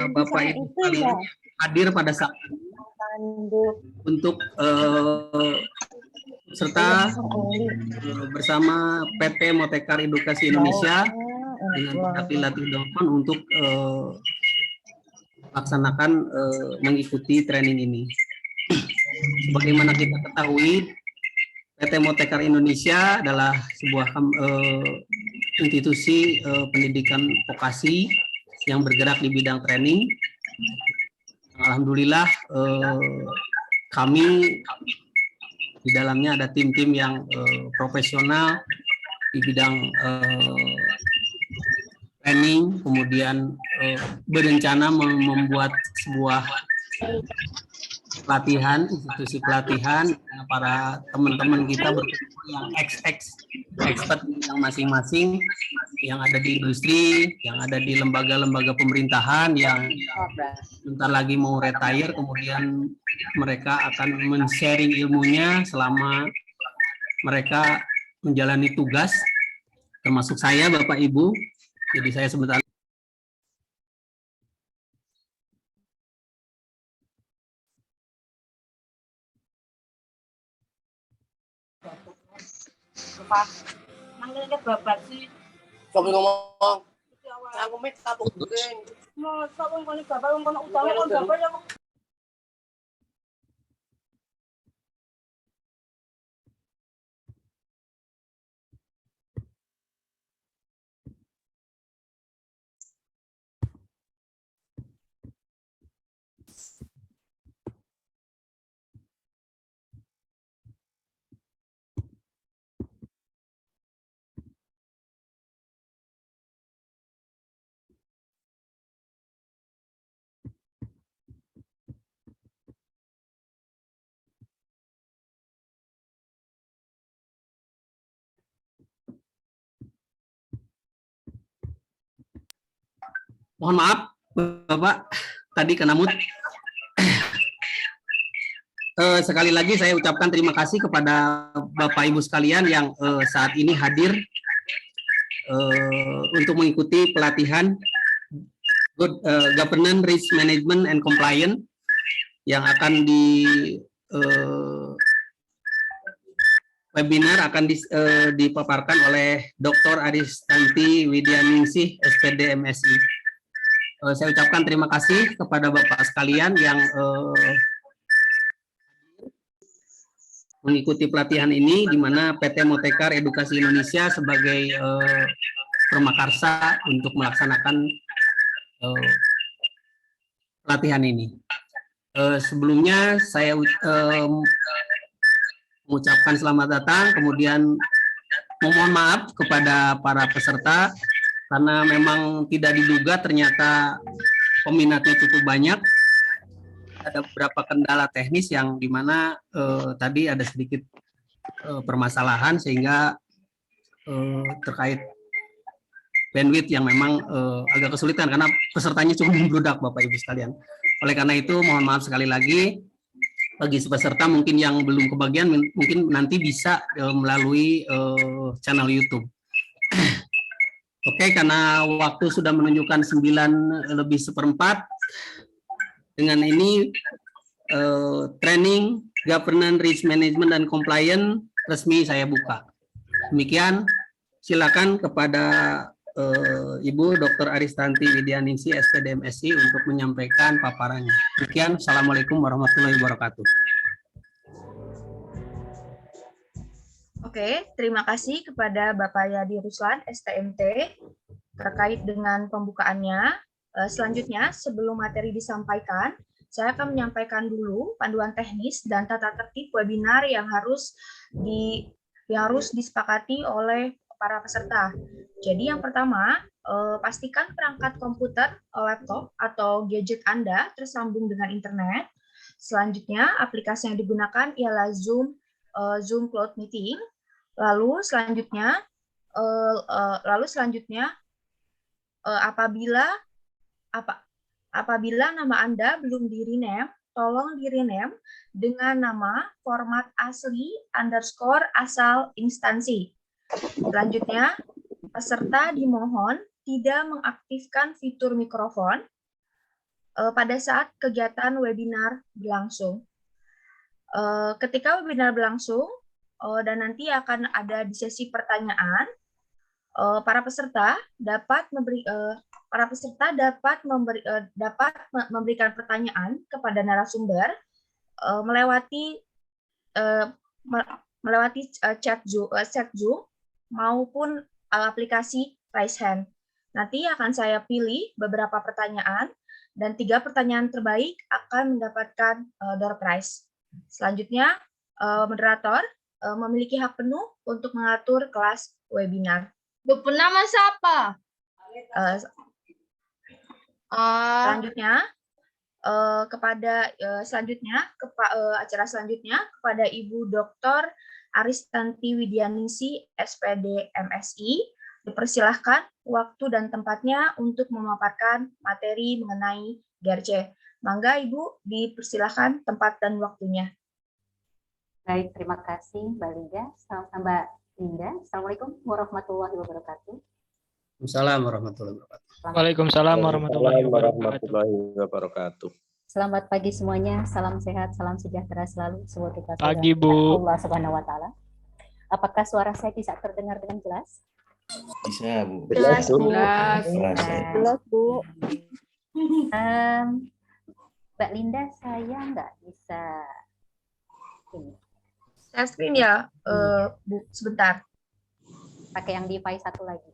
Bapak Ibu sekalian hadir pada saat untuk serta bersama PT Motekar Edukasi Indonesia dengan Latih untuk melaksanakan mengikuti training ini. Sebagaimana kita ketahui, PT Motekar Indonesia adalah sebuah institusi pendidikan vokasi yang bergerak di bidang training. Alhamdulillah kami di dalamnya ada tim-tim yang profesional di bidang training, kemudian berencana membuat sebuah pelatihan, institusi pelatihan para teman-teman kita berkumpul yang expert yang masing-masing, yang ada di industri, yang ada di lembaga-lembaga pemerintahan, yang bentar lagi mau retire, kemudian mereka akan men-sharing ilmunya selama mereka menjalani tugas, termasuk saya, Bapak Ibu. Jadi saya sebentar. Manggilnya babat sih. Coba ngomong. Aku minta tabung goreng. Mau tabung kono bapak kono utangnya kon bapak ya. Mohon maaf, Bapak, tadi kena mute. Sekali lagi saya ucapkan terima kasih kepada Bapak Ibu sekalian yang saat ini hadir untuk mengikuti pelatihan Governance, Risk Management, and Compliance yang akan di webinar akan dipaparkan oleh Dr. Aristanti Widyaningsih, SPD MSI. Saya ucapkan terima kasih kepada Bapak sekalian yang mengikuti pelatihan ini, di mana PT Motekar Edukasi Indonesia sebagai pramakarsa untuk melaksanakan pelatihan ini. Sebelumnya saya mengucapkan selamat datang, kemudian mohon maaf kepada para peserta karena memang tidak diduga ternyata peminatnya cukup banyak. Ada beberapa kendala teknis yang dimana tadi ada sedikit permasalahan sehingga terkait bandwidth yang memang agak kesulitan karena pesertanya cukup membludak, Bapak Ibu sekalian. Oleh karena itu mohon maaf sekali lagi bagi peserta mungkin yang belum kebagian, mungkin nanti bisa melalui channel YouTube. Oke, karena waktu sudah menunjukkan 9:04, dengan ini training Governance, Risk Management, dan Compliance resmi saya buka. Demikian, silakan kepada Ibu Dr. Aristanti Widyaningsih, SPD MSI untuk menyampaikan paparannya. Demikian, Assalamualaikum warahmatullahi wabarakatuh. Oke, terima kasih kepada Bapak Yadi Ruslan, STMT, terkait dengan pembukaannya. Selanjutnya, sebelum materi disampaikan, saya akan menyampaikan dulu panduan teknis dan tata tertib webinar yang harus disepakati oleh para peserta. Jadi yang pertama, pastikan perangkat komputer, laptop, atau gadget Anda tersambung dengan internet. Selanjutnya, aplikasi yang digunakan ialah Zoom Cloud Meeting. Lalu selanjutnya apabila nama Anda belum di-rename, tolong di-rename dengan nama format asli _asal instansi. Selanjutnya, peserta dimohon tidak mengaktifkan fitur mikrofon. pada saat kegiatan webinar berlangsung. Ketika webinar berlangsung dan nanti akan ada di sesi pertanyaan, para peserta dapat memberikan pertanyaan kepada narasumber melewati chat Zoom maupun aplikasi Raise Hand. Nanti akan saya pilih beberapa pertanyaan dan 3 pertanyaan terbaik akan mendapatkan door prize. Selanjutnya, moderator memiliki hak penuh untuk mengatur kelas webinar. Bernama siapa? Selanjutnya, acara selanjutnya kepada Ibu Dr. Aristanti Widyaningsi, SPD MSI, dipersilahkan waktu dan tempatnya untuk memaparkan materi mengenai GRC. Mangga Ibu, dipersilahkan tempat dan waktunya. Baik, terima kasih Mbak Linda. Mbak Linda, Assalamualaikum warahmatullahi wabarakatuh. Waalaikumsalam warahmatullahi wabarakatuh. Waalaikumsalam warahmatullahi wabarakatuh. Selamat pagi semuanya, salam sehat, salam sejahtera selalu. Semoga kita Pagi, Bu. Allah Subhanahu wa taala. Apakah suara saya bisa terdengar dengan jelas? Bisa, Bu. Jelas, Bu. Jelas, Bu. Mbak Linda, saya nggak bisa ini. Saya screen ya, Bu, sebentar. Pakai yang device satu lagi.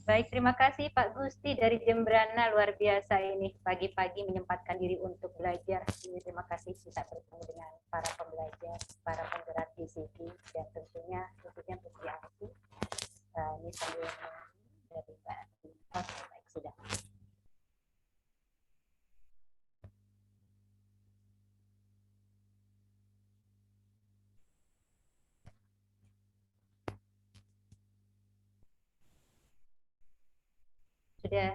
Baik, terima kasih Pak Gusti dari Jembrana, luar biasa ini pagi-pagi menyempatkan diri untuk belajar. Terima kasih bisa bertemu dengan para pembelajar, para penggerak GCG dan tentunya khususnya PGRC. Ini sambil dari Mbak. Oke, baik sudah. Sudah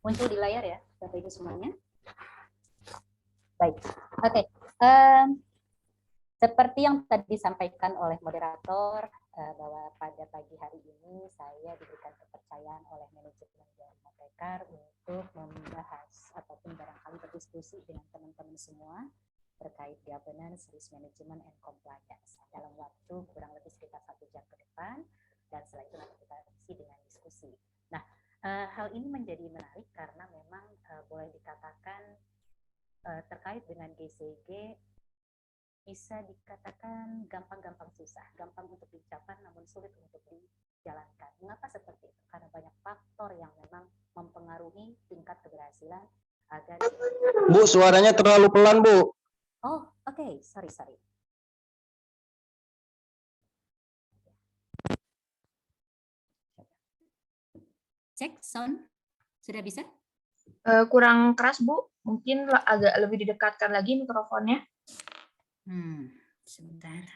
muncul di layar ya, Bapak Ibu semuanya. Baik, oke. Seperti yang tadi disampaikan oleh moderator, bahwa pada pagi hari ini saya diberikan kepercayaan oleh manajemen dan Motekar untuk membahas ataupun barangkali berdiskusi dengan teman-teman semua terkait governance, risk management, and compliance dalam waktu kurang lebih sekitar 1 jam ke depan, dan setelah itu nanti kita isi dengan diskusi. Nah, hal ini menjadi menarik karena memang boleh dikatakan terkait dengan GCG bisa dikatakan gampang-gampang susah, gampang untuk diucapkan namun sulit untuk dijalankan. Mengapa seperti itu? Karena banyak faktor yang memang mempengaruhi tingkat keberhasilan agar... Bu, suaranya terlalu pelan, Bu. Oh, oke. Sorry. Cek sound, sudah bisa? Kurang keras, Bu. Mungkin agak lebih didekatkan lagi mikrofonnya. Sebentar.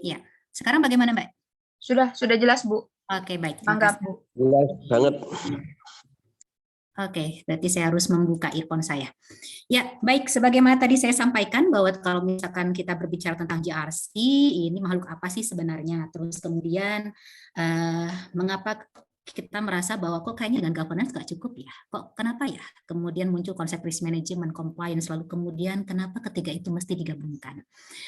Ya, sekarang bagaimana, Mbak? Sudah jelas, Bu. Oke, baik. Mangga, Bu. Jelas banget. Oke, berarti saya harus membuka earphone saya. Ya, baik. Sebagaimana tadi saya sampaikan bahwa kalau misalkan kita berbicara tentang GRC, ini makhluk apa sih sebenarnya? Terus kemudian mengapa kita merasa bahwa kok kayaknya dengan governance nggak cukup ya? Kok kenapa ya? Kemudian muncul konsep risk management, compliance, lalu kemudian kenapa ketiga itu mesti digabungkan?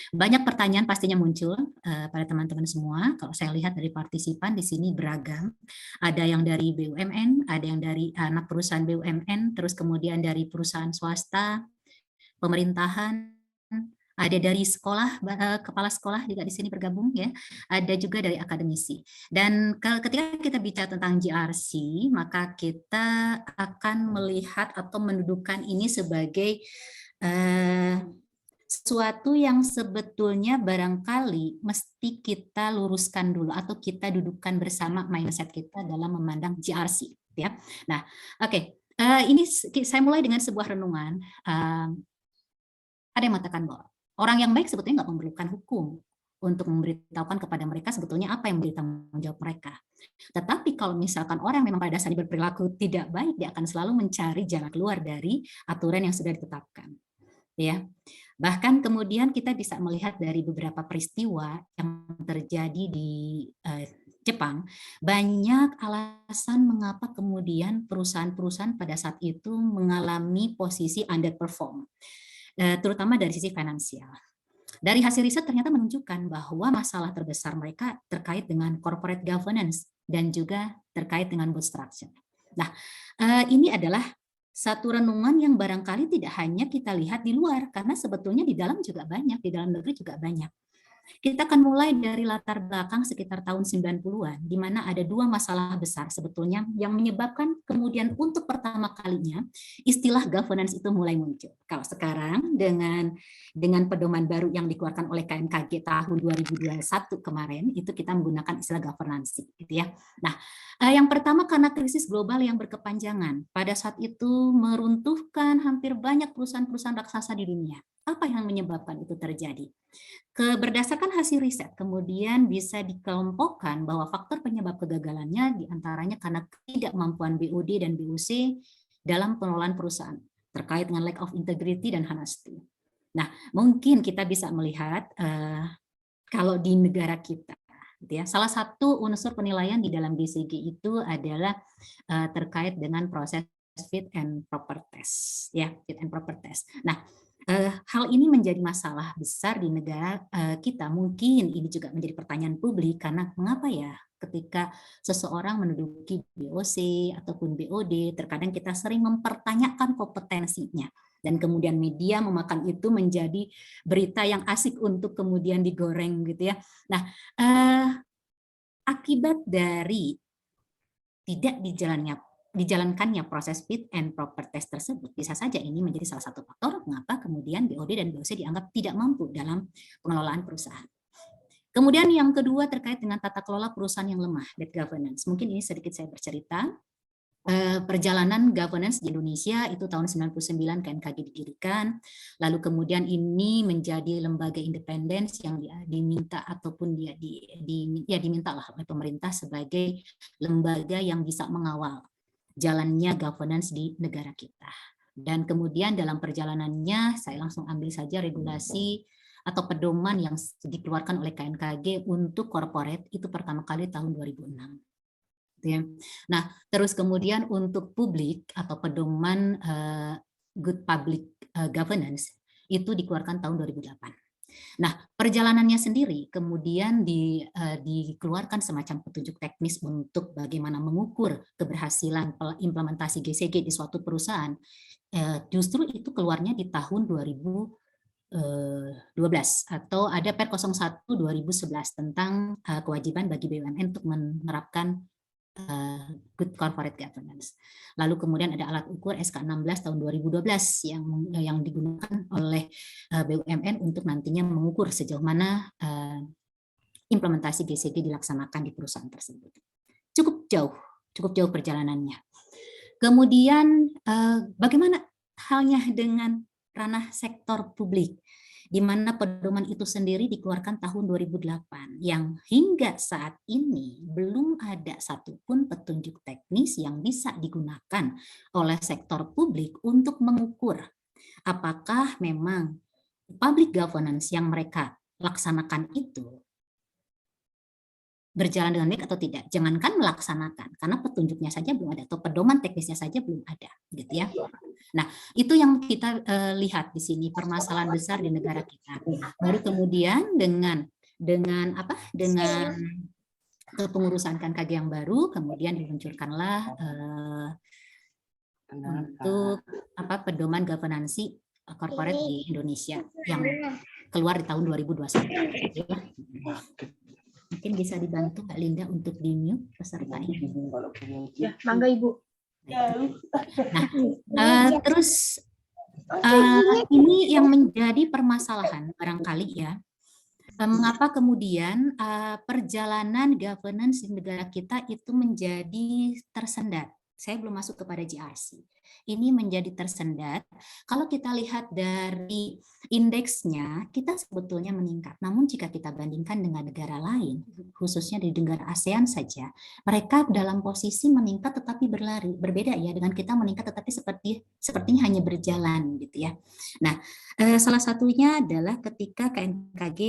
Banyak pertanyaan pastinya muncul pada teman-teman semua. Kalau saya lihat dari partisipan di sini beragam. Ada yang dari BUMN, ada yang dari anak perusahaan BUMN, terus kemudian dari perusahaan swasta, pemerintahan, ada dari sekolah, kepala sekolah juga di sini bergabung ya, ada juga dari akademisi. Dan ketika kita bicara tentang GRC, maka kita akan melihat atau mendudukan ini sebagai sesuatu yang sebetulnya barangkali mesti kita luruskan dulu atau kita dudukkan bersama mindset kita dalam memandang GRC. Ya. Nah, oke. Ini saya mulai dengan sebuah renungan. Ada yang mengatakan bahwa orang yang baik sebetulnya nggak memerlukan hukum. untuk memberitahukan kepada mereka sebetulnya apa yang menjadi tanggung jawab mereka. Tetapi kalau misalkan orang memang pada dasarnya berperilaku tidak baik, dia akan selalu mencari jalan keluar dari aturan yang sudah ditetapkan. Ya, bahkan kemudian kita bisa melihat dari beberapa peristiwa yang terjadi di Jepang, banyak alasan mengapa kemudian perusahaan-perusahaan pada saat itu mengalami posisi underperform, terutama dari sisi finansial. Dari hasil riset ternyata menunjukkan bahwa masalah terbesar mereka terkait dengan corporate governance dan juga terkait dengan bootstrapping. Nah, ini adalah satu renungan yang barangkali tidak hanya kita lihat di luar, karena sebetulnya di dalam juga banyak, di dalam negeri juga banyak. Kita akan mulai dari latar belakang sekitar tahun 90-an, di mana ada dua masalah besar sebetulnya yang menyebabkan kemudian untuk pertama kalinya istilah governance itu mulai muncul. Kalau sekarang dengan pedoman baru yang dikeluarkan oleh KMKG tahun 2021 kemarin, itu kita menggunakan istilah governance, gitu ya. Nah, yang pertama karena krisis global yang berkepanjangan, pada saat itu meruntuhkan hampir banyak perusahaan-perusahaan raksasa di dunia. Apa yang menyebabkan itu terjadi? Berdasarkan hasil riset, kemudian bisa dikelompokkan bahwa faktor penyebab kegagalannya diantaranya karena ketidakmampuan BOD dan BOC dalam pengelolaan perusahaan, terkait dengan lack of integrity dan honesty. Nah, mungkin kita bisa melihat kalau di negara kita, gitu ya, salah satu unsur penilaian di dalam GCG itu adalah terkait dengan proses fit and proper test, ya, fit and proper test. Nah, hal ini menjadi masalah besar di negara kita. Mungkin ini juga menjadi pertanyaan publik, karena mengapa ya ketika seseorang menduduki BOC ataupun BOD, terkadang kita sering mempertanyakan kompetensinya, dan kemudian media memakan itu menjadi berita yang asik untuk kemudian digoreng, gitu ya. Nah, akibat dari tidak dijalankannya proses fit and proper test tersebut, bisa saja ini menjadi salah satu faktor mengapa kemudian BOD dan BOC dianggap tidak mampu dalam pengelolaan perusahaan. Kemudian yang kedua terkait dengan tata kelola perusahaan yang lemah, bad governance. Mungkin ini sedikit saya bercerita. Perjalanan governance di Indonesia itu tahun 99 KMKG didirikan, lalu kemudian ini menjadi lembaga independen yang diminta ataupun diminta lah oleh pemerintah sebagai lembaga yang bisa mengawal jalannya governance di negara kita. Dan kemudian dalam perjalanannya saya langsung ambil saja regulasi atau pedoman yang dikeluarkan oleh KMKG untuk corporate itu pertama kali tahun 2006. Nah, terus kemudian untuk publik atau pedoman good public governance itu dikeluarkan tahun 2008. Nah, perjalanannya sendiri kemudian dikeluarkan semacam petunjuk teknis untuk bagaimana mengukur keberhasilan implementasi GCG di suatu perusahaan. Justru itu keluarnya di tahun 2012 atau ada Per 01 2011 tentang kewajiban bagi BUMN untuk menerapkan good corporate governance. Lalu kemudian ada alat ukur SK 16 tahun 2012 yang digunakan oleh BUMN untuk nantinya mengukur sejauh mana implementasi GCG dilaksanakan di perusahaan tersebut. Cukup jauh perjalanannya. Kemudian bagaimana halnya dengan ranah sektor publik, di mana pedoman itu sendiri dikeluarkan tahun 2008, yang hingga saat ini belum ada satupun petunjuk teknis yang bisa digunakan oleh sektor publik untuk mengukur apakah memang public governance yang mereka laksanakan itu berjalan dengan baik atau tidak. Jangankan melaksanakan, karena petunjuknya saja belum ada, atau pedoman teknisnya saja belum ada, gitu ya. Nah, itu yang kita lihat di sini permasalahan besar di negara kita. Baru kemudian dengan kepengurusan KMKG yang baru, kemudian diluncurkanlah untuk pedoman governance corporate di Indonesia yang keluar di tahun 2021. Mungkin bisa dibantu Kak Linda untuk di-mute peserta ini. Ya, mangga Ibu. Nah, terus ini yang menjadi permasalahan barangkali ya. Mengapa kemudian perjalanan governance di negara kita itu menjadi tersendat? Saya belum masuk kepada GRC. ini menjadi tersendat. Kalau kita lihat dari indeksnya, kita sebetulnya meningkat. Namun jika kita bandingkan dengan negara lain, khususnya di negara ASEAN saja, mereka dalam posisi meningkat tetapi berlari. Berbeda ya dengan kita meningkat tetapi sepertinya hanya berjalan gitu ya. Nah, salah satunya adalah ketika KNKG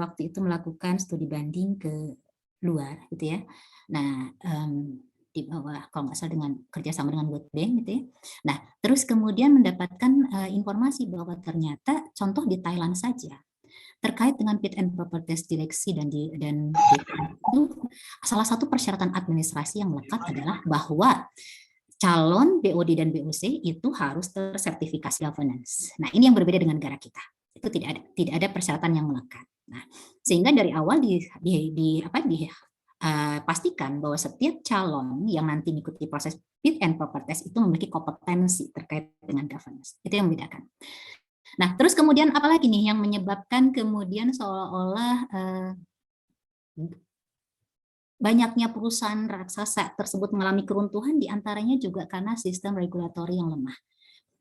waktu itu melakukan studi banding ke luar gitu ya. Nah, di bawah kalau nggak salah dengan kerjasama dengan World Bank gitu ya. Nah, terus kemudian mendapatkan informasi bahwa ternyata contoh di Thailand saja terkait dengan fit and proper test direksi dan itu salah satu persyaratan administrasi yang melekat adalah bahwa calon BOD dan BOC itu harus tersertifikasi governance. Nah, ini yang berbeda dengan negara kita. Itu tidak ada persyaratan yang melekat. Nah, sehingga dari awal pastikan bahwa setiap calon yang nanti mengikuti proses fit and proper test itu memiliki kompetensi terkait dengan governance. Itu yang membedakan. Nah, terus kemudian apalagi nih yang menyebabkan kemudian seolah-olah banyaknya perusahaan raksasa tersebut mengalami keruntuhan, diantaranya juga karena sistem regulatori yang lemah.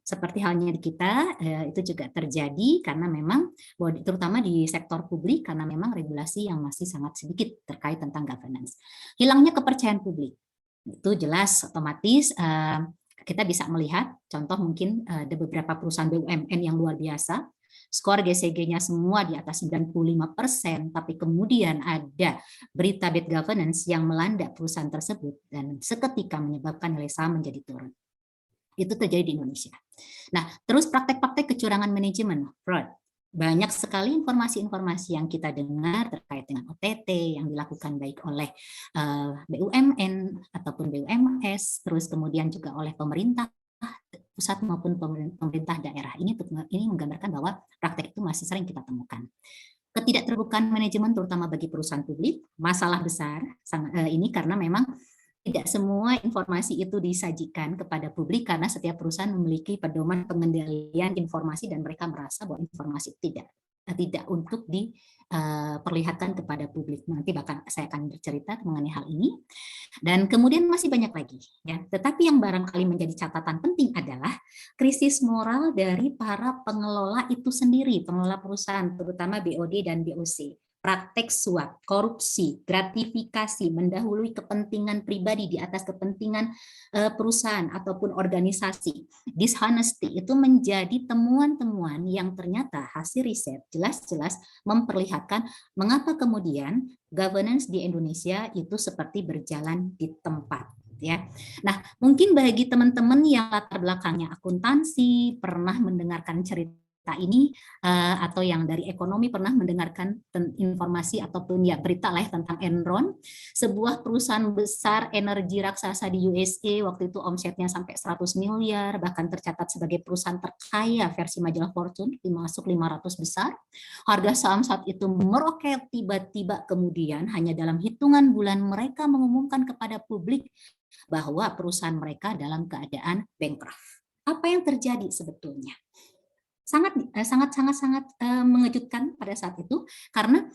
Seperti halnya di kita, itu juga terjadi karena memang, terutama di sektor publik, karena memang regulasi yang masih sangat sedikit terkait tentang governance. Hilangnya kepercayaan publik, itu jelas otomatis kita bisa melihat, contoh mungkin ada beberapa perusahaan BUMN yang luar biasa, skor GCG-nya semua di atas 95%, tapi kemudian ada berita bad governance yang melanda perusahaan tersebut, dan seketika menyebabkan nilai saham menjadi turun. Itu terjadi di Indonesia. Nah, terus praktek-praktek kecurangan manajemen, fraud. Banyak sekali informasi-informasi yang kita dengar terkait dengan OTT yang dilakukan baik oleh BUMN ataupun BUMS, terus kemudian juga oleh pemerintah pusat maupun pemerintah daerah. Ini menggambarkan bahwa praktek itu masih sering kita temukan. Ketidakterbukaan manajemen terutama bagi perusahaan publik, masalah besar ini karena memang tidak semua informasi itu disajikan kepada publik karena setiap perusahaan memiliki pedoman pengendalian informasi dan mereka merasa bahwa informasi tidak untuk diperlihatkan kepada publik. Nanti bahkan saya akan bercerita mengenai hal ini. Dan kemudian masih banyak lagi ya. Tetapi yang barangkali menjadi catatan penting adalah krisis moral dari para pengelola itu sendiri, pengelola perusahaan terutama BOD dan BOC. Praktek suap, korupsi, gratifikasi, mendahului kepentingan pribadi di atas kepentingan perusahaan ataupun organisasi. Dishonesty itu menjadi temuan-temuan yang ternyata hasil riset jelas-jelas memperlihatkan mengapa kemudian governance di Indonesia itu seperti berjalan di tempat. Ya. Nah, mungkin bagi teman-teman yang latar belakangnya akuntansi, pernah mendengarkan cerita ini atau yang dari ekonomi pernah mendengarkan informasi ataupun ya berita lah tentang Enron, sebuah perusahaan besar energi raksasa di USA, waktu itu omsetnya sampai 100 miliar, bahkan tercatat sebagai perusahaan terkaya versi majalah Fortune, masuk 500 besar. Harga saham saat itu meroket, tiba-tiba kemudian hanya dalam hitungan bulan mereka mengumumkan kepada publik bahwa perusahaan mereka dalam keadaan bankrupt. Apa yang terjadi sebetulnya? Sangat mengejutkan pada saat itu karena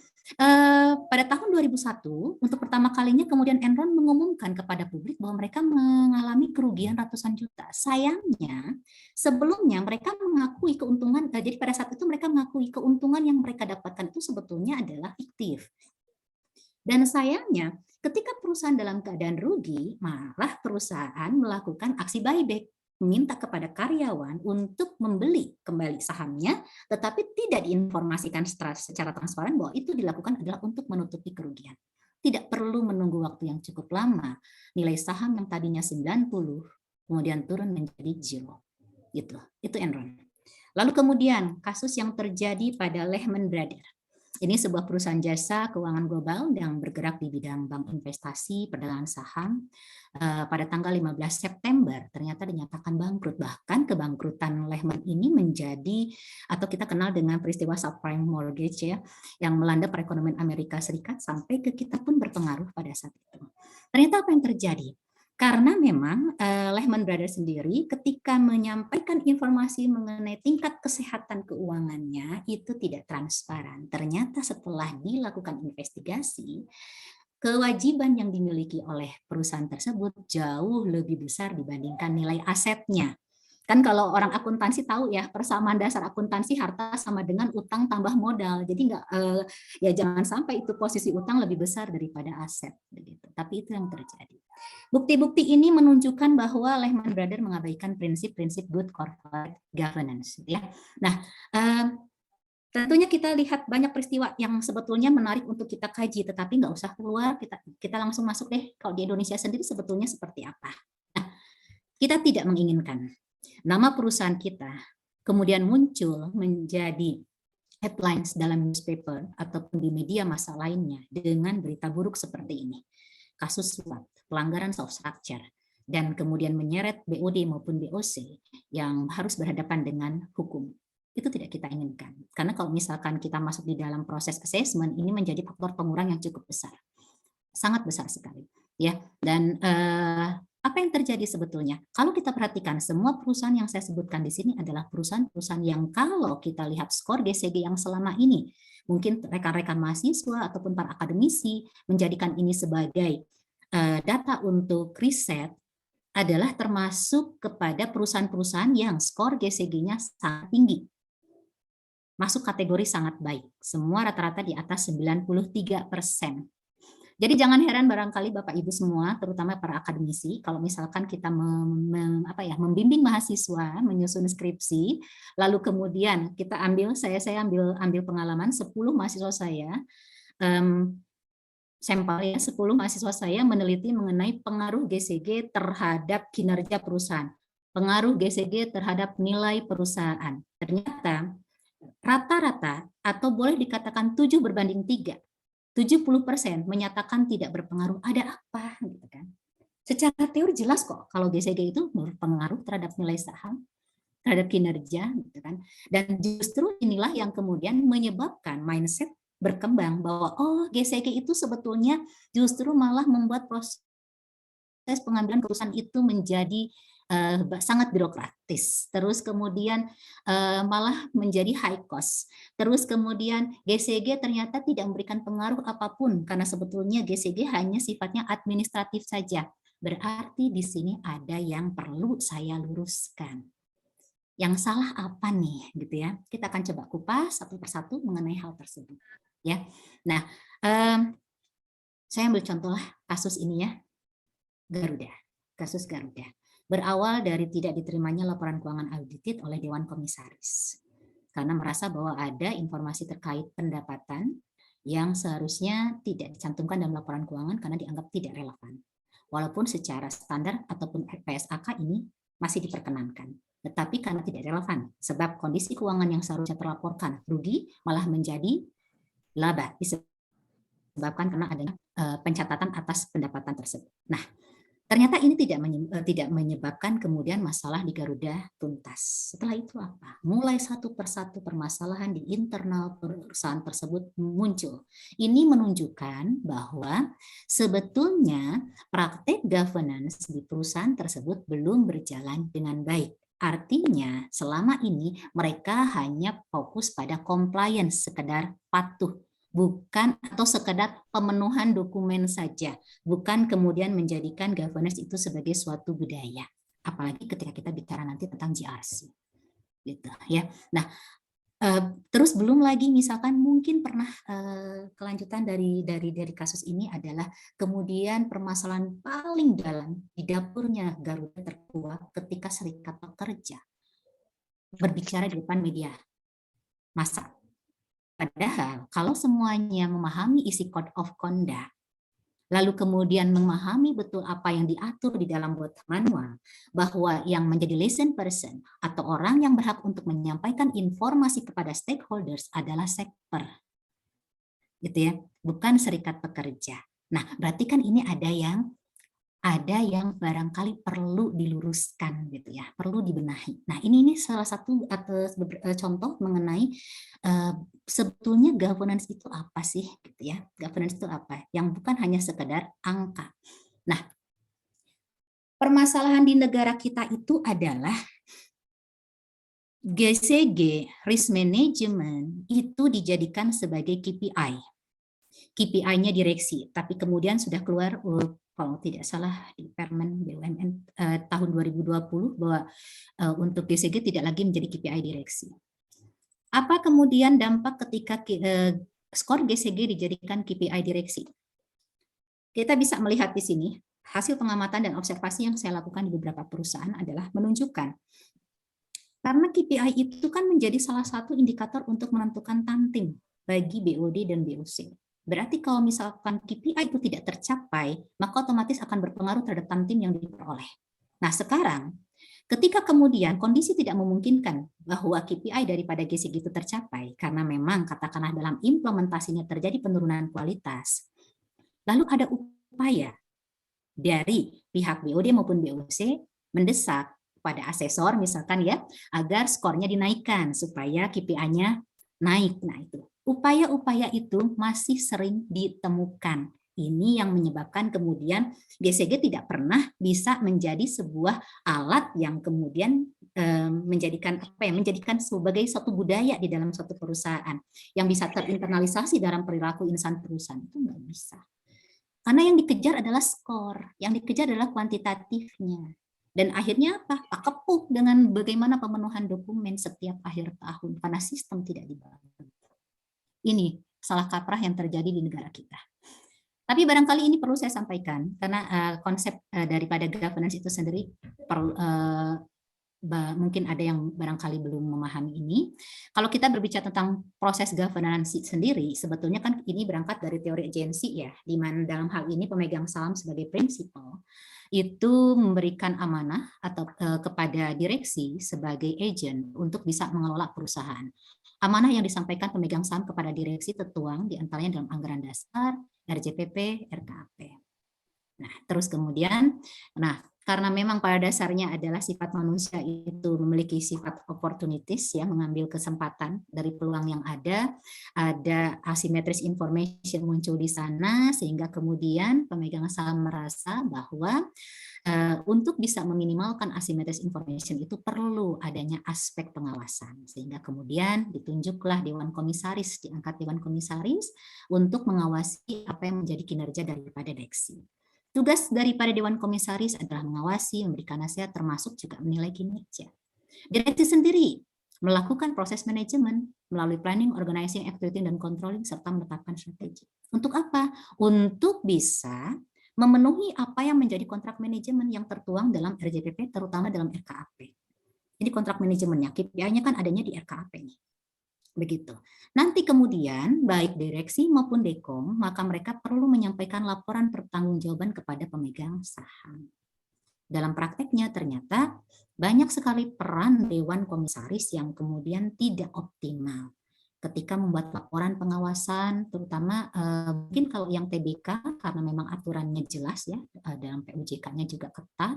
pada tahun 2001 untuk pertama kalinya kemudian Enron mengumumkan kepada publik bahwa mereka mengalami kerugian ratusan juta. Sayangnya sebelumnya mereka mengakui keuntungan, jadi pada saat itu mereka mengakui keuntungan yang mereka dapatkan itu sebetulnya adalah fiktif. Dan sayangnya ketika perusahaan dalam keadaan rugi, malah perusahaan melakukan aksi buyback, meminta kepada karyawan untuk membeli kembali sahamnya, tetapi tidak diinformasikan secara transparan bahwa itu dilakukan adalah untuk menutupi kerugian. Tidak perlu menunggu waktu yang cukup lama, nilai saham yang tadinya 90, kemudian turun menjadi 0. Itu Enron. Lalu kemudian kasus yang terjadi pada Lehman Brothers. Ini sebuah perusahaan jasa keuangan global yang bergerak di bidang bank investasi, perdagangan saham. Pada tanggal 15 September ternyata dinyatakan bangkrut. Bahkan kebangkrutan Lehman ini menjadi atau kita kenal dengan peristiwa subprime mortgage ya, yang melanda perekonomian Amerika Serikat sampai ke kita pun berpengaruh pada saat itu. Ternyata apa yang terjadi? Karena memang Lehman Brothers sendiri ketika menyampaikan informasi mengenai tingkat kesehatan keuangannya itu tidak transparan. Ternyata setelah dilakukan investigasi, kewajiban yang dimiliki oleh perusahaan tersebut jauh lebih besar dibandingkan nilai asetnya. Kan kalau orang akuntansi tahu ya, persamaan dasar akuntansi harta sama dengan utang tambah modal. Jadi ya jangan sampai itu posisi utang lebih besar daripada aset begitu. Tapi itu yang terjadi. Bukti-bukti ini menunjukkan bahwa Lehman Brothers mengabaikan prinsip-prinsip good corporate governance ya. Nah, tentunya kita lihat banyak peristiwa yang sebetulnya menarik untuk kita kaji, tetapi nggak usah keluar, kita langsung masuk deh. Kalau di Indonesia sendiri sebetulnya seperti apa? Nah, kita tidak menginginkan nama perusahaan kita kemudian muncul menjadi headlines dalam newspaper ataupun di media massa lainnya dengan berita buruk seperti ini. Kasus suap, pelanggaran soft structure, dan kemudian menyeret BOD maupun BOC yang harus berhadapan dengan hukum. Itu tidak kita inginkan. Karena kalau misalkan kita masuk di dalam proses assessment, ini menjadi faktor pengurang yang cukup besar. Sangat besar sekali. Ya. Dan apa yang terjadi sebetulnya? Kalau kita perhatikan, semua perusahaan yang saya sebutkan di sini adalah perusahaan-perusahaan yang kalau kita lihat skor GCG yang selama ini, mungkin rekan-rekan mahasiswa ataupun para akademisi menjadikan ini sebagai data untuk riset, adalah termasuk kepada perusahaan-perusahaan yang skor GCG-nya sangat tinggi. Masuk kategori sangat baik. Semua rata-rata di atas 93%. Jadi jangan heran barangkali Bapak Ibu semua, terutama para akademisi, kalau misalkan kita membimbing mahasiswa menyusun skripsi, lalu kemudian kita saya ambil pengalaman 10 mahasiswa saya, sampel ya 10 mahasiswa saya meneliti mengenai pengaruh GCG terhadap kinerja perusahaan, pengaruh GCG terhadap nilai perusahaan. Ternyata rata-rata atau boleh dikatakan 7:3. 70% menyatakan tidak berpengaruh. Ada apa gitu kan? Secara teori jelas kok kalau GCG itu berpengaruh terhadap nilai saham, terhadap kinerja gitu kan. Dan justru inilah yang kemudian menyebabkan mindset berkembang bahwa GCG itu sebetulnya justru malah membuat proses pengambilan keputusan itu menjadi sangat birokratis, terus kemudian malah menjadi high cost, terus kemudian GCG ternyata tidak memberikan pengaruh apapun karena sebetulnya GCG hanya sifatnya administratif saja. Berarti di sini ada yang perlu saya luruskan. Yang salah apa nih, gitu ya? Kita akan coba kupas satu persatu mengenai hal tersebut, ya. Nah, saya ambil contoh lah kasus ini ya, Garuda, kasus Garuda. Berawal dari tidak diterimanya laporan keuangan audited oleh Dewan Komisaris. Karena merasa bahwa ada informasi terkait pendapatan yang seharusnya tidak dicantumkan dalam laporan keuangan karena dianggap tidak relevan. Walaupun secara standar ataupun PSAK ini masih diperkenankan. Tetapi karena tidak relevan, sebab kondisi keuangan yang seharusnya terlaporkan rugi malah menjadi laba disebabkan karena adanya pencatatan atas pendapatan tersebut. Nah, ternyata ini tidak menyebabkan kemudian masalah di Garuda tuntas. Setelah itu apa? Mulai satu persatu permasalahan di internal perusahaan tersebut muncul. Ini menunjukkan bahwa sebetulnya praktek governance di perusahaan tersebut belum berjalan dengan baik. Artinya selama ini mereka hanya fokus pada compliance, sekedar patuh. Bukan atau sekedar pemenuhan dokumen saja, bukan kemudian menjadikan governance itu sebagai suatu budaya. Apalagi ketika kita bicara nanti tentang GRC, gitu ya. Nah, terus belum lagi misalkan mungkin pernah kelanjutan dari kasus ini adalah kemudian permasalahan paling dalam di dapurnya Garuda terkuak ketika serikat pekerja berbicara di depan media massa. Padahal kalau semuanya memahami isi code of conduct, lalu kemudian memahami betul apa yang diatur di dalam buat manual, bahwa yang menjadi liaison person atau orang yang berhak untuk menyampaikan informasi kepada stakeholders adalah sekper, gitu ya, bukan serikat pekerja. Nah, berarti kan ini ada yang barangkali perlu diluruskan gitu ya, perlu dibenahi. Nah, ini salah satu atau contoh mengenai sebetulnya governance itu apa sih gitu ya. Governance itu apa? Yang bukan hanya sekedar angka. Nah, permasalahan di negara kita itu adalah GCG, risk management, itu dijadikan sebagai KPI. KPI-nya direksi, tapi kemudian sudah keluar kalau tidak salah di Permen BUMN tahun 2020 bahwa untuk GCG tidak lagi menjadi KPI direksi. Apa kemudian dampak ketika skor GCG dijadikan KPI direksi? Kita bisa melihat di sini hasil pengamatan dan observasi yang saya lakukan di beberapa perusahaan adalah menunjukkan karena KPI itu kan menjadi salah satu indikator untuk menentukan tantim bagi BOD dan BOC. Berarti kalau misalkan KPI itu tidak tercapai, maka otomatis akan berpengaruh terhadap tantim yang diperoleh. Nah sekarang, ketika kemudian kondisi tidak memungkinkan bahwa KPI daripada GCG itu tercapai, karena memang katakanlah dalam implementasinya terjadi penurunan kualitas, lalu ada upaya dari pihak BOD maupun BOC mendesak pada asesor misalkan ya, agar skornya dinaikkan supaya KPI-nya naik. Nah itu. Upaya-upaya itu masih sering ditemukan. Ini yang menyebabkan kemudian GCG tidak pernah bisa menjadi sebuah alat yang kemudian menjadikan sebagai suatu budaya di dalam suatu perusahaan yang bisa terinternalisasi dalam perilaku insan perusahaan. Itu nggak bisa. Karena yang dikejar adalah skor, yang dikejar adalah kuantitatifnya. Dan akhirnya apa? Kepuk dengan bagaimana pemenuhan dokumen setiap akhir tahun karena sistem tidak dibangun. Ini salah kaprah yang terjadi di negara kita. Tapi barangkali ini perlu saya sampaikan karena konsep daripada governance itu sendiri mungkin ada yang barangkali belum memahami ini. Kalau kita berbicara tentang proses governance sendiri, sebetulnya kan ini berangkat dari teori agensi ya, di mana dalam hal ini pemegang saham sebagai prinsipal itu memberikan amanah atau kepada direksi sebagai agent untuk bisa mengelola perusahaan. Amanah yang disampaikan pemegang saham kepada direksi tertuang diantaranya dalam anggaran dasar, RJPP, RKAP. Nah, terus kemudian, karena memang pada dasarnya adalah sifat manusia itu memiliki sifat opportunities ya, mengambil kesempatan dari peluang yang ada asymmetric information muncul di sana sehingga kemudian pemegang saham merasa bahwa untuk bisa meminimalkan asymmetric information itu perlu adanya aspek pengawasan sehingga kemudian ditunjuklah dewan komisaris, diangkat dewan komisaris untuk mengawasi apa yang menjadi kinerja daripada direksi. Tugas daripada Dewan Komisaris adalah mengawasi, memberikan nasihat, termasuk juga menilai kinerja. Direksi sendiri melakukan proses manajemen melalui planning, organizing, activating, dan controlling, serta menetapkan strategi. Untuk apa? Untuk bisa memenuhi apa yang menjadi kontrak manajemen yang tertuang dalam RJPP, terutama dalam RKAP. Jadi kontrak manajemennya, KPI-nya kan adanya di RKAP nih. Begitu. Nanti kemudian baik direksi maupun dekom maka mereka perlu menyampaikan laporan pertanggungjawaban kepada pemegang saham. Dalam prakteknya ternyata banyak sekali peran dewan komisaris yang kemudian tidak optimal ketika membuat laporan pengawasan, terutama mungkin kalau yang TBK karena memang aturannya jelas ya, dalam PUJK-nya juga ketat.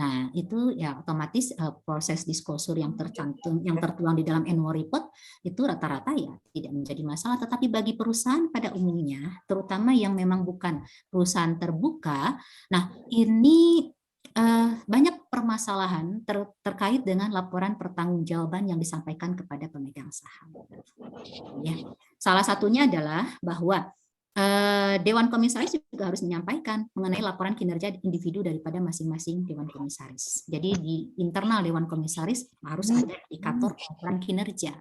Nah, itu ya otomatis proses disclosure yang tercantum, yang tertuang di dalam annual report itu rata-rata ya tidak menjadi masalah, tetapi bagi perusahaan pada umumnya, terutama yang memang bukan perusahaan terbuka, nah ini banyak permasalahan terkait dengan laporan pertanggungjawaban yang disampaikan kepada pemegang saham. Ya, salah satunya adalah bahwa Dewan Komisaris juga harus menyampaikan mengenai laporan kinerja individu daripada masing-masing Dewan Komisaris. Jadi di internal Dewan Komisaris harus ada indikator laporan kinerja.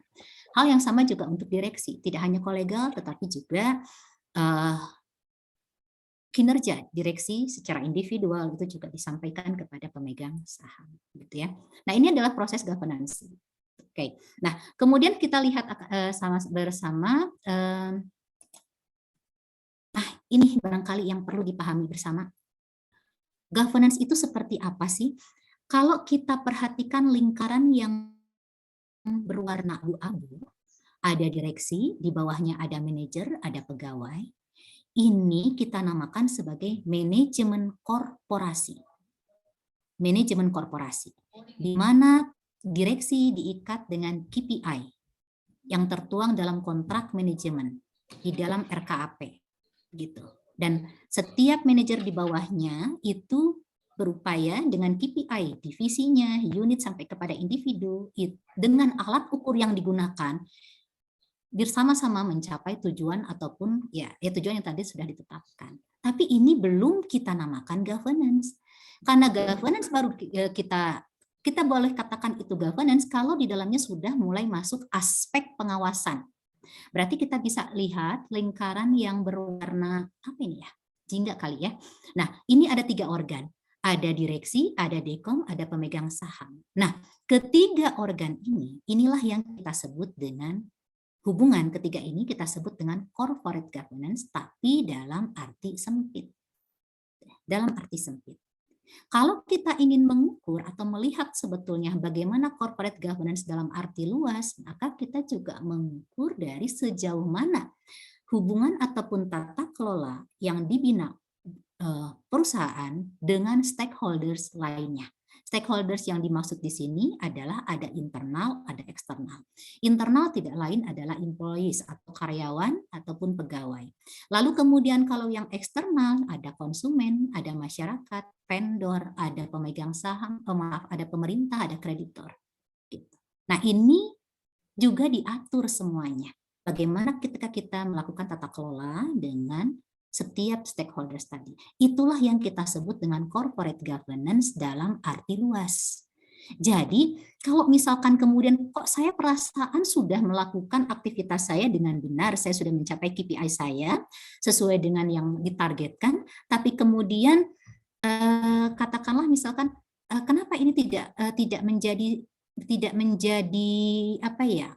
Hal yang sama juga untuk direksi, tidak hanya kolegal tetapi juga kinerja direksi secara individual itu juga disampaikan kepada pemegang saham, gitu ya. Nah ini adalah proses governance. Oke. Nah kemudian kita lihat bersama. Nah ini barangkali yang perlu dipahami bersama. Governance itu seperti apa sih? Kalau kita perhatikan lingkaran yang berwarna abu-abu, ada direksi, di bawahnya ada manajer, ada pegawai. Ini kita namakan sebagai manajemen korporasi. Manajemen korporasi, di mana direksi diikat dengan KPI yang tertuang dalam kontrak manajemen di dalam RKAP, gitu. Dan setiap manajer di bawahnya itu berupaya dengan KPI divisinya, unit sampai kepada individu dengan alat ukur yang digunakan bersama-sama mencapai tujuan ataupun ya tujuan yang tadi sudah ditetapkan. Tapi ini belum kita namakan governance. Karena governance baru kita boleh katakan itu governance kalau di dalamnya sudah mulai masuk aspek pengawasan. Berarti kita bisa lihat lingkaran yang berwarna apa ini ya? Jingga kali ya. Nah, ini ada 3 organ. Ada direksi, ada dekom, ada pemegang saham. Nah, ketiga organ inilah yang kita sebut dengan hubungan ketiga ini kita sebut dengan corporate governance, tapi dalam arti sempit. Dalam arti sempit. Kalau kita ingin mengukur atau melihat sebetulnya bagaimana corporate governance dalam arti luas, maka kita juga mengukur dari sejauh mana hubungan ataupun tata kelola yang dibina perusahaan dengan stakeholders lainnya. Stakeholders yang dimaksud di sini adalah ada internal, ada eksternal. Internal tidak lain adalah employees atau karyawan ataupun pegawai. Lalu kemudian kalau yang eksternal ada konsumen, ada masyarakat, vendor, ada pemegang saham, ada pemerintah, ada kreditor. Nah ini juga diatur semuanya. Bagaimana ketika kita melakukan tata kelola dengan setiap stakeholders tadi. Itulah yang kita sebut dengan corporate governance dalam arti luas. Jadi, kalau misalkan kemudian kok saya perasaan sudah melakukan aktivitas saya dengan benar, saya sudah mencapai KPI saya sesuai dengan yang ditargetkan, tapi kemudian katakanlah misalkan kenapa ini tidak menjadi apa ya?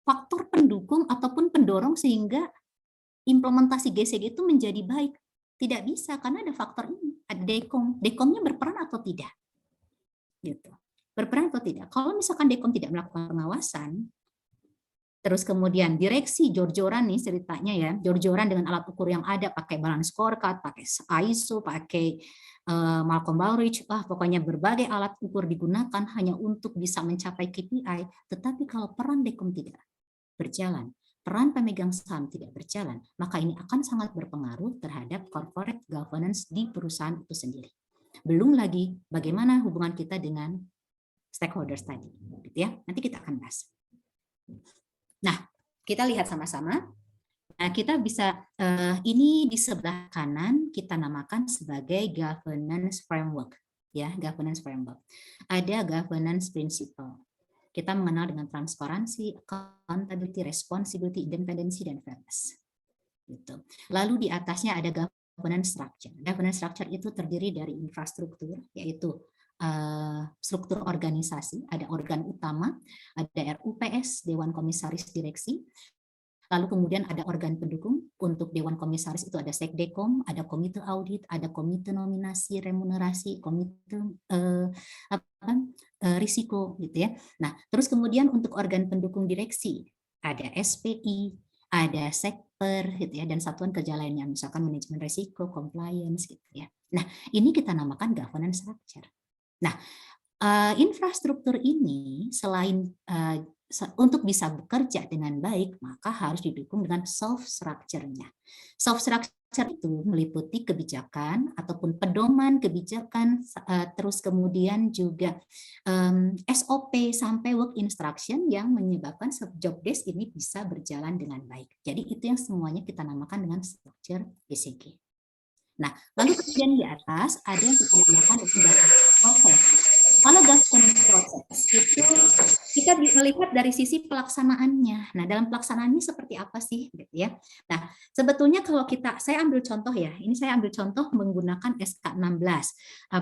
Faktor pendukung ataupun pendorong sehingga implementasi GCG itu menjadi baik. Tidak bisa karena ada faktor ini, ada dekom. Dekomnya berperan atau tidak? Gitu. Berperan atau tidak? Kalau misalkan dekom tidak melakukan pengawasan, terus kemudian direksi jor-joran nih ceritanya ya, jor-joran dengan alat ukur yang ada, pakai balance scorecard, pakai ISO, pakai Malcolm Baldrige, pokoknya berbagai alat ukur digunakan hanya untuk bisa mencapai KPI, tetapi kalau peran dekom tidak berjalan, peran pemegang saham tidak berjalan, maka ini akan sangat berpengaruh terhadap corporate governance di perusahaan itu sendiri. Belum lagi bagaimana hubungan kita dengan stakeholders tadi, gitu ya. Nanti kita akan bahas. Nah, kita lihat sama-sama. Nah, kita bisa ini di sebelah kanan kita namakan sebagai governance framework, ya, governance framework. Ada governance principle. Kita mengenal dengan transparansi, accountability, responsibility, independency, dan fairness. Gitu. Lalu di atasnya ada governance structure. Governance structure itu terdiri dari infrastruktur, yaitu struktur organisasi, ada organ utama, ada RUPS, Dewan Komisaris Direksi, lalu kemudian ada organ pendukung, untuk Dewan Komisaris itu ada Sekdekom, ada Komite Audit, ada Komite Nominasi, Remunerasi, Komite risiko gitu ya. Nah, terus kemudian untuk organ pendukung direksi ada SPI, ada Sekper gitu ya, dan satuan kerja lainnya misalkan manajemen risiko, compliance gitu ya. Nah, ini kita namakan governance structure. Nah, infrastruktur ini selain untuk bisa bekerja dengan baik, maka harus didukung dengan soft structure-nya. Soft structure itu meliputi kebijakan ataupun pedoman kebijakan, terus kemudian juga SOP sampai work instruction yang menyebabkan job desk ini bisa berjalan dengan baik. Jadi itu yang semuanya kita namakan dengan structure GCG. Nah, lalu kemudian di atas ada yang kita namakan proses. Kalau governance process itu kita melihat dari sisi pelaksanaannya. Nah, dalam pelaksanaannya seperti apa sih, gitu ya? Nah, sebetulnya kalau saya ambil contoh ya. Ini saya ambil contoh menggunakan SK16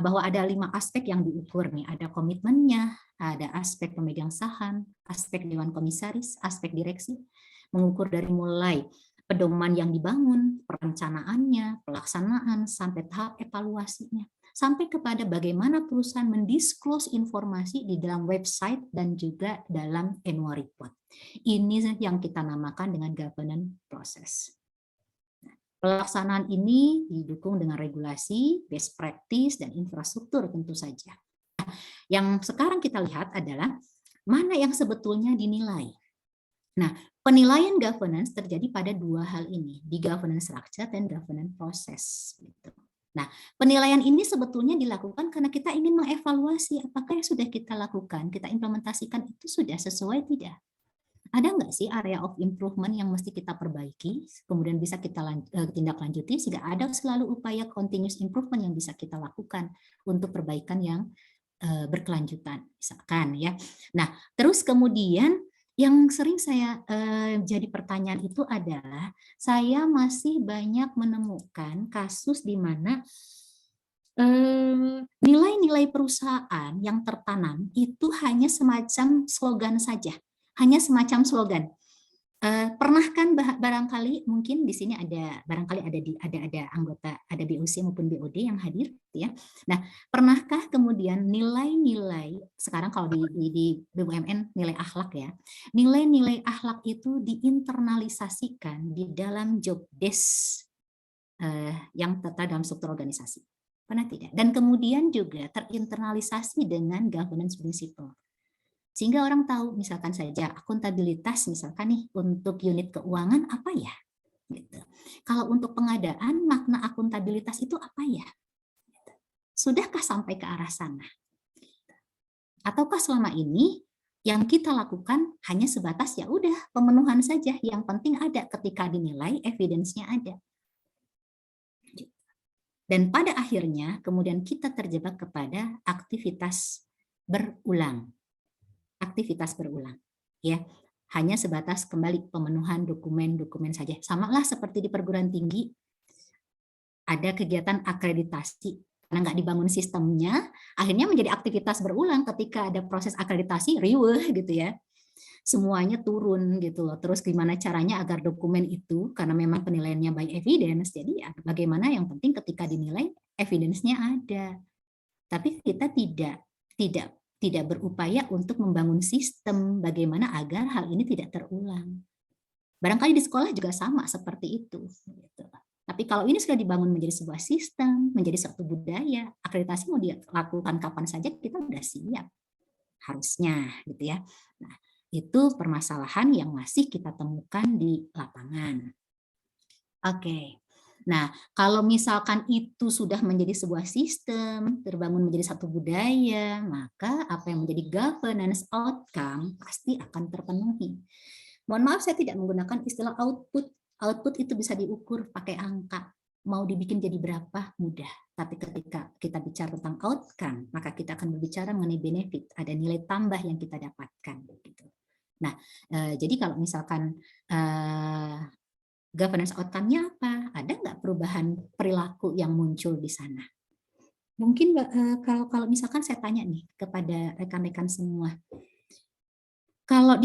bahwa ada 5 aspek yang diukur nih. Ada komitmennya, ada aspek pemegang saham, aspek dewan komisaris, aspek direksi, mengukur dari mulai pedoman yang dibangun, perencanaannya, pelaksanaan sampai tahap evaluasinya, sampai kepada bagaimana perusahaan mendisclose informasi di dalam website dan juga dalam annual report. Ini yang kita namakan dengan governance process. Pelaksanaan ini didukung dengan regulasi, best practice, dan infrastruktur tentu saja. Yang sekarang kita lihat adalah mana yang sebetulnya dinilai. Nah, penilaian governance terjadi pada 2 hal ini, di governance structure dan governance process. Nah, penilaian ini sebetulnya dilakukan karena kita ingin mengevaluasi apakah yang sudah kita lakukan, kita implementasikan itu sudah sesuai tidak. Ada nggak sih area of improvement yang mesti kita perbaiki, kemudian bisa kita tindak lanjuti, sehingga ada selalu upaya continuous improvement yang bisa kita lakukan untuk perbaikan yang berkelanjutan, misalkan ya. Nah, terus kemudian yang sering saya jadi pertanyaan itu adalah saya masih banyak menemukan kasus di mana nilai-nilai perusahaan yang tertanam itu hanya semacam slogan saja, hanya semacam slogan. Pernah kan barangkali mungkin di sini ada barangkali ada anggota ada BOC maupun BOD yang hadir ya. Nah, pernahkah kemudian nilai-nilai sekarang kalau di BUMN nilai akhlak ya. Nilai-nilai akhlak itu diinternalisasikan di dalam job desk yang tertera dalam struktur organisasi. Pernah tidak? Dan kemudian juga terinternalisasi dengan governance principle. Sehingga orang tahu, misalkan saja akuntabilitas, misalkan nih untuk unit keuangan apa ya? Gitu. Kalau untuk pengadaan, makna akuntabilitas itu apa ya? Gitu. Sudahkah sampai ke arah sana? Ataukah selama ini yang kita lakukan hanya sebatas ya udah pemenuhan saja, yang penting ada ketika dinilai evidence-nya ada. Dan pada akhirnya kemudian kita terjebak kepada aktivitas berulang. Aktivitas berulang, ya, hanya sebatas kembali pemenuhan dokumen-dokumen saja. Samalah seperti di perguruan tinggi, ada kegiatan akreditasi, karena nggak dibangun sistemnya, akhirnya menjadi aktivitas berulang. Ketika ada proses akreditasi, riweuh gitu ya, semuanya turun gitu loh. Terus gimana caranya agar dokumen itu, karena memang penilaiannya by evidence, jadi ya bagaimana yang penting ketika dinilai evidence-nya ada. Tapi kita tidak berupaya untuk membangun sistem bagaimana agar hal ini tidak terulang. Barangkali di sekolah juga sama seperti itu. Tapi kalau ini sudah dibangun menjadi sebuah sistem, menjadi suatu budaya, akreditasi mau dilakukan kapan saja kita sudah siap. Harusnya gitu ya. Nah, itu permasalahan yang masih kita temukan di lapangan. Oke. Nah, kalau misalkan itu sudah menjadi sebuah sistem, terbangun menjadi satu budaya, maka apa yang menjadi governance outcome pasti akan terpenuhi. Mohon maaf, saya tidak menggunakan istilah output. Output itu bisa diukur pakai angka. Mau dibikin jadi berapa, mudah. Tapi ketika kita bicara tentang outcome, maka kita akan berbicara mengenai benefit. Ada nilai tambah yang kita dapatkan. Nah, jadi kalau misalkan governance outcome-nya apa? Ada nggak perubahan perilaku yang muncul di sana? Mungkin kalau misalkan saya tanya nih kepada rekan-rekan semua, kalau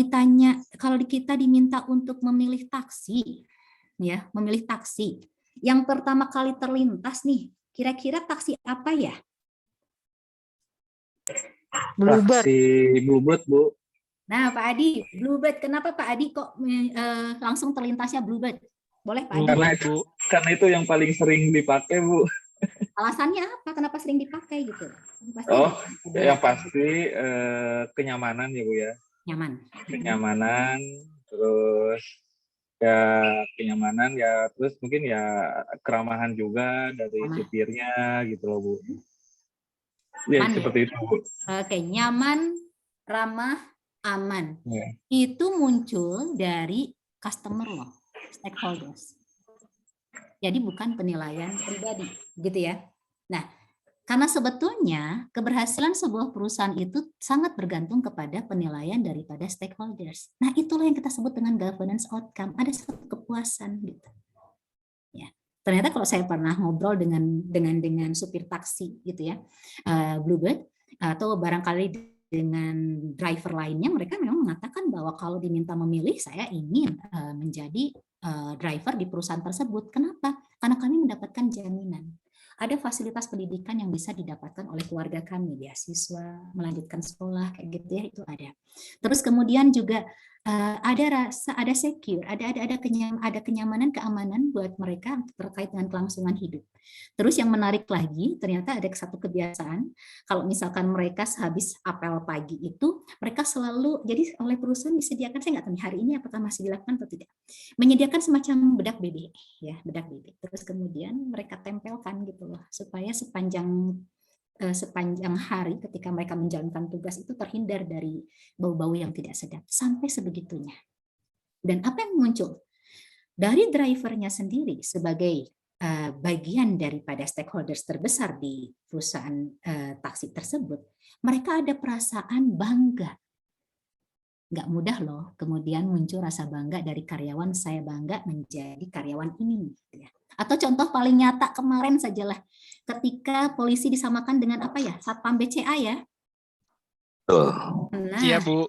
kita diminta untuk memilih taksi, ya, memilih taksi, yang pertama kali terlintas nih, kira-kira taksi apa ya? Bluebird. Taksi Bluebird, Bu. Nah, Pak Adi, Bluebird. Kenapa Pak Adi kok langsung terlintasnya Bluebird? Boleh Pak Adi? Karena itu yang paling sering dipakai, Bu. Alasannya apa? Kenapa sering dipakai gitu? Yang pasti kenyamanan ya Bu ya. Nyaman. Kenyamanan, terus ya kenyamanan ya, terus mungkin ya keramahan juga dari supirnya gitu loh Bu. Ya seperti itu Bu. Oke, nyaman, ramah, aman. Yeah. Itu muncul dari customer loh. Stakeholders. Jadi bukan penilaian pribadi, gitu ya. Nah, karena sebetulnya keberhasilan sebuah perusahaan itu sangat bergantung kepada penilaian daripada stakeholders. Nah, itulah yang kita sebut dengan governance outcome. Ada satu kepuasan, gitu. Ya. Ternyata kalau saya pernah ngobrol dengan supir taksi, gitu ya, Bluebird, atau barangkali dengan driver lainnya, mereka memang mengatakan bahwa kalau diminta memilih, saya ingin menjadi driver di perusahaan tersebut. Kenapa? Karena kami mendapatkan jaminan. Ada fasilitas pendidikan yang bisa didapatkan oleh keluarga kami, beasiswa, melanjutkan sekolah, kayak gitu ya, itu ada. Terus kemudian juga ada secure, ada kenyamanan, keamanan buat mereka terkait dengan kelangsungan hidup. Terus yang menarik lagi, ternyata ada satu kebiasaan, kalau misalkan mereka sehabis apel pagi itu, mereka selalu, jadi oleh perusahaan disediakan, saya nggak tahu hari ini apakah masih dilakukan atau tidak, menyediakan semacam bedak bebek, ya, bedak bebek. Terus kemudian mereka tempelkan gitu loh, supaya sepanjang hari ketika mereka menjalankan tugas itu terhindar dari bau-bau yang tidak sedap, sampai sebegitunya. Dan apa yang muncul? Dari drivernya sendiri sebagai bagian daripada stakeholders terbesar di perusahaan taksi tersebut, mereka ada perasaan bangga. Nggak mudah loh kemudian muncul rasa bangga dari karyawan, saya bangga menjadi karyawan ini. Atau contoh paling nyata kemarin sajalah, ketika polisi disamakan dengan apa ya, Satpam BCA ya. Nah, Iya, Bu.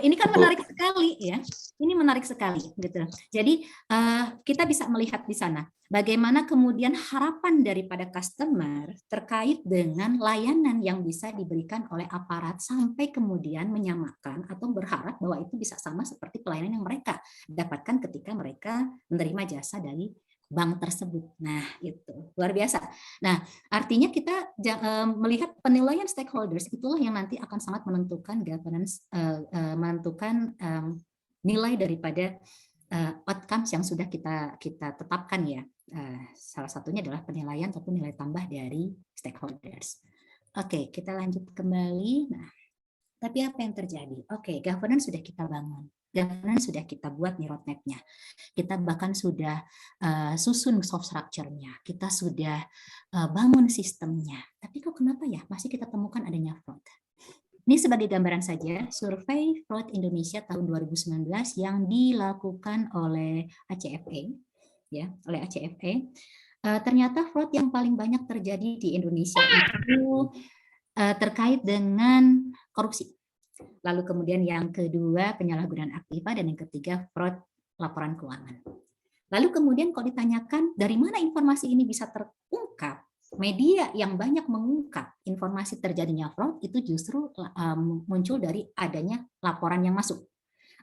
ini kan menarik sekali ya. Ini menarik sekali gitu. Jadi kita bisa melihat di sana bagaimana kemudian harapan daripada customer terkait dengan layanan yang bisa diberikan oleh aparat sampai kemudian menyamakan atau berharap bahwa itu bisa sama seperti pelayanan yang mereka dapatkan ketika mereka menerima jasa dari bank tersebut. Nah, itu luar biasa. Nah, artinya kita melihat penilaian stakeholders itulah yang nanti akan sangat menentukan governance, menentukan nilai daripada outcomes yang sudah kita tetapkan ya. Salah satunya adalah penilaian ataupun nilai tambah dari stakeholders. Oke, kita lanjut kembali. Nah, tapi apa yang terjadi? Oke, governance sudah kita bangun. Governance sudah kita buat nih roadmap-nya. Kita bahkan sudah susun soft structure-nya. Kita sudah bangun sistemnya. Tapi kok kenapa ya masih kita temukan adanya fraud? Ini sebagai gambaran saja, survei fraud Indonesia tahun 2019 yang dilakukan oleh ACFE, ya, oleh ACFE. Ternyata fraud yang paling banyak terjadi di Indonesia itu terkait dengan korupsi. Lalu kemudian yang kedua penyalahgunaan aktiva, dan yang ketiga fraud laporan keuangan. Lalu kemudian kalau ditanyakan dari mana informasi ini bisa terungkap, media yang banyak mengungkap informasi terjadinya fraud itu justru muncul dari adanya laporan yang masuk.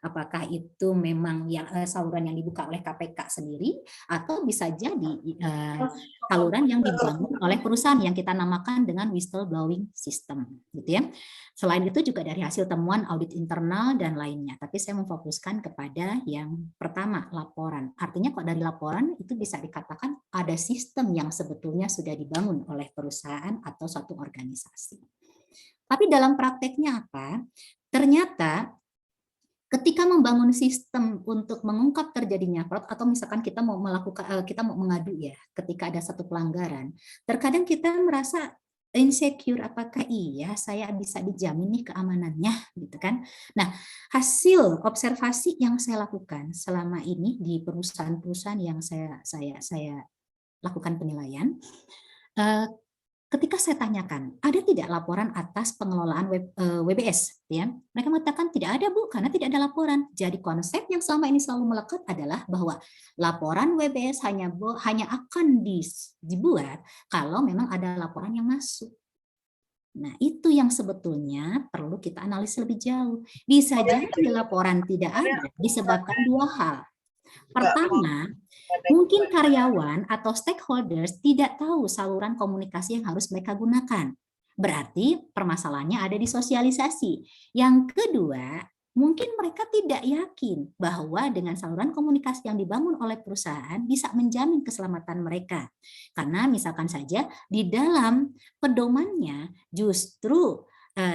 Apakah itu memang yang saluran yang dibuka oleh KPK sendiri, atau bisa jadi saluran yang dibangun oleh perusahaan yang kita namakan dengan whistleblowing system, gitu ya. Selain itu juga dari hasil temuan audit internal dan lainnya. Tapi saya memfokuskan kepada yang pertama, laporan. Artinya kok dari laporan itu bisa dikatakan ada sistem yang sebetulnya sudah dibangun oleh perusahaan atau suatu organisasi. Tapi dalam prakteknya apa? Ternyata ketika membangun sistem untuk mengungkap terjadinya fraud, atau misalkan kita mau mengadu ya, ketika ada satu pelanggaran, terkadang kita merasa insecure, apakah iya saya bisa dijamin nih keamanannya, gitu kan? Nah, hasil observasi yang saya lakukan selama ini di perusahaan-perusahaan yang saya lakukan penilaian, ketika saya tanyakan, ada tidak laporan atas pengelolaan WBS? Ya, mereka mengatakan tidak ada, Bu, karena tidak ada laporan. Jadi konsep yang selama ini selalu melekat adalah bahwa laporan WBS hanya akan dibuat kalau memang ada laporan yang masuk. Nah, itu yang sebetulnya perlu kita analisis lebih jauh. Bisa jadi laporan tidak ada disebabkan dua hal. Pertama, mungkin karyawan atau stakeholders tidak tahu saluran komunikasi yang harus mereka gunakan. Berarti permasalahannya ada di sosialisasi. Yang kedua, mungkin mereka tidak yakin bahwa dengan saluran komunikasi yang dibangun oleh perusahaan bisa menjamin keselamatan mereka. Karena misalkan saja di dalam pedomannya justru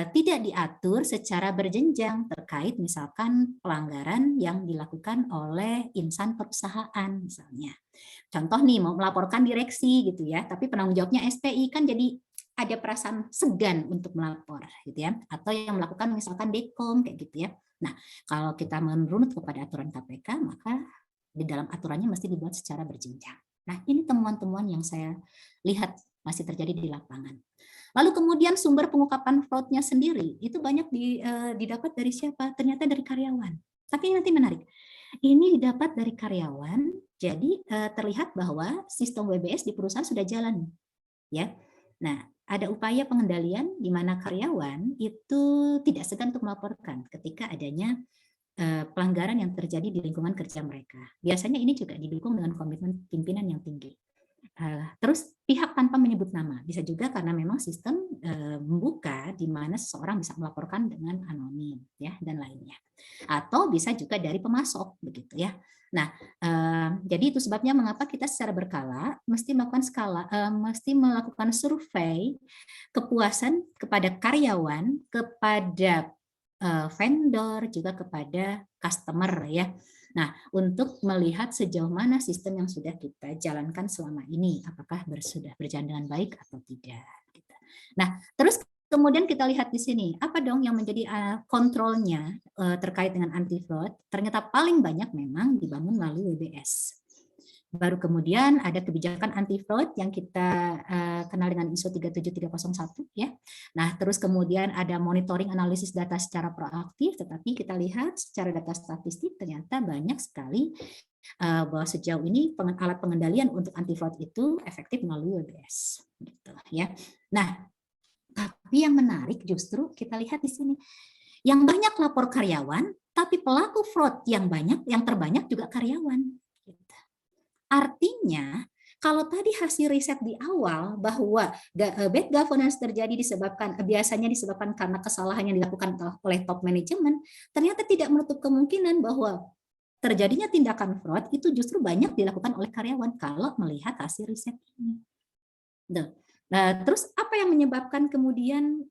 tidak diatur secara berjenjang terkait misalkan pelanggaran yang dilakukan oleh insan perusahaan misalnya. Contoh nih, mau melaporkan direksi gitu ya, tapi penanggung jawabnya SPI, kan jadi ada perasaan segan untuk melapor gitu ya, atau yang melakukan misalkan dekom kayak gitu ya. Nah, kalau kita menurut kepada aturan KPK, maka di dalam aturannya mesti dibuat secara berjenjang. Nah, ini temuan-temuan yang saya lihat masih terjadi di lapangan. Lalu kemudian sumber pengungkapan fraudnya sendiri itu banyak didapat dari siapa? Ternyata dari karyawan. Tapi ini nanti menarik. Ini didapat dari karyawan, jadi terlihat bahwa sistem WBS di perusahaan sudah jalan, ya. Nah, ada upaya pengendalian di mana karyawan itu tidak segan untuk melaporkan ketika adanya pelanggaran yang terjadi di lingkungan kerja mereka. Biasanya ini juga didukung dengan komitmen pimpinan yang tinggi. Terus pihak tanpa menyebut nama, bisa juga karena memang sistem membuka di mana seseorang bisa melaporkan dengan anonim ya dan lainnya. Atau bisa juga dari pemasok begitu ya. Nah, jadi itu sebabnya mengapa kita secara berkala mesti melakukan survei kepuasan kepada karyawan, kepada vendor, juga kepada customer ya. Nah, untuk melihat sejauh mana sistem yang sudah kita jalankan selama ini, apakah sudah berjalan dengan baik atau tidak. Nah, terus kemudian kita lihat di sini, apa dong yang menjadi kontrolnya terkait dengan anti fraud? Ternyata paling banyak memang dibangun melalui WBS. Baru kemudian ada kebijakan anti fraud yang kita kenal dengan ISO 37301 ya. Nah, terus kemudian ada monitoring analisis data secara proaktif, tetapi kita lihat secara data statistik ternyata banyak sekali bahwa sejauh ini alat pengendalian untuk anti fraud itu efektif melalui WBS gitu ya. Nah, tapi yang menarik justru kita lihat di sini yang banyak lapor karyawan, tapi pelaku fraud yang terbanyak juga karyawan. Artinya, kalau tadi hasil riset di awal bahwa bad governance biasanya disebabkan karena kesalahan yang dilakukan oleh top management, ternyata tidak menutup kemungkinan bahwa terjadinya tindakan fraud itu justru banyak dilakukan oleh karyawan kalau melihat hasil riset ini. Nah, terus apa yang menyebabkan kemudian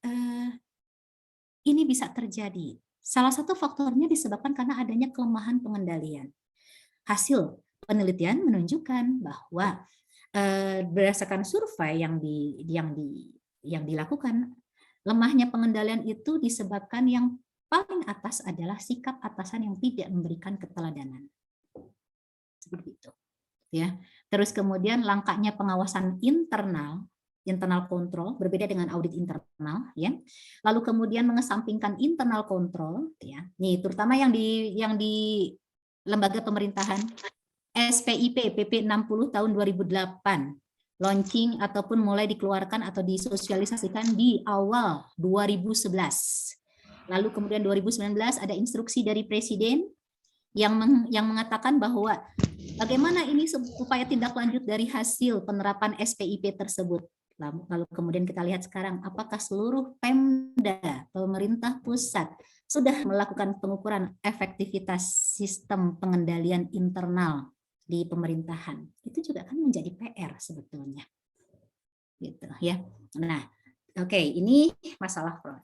ini bisa terjadi? Salah satu faktornya disebabkan karena adanya kelemahan pengendalian. Hasil penelitian menunjukkan bahwa berdasarkan survei yang dilakukan, lemahnya pengendalian itu disebabkan yang paling atas adalah sikap atasan yang tidak memberikan keteladanan. Seperti itu. Ya. Terus kemudian langkahnya pengawasan internal control berbeda dengan audit internal ya. Lalu kemudian mengesampingkan internal control ya. Nih terutama yang di lembaga pemerintahan SPIP PP 60 tahun 2008 launching ataupun mulai dikeluarkan atau disosialisasikan di awal 2011. Lalu kemudian 2019 ada instruksi dari Presiden yang mengatakan bahwa bagaimana ini upaya tindak lanjut dari hasil penerapan SPIP tersebut. Lalu kemudian kita lihat sekarang apakah seluruh Pemda, pemerintah pusat sudah melakukan pengukuran efektivitas sistem pengendalian internal di pemerintahan. Itu juga kan menjadi PR sebetulnya. Gitu ya. Nah, oke, ini masalah fraud.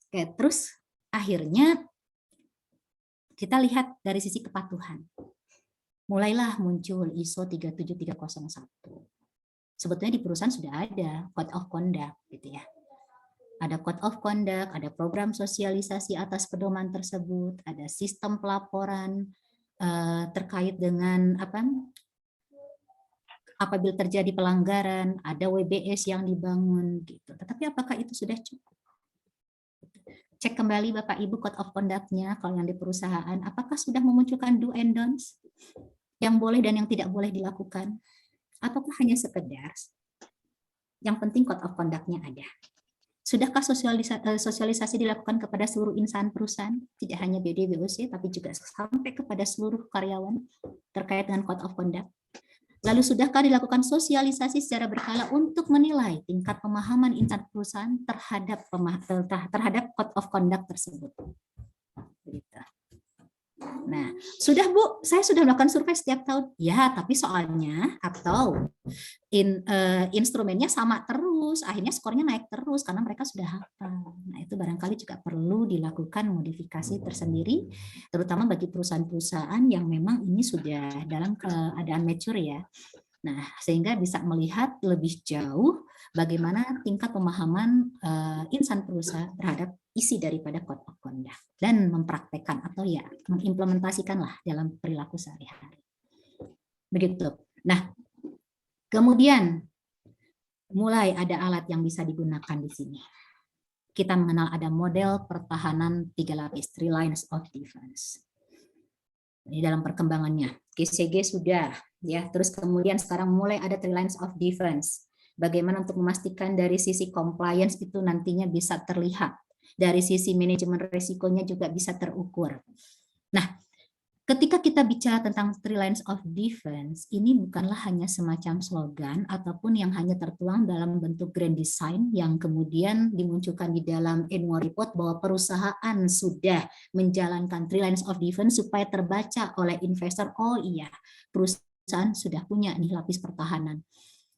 Oke, terus akhirnya kita lihat dari sisi kepatuhan. Mulailah muncul ISO 37301. Sebetulnya di perusahaan sudah ada Code of Conduct gitu ya. Ada Code of Conduct, ada program sosialisasi atas pedoman tersebut, ada sistem pelaporan terkait dengan apabila terjadi pelanggaran, ada WBS yang dibangun gitu. Tetapi apakah itu sudah cukup? Cek kembali Bapak Ibu Code of Conduct-nya kalau yang di perusahaan, apakah sudah memunculkan do and don'ts yang boleh dan yang tidak boleh dilakukan? Ataukah hanya sekedar yang penting Code of Conduct-nya ada? Sudahkah sosialisasi dilakukan kepada seluruh insan perusahaan, tidak hanya BD BOC, tapi juga sampai kepada seluruh karyawan terkait dengan Code of Conduct? Lalu sudahkah dilakukan sosialisasi secara berkala untuk menilai tingkat pemahaman insan perusahaan terhadap Code of Conduct tersebut? Nah, sudah Bu, saya sudah melakukan survei setiap tahun. Ya, tapi soalnya atau instrumennya sama terus, akhirnya skornya naik terus karena mereka sudah hafal. Nah, itu barangkali juga perlu dilakukan modifikasi tersendiri, terutama bagi perusahaan-perusahaan yang memang ini sudah dalam keadaan mature ya. Nah, sehingga bisa melihat lebih jauh bagaimana tingkat pemahaman insan perusahaan terhadap isi daripada Code of Conduct dan mempraktekkan atau ya mengimplementasikanlah dalam perilaku sehari-hari. Begitu. Nah, kemudian mulai ada alat yang bisa digunakan di sini. Kita mengenal ada model pertahanan 3 lapis, 3 lines of defense. Ini dalam perkembangannya. GCG sudah, ya. Terus kemudian sekarang mulai ada 3 lines of defense. Bagaimana untuk memastikan dari sisi compliance itu nantinya bisa terlihat. Dari sisi manajemen risikonya juga bisa terukur. Nah, ketika kita bicara tentang 3 lines of defense, ini bukanlah hanya semacam slogan ataupun yang hanya tertuang dalam bentuk grand design yang kemudian dimunculkan di dalam annual report bahwa perusahaan sudah menjalankan 3 lines of defense supaya terbaca oleh investor, oh iya, perusahaan sudah punya nih lapis pertahanan.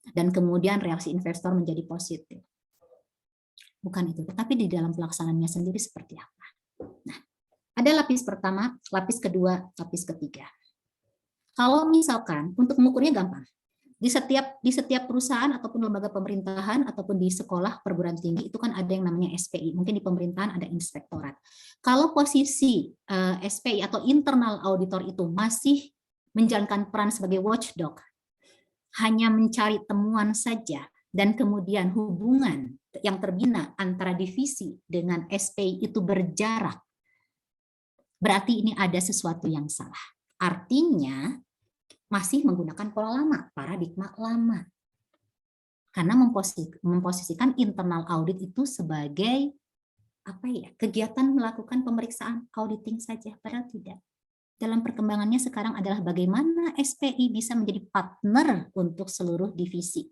Dan kemudian reaksi investor menjadi positif. bukan itu, tetapi di dalam pelaksanaannya sendiri seperti apa. Nah, ada lapis pertama, lapis kedua, lapis ketiga. Kalau misalkan untuk mengukurnya gampang, di setiap perusahaan ataupun lembaga pemerintahan ataupun di sekolah perguruan tinggi itu kan ada yang namanya SPI. Mungkin di pemerintahan ada inspektorat. Kalau posisi SPI atau internal auditor itu masih menjalankan peran sebagai watchdog, hanya mencari temuan saja dan kemudian hubungan yang terbina antara divisi dengan SPI itu berjarak, berarti ini ada sesuatu yang salah. Artinya masih menggunakan pola lama, paradigma lama. Karena memposisikan internal audit itu sebagai kegiatan melakukan pemeriksaan auditing saja, padahal tidak. Dalam perkembangannya sekarang adalah bagaimana SPI bisa menjadi partner untuk seluruh divisi,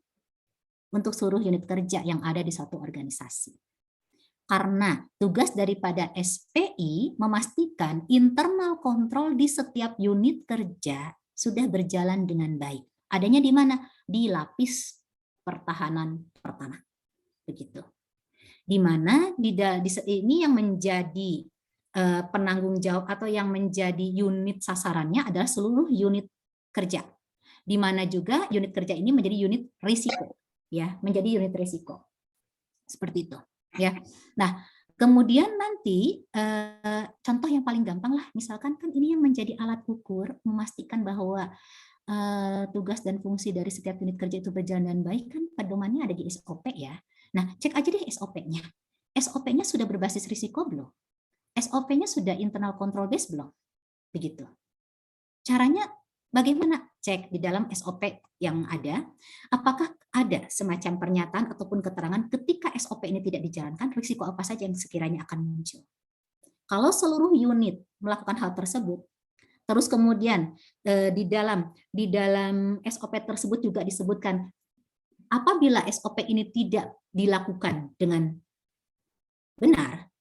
untuk seluruh unit kerja yang ada di satu organisasi. Karena tugas daripada SPI memastikan internal kontrol di setiap unit kerja sudah berjalan dengan baik. Adanya di mana? Di lapis pertahanan pertama. Begitu. Di mana ini yang menjadi penanggung jawab atau yang menjadi unit sasarannya adalah seluruh unit kerja. Di mana juga unit kerja ini menjadi unit risiko, ya, menjadi unit risiko. Seperti itu, ya. Nah, kemudian nanti contoh yang paling gampang lah, misalkan kan ini yang menjadi alat ukur memastikan bahwa tugas dan fungsi dari setiap unit kerja itu berjalan dengan baik kan pedomannya ada di SOP ya. Nah, cek aja deh SOP-nya. SOP-nya sudah berbasis risiko belum? SOP-nya sudah internal control base belum? Begitu. Caranya bagaimana? Cek di dalam SOP yang ada, apakah ada semacam pernyataan ataupun keterangan ketika SOP ini tidak dijalankan, risiko apa saja yang sekiranya akan muncul. Kalau seluruh unit melakukan hal tersebut, terus kemudian di dalam SOP tersebut juga disebutkan, apabila SOP ini tidak dilakukan dengan benar,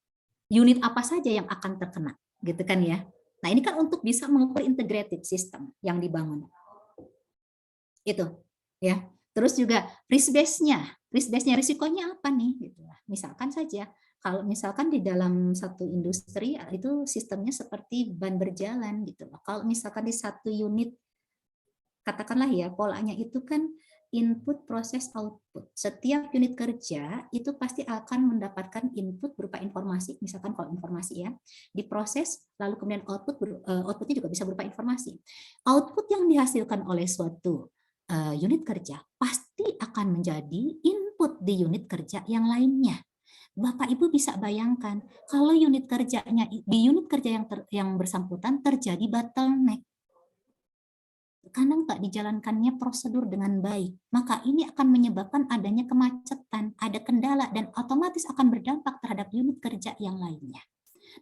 unit apa saja yang akan terkena, gitu kan ya. Nah, ini kan untuk bisa mengukur integrated system yang dibangun. Itu, ya. Terus juga risk base-nya risikonya apa nih? Gitu. Misalkan saja, kalau misalkan di dalam satu industri itu sistemnya seperti ban berjalan gitu. Kalau misalkan di satu unit, katakanlah ya polanya itu kan input, proses, output. Setiap unit kerja itu pasti akan mendapatkan input berupa informasi, misalkan kalau informasi ya, diproses, lalu kemudian outputnya juga bisa berupa informasi. Output yang dihasilkan oleh suatu unit kerja pasti akan menjadi input di unit kerja yang lainnya. Bapak Ibu bisa bayangkan kalau di unit kerja yang bersangkutan terjadi bottleneck, karena nggak dijalankannya prosedur dengan baik, maka ini akan menyebabkan adanya kemacetan, ada kendala, dan otomatis akan berdampak terhadap unit kerja yang lainnya.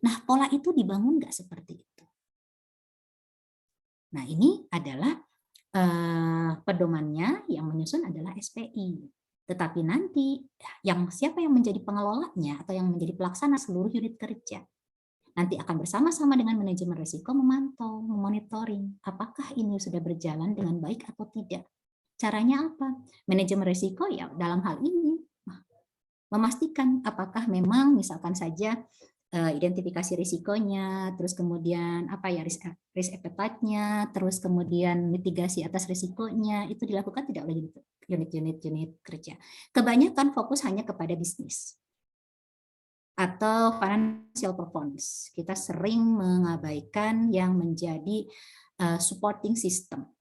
Nah, pola itu dibangun nggak seperti itu? Nah, ini adalah pedomannya yang menyusun adalah SPI. Tetapi nanti siapa yang menjadi pengelolanya atau yang menjadi pelaksana seluruh unit kerja? Nanti akan bersama-sama dengan manajemen risiko memantau, memonitoring apakah ini sudah berjalan dengan baik atau tidak. Caranya apa? Manajemen risiko ya dalam hal ini memastikan apakah memang misalkan saja identifikasi risikonya, terus kemudian risk appetite-nya, terus kemudian mitigasi atas risikonya itu dilakukan tidak oleh unit kerja. Kebanyakan fokus hanya kepada bisnis atau financial performance. Kita sering mengabaikan yang menjadi supporting system.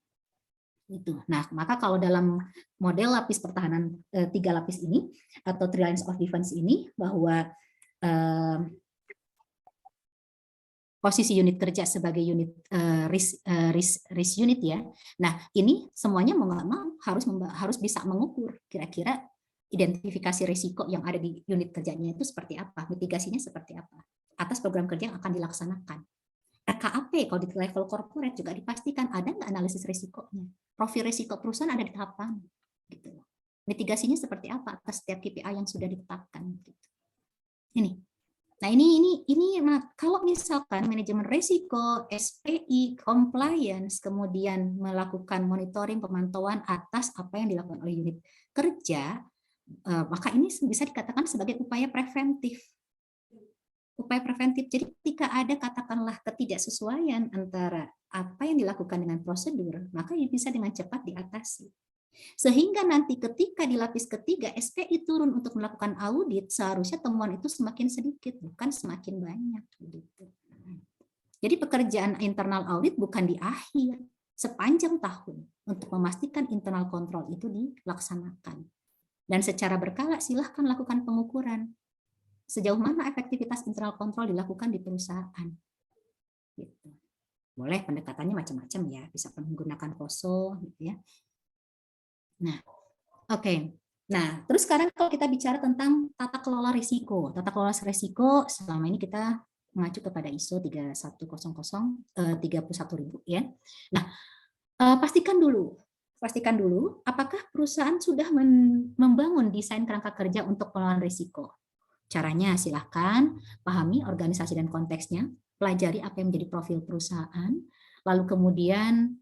Itu. Nah, maka kalau dalam model lapis pertahanan 3 lapis ini atau 3 lines of defense ini, bahwa posisi unit kerja sebagai unit risk unit ya. Nah, ini semuanya mau nggak mau harus bisa mengukur kira-kira identifikasi risiko yang ada di unit kerjanya itu seperti apa, mitigasinya seperti apa atas program kerja yang akan dilaksanakan. RKAP kalau di level corporate juga dipastikan ada nggak analisis risikonya, profil risiko perusahaan ada di tahap mana, gitu. Mitigasinya seperti apa atas setiap KPI yang sudah ditetapkan. Gitu. Ini. Nah, ini kalau misalkan manajemen risiko, SPI, compliance, kemudian melakukan monitoring pemantauan atas apa yang dilakukan oleh unit kerja, Maka ini bisa dikatakan sebagai upaya preventif. Upaya preventif. Jadi ketika ada katakanlah ketidaksesuaian antara apa yang dilakukan dengan prosedur, maka bisa dengan cepat diatasi. Sehingga nanti ketika di lapis ketiga SPI turun untuk melakukan audit, seharusnya temuan itu semakin sedikit, bukan semakin banyak. Jadi pekerjaan internal audit bukan di akhir, sepanjang tahun untuk memastikan internal control itu dilaksanakan. Dan secara berkala silahkan lakukan pengukuran. Sejauh mana efektivitas internal control dilakukan di perusahaan. Gitu. Boleh pendekatannya macam-macam ya, bisa menggunakan POSO gitu ya. Nah, oke. Nah, terus sekarang kalau kita bicara tentang tata kelola risiko. Tata kelola risiko selama ini kita mengacu kepada ISO 31000 ya. Nah, pastikan dulu apakah perusahaan sudah membangun desain kerangka kerja untuk pengelolaan risiko. Caranya silahkan pahami organisasi dan konteksnya, pelajari apa yang menjadi profil perusahaan, lalu kemudian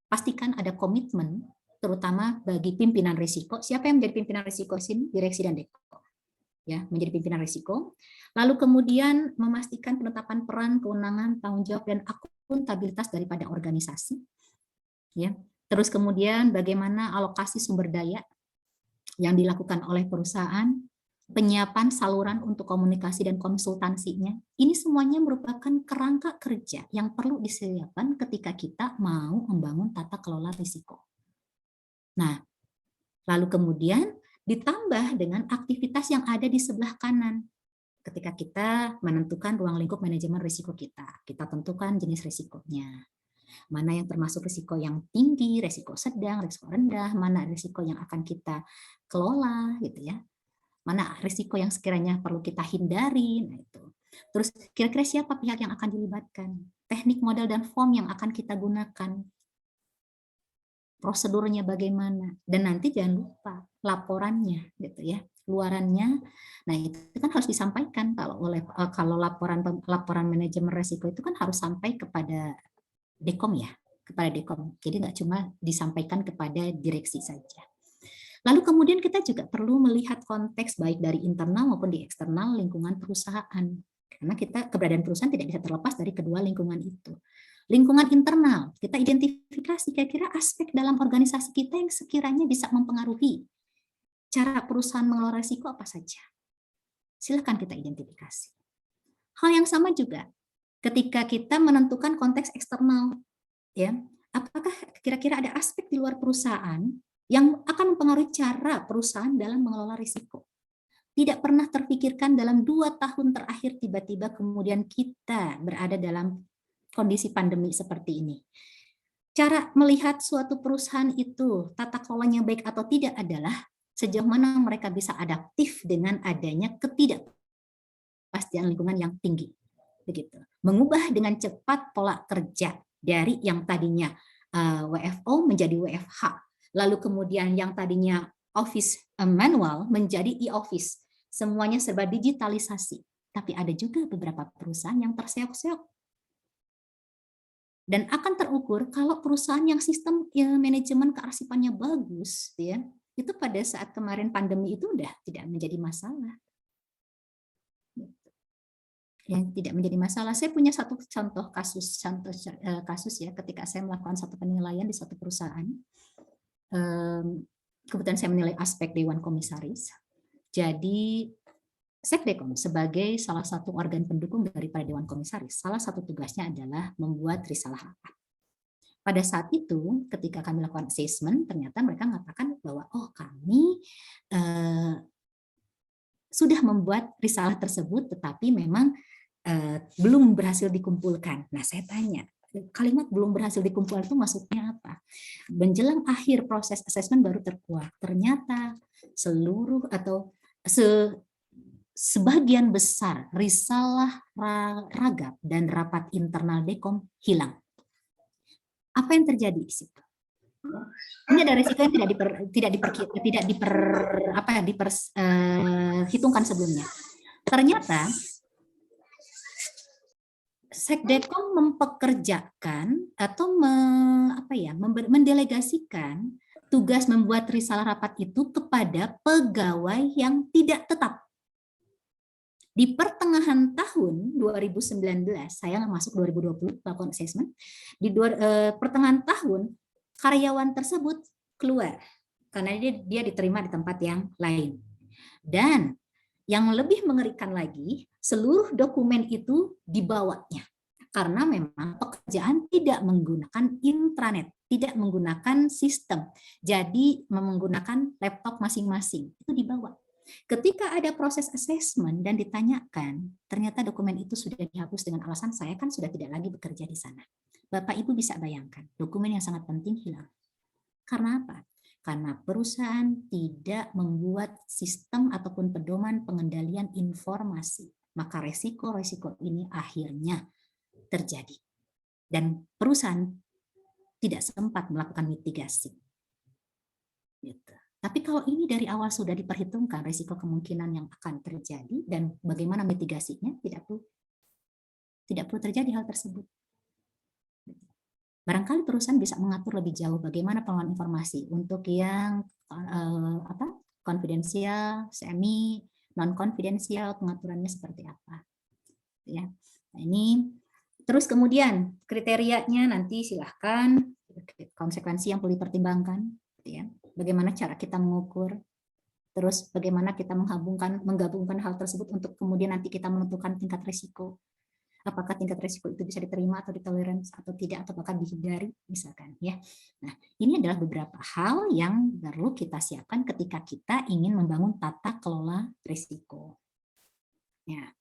pastikan ada komitmen terutama bagi pimpinan risiko. Siapa yang menjadi pimpinan risiko sini? Direksi dan Deko. Ya, menjadi pimpinan risiko. Lalu kemudian memastikan penetapan peran, kewenangan, tanggung jawab dan akuntabilitas daripada organisasi. Ya. Terus kemudian bagaimana alokasi sumber daya yang dilakukan oleh perusahaan, penyiapan saluran untuk komunikasi dan konsultansinya. Ini semuanya merupakan kerangka kerja yang perlu disiapkan ketika kita mau membangun tata kelola risiko. Nah, lalu kemudian ditambah dengan aktivitas yang ada di sebelah kanan. Ketika kita menentukan ruang lingkup manajemen risiko kita tentukan jenis risikonya. Mana yang termasuk risiko yang tinggi, risiko sedang, risiko rendah, mana risiko yang akan kita kelola gitu ya. Mana risiko yang sekiranya perlu kita hindari. Nah itu. Terus kira-kira siapa pihak yang akan dilibatkan? Teknik, model dan form yang akan kita gunakan. Prosedurnya bagaimana, dan nanti jangan lupa laporannya gitu ya, luarannya. Nah itu kan harus disampaikan kalau laporan manajemen risiko itu kan harus sampai kepada Dekom ya, kepada Dekom. Jadi nggak cuma disampaikan kepada direksi saja. Lalu kemudian kita juga perlu melihat konteks baik dari internal maupun di eksternal lingkungan perusahaan, karena keberadaan perusahaan tidak bisa terlepas dari kedua lingkungan itu. Lingkungan internal, kita identifikasi kira-kira aspek dalam organisasi kita yang sekiranya bisa mempengaruhi cara perusahaan mengelola risiko apa saja. Silakan kita identifikasi. Hal yang sama juga ketika kita menentukan konteks eksternal, ya, apakah kira-kira ada aspek di luar perusahaan yang akan mempengaruhi cara perusahaan dalam mengelola risiko. Tidak pernah terpikirkan dalam 2 tahun terakhir tiba-tiba kemudian kita berada dalam kondisi pandemi seperti ini. Cara melihat suatu perusahaan itu tata kelolanya baik atau tidak adalah sejauh mana mereka bisa adaptif dengan adanya ketidakpastian lingkungan yang tinggi. Begitu. Mengubah dengan cepat pola kerja dari yang tadinya WFO menjadi WFH. Lalu kemudian yang tadinya office manual menjadi e-office. Semuanya serba digitalisasi. Tapi ada juga beberapa perusahaan yang terseok-seok. Dan akan terukur kalau perusahaan yang sistem manajemen kearsipannya bagus, ya, itu pada saat kemarin pandemi itu udah tidak menjadi masalah. Yang tidak menjadi masalah. Saya punya satu contoh kasus ya, ketika saya melakukan satu penilaian di satu perusahaan. Kebetulan saya menilai aspek Dewan Komisaris. Jadi Sekdekom sebagai salah satu organ pendukung daripada Dewan Komisaris, salah satu tugasnya adalah membuat risalah rapat. Pada saat itu, ketika kami lakukan assessment, ternyata mereka mengatakan bahwa kami sudah membuat risalah tersebut, tetapi memang belum berhasil dikumpulkan. Nah, saya tanya, kalimat belum berhasil dikumpulkan itu maksudnya apa? Menjelang akhir proses assessment baru terkuak. Ternyata seluruh atau sebagian besar risalah ragap dan rapat internal Dekom hilang. Apa yang terjadi di situ? Ini ada risiko yang tidak diperhitungkan sebelumnya. Ternyata Sekdekom mempekerjakan atau mendelegasikan tugas membuat risalah rapat itu kepada pegawai yang tidak tetap. Di pertengahan tahun 2019, saya masuk 2020 melakukan assessment, di pertengahan tahun karyawan tersebut keluar karena dia diterima di tempat yang lain. Dan yang lebih mengerikan lagi, seluruh dokumen itu dibawanya. Karena memang pekerjaan tidak menggunakan intranet, tidak menggunakan sistem. Jadi menggunakan laptop masing-masing, itu dibawa. Ketika ada proses assessment dan ditanyakan, ternyata dokumen itu sudah dihapus dengan alasan saya kan sudah tidak lagi bekerja di sana. Bapak Ibu bisa bayangkan, dokumen yang sangat penting hilang. Karena apa? Karena perusahaan tidak membuat sistem ataupun pedoman pengendalian informasi. Maka resiko-resiko ini akhirnya terjadi. Dan perusahaan tidak sempat melakukan mitigasi. Gitu. Tapi kalau ini dari awal sudah diperhitungkan risiko kemungkinan yang akan terjadi dan bagaimana mitigasinya, tidak perlu terjadi hal tersebut. Barangkali perusahaan bisa mengatur lebih jauh bagaimana pengelolaan informasi untuk yang konfidensial, semi, non konfidensial, pengaturannya seperti apa. Ya, nah, ini terus kemudian kriterianya nanti silahkan konsekuensi yang perlu dipertimbangkan. Ya. Bagaimana cara kita mengukur, terus bagaimana kita menggabungkan hal tersebut untuk kemudian nanti kita menentukan tingkat risiko. Apakah tingkat risiko itu bisa diterima atau ditoleransi atau tidak, atau bahkan dihindari, misalkan. Ya. Nah, ini adalah beberapa hal yang perlu kita siapkan ketika kita ingin membangun tata kelola risiko. Ya.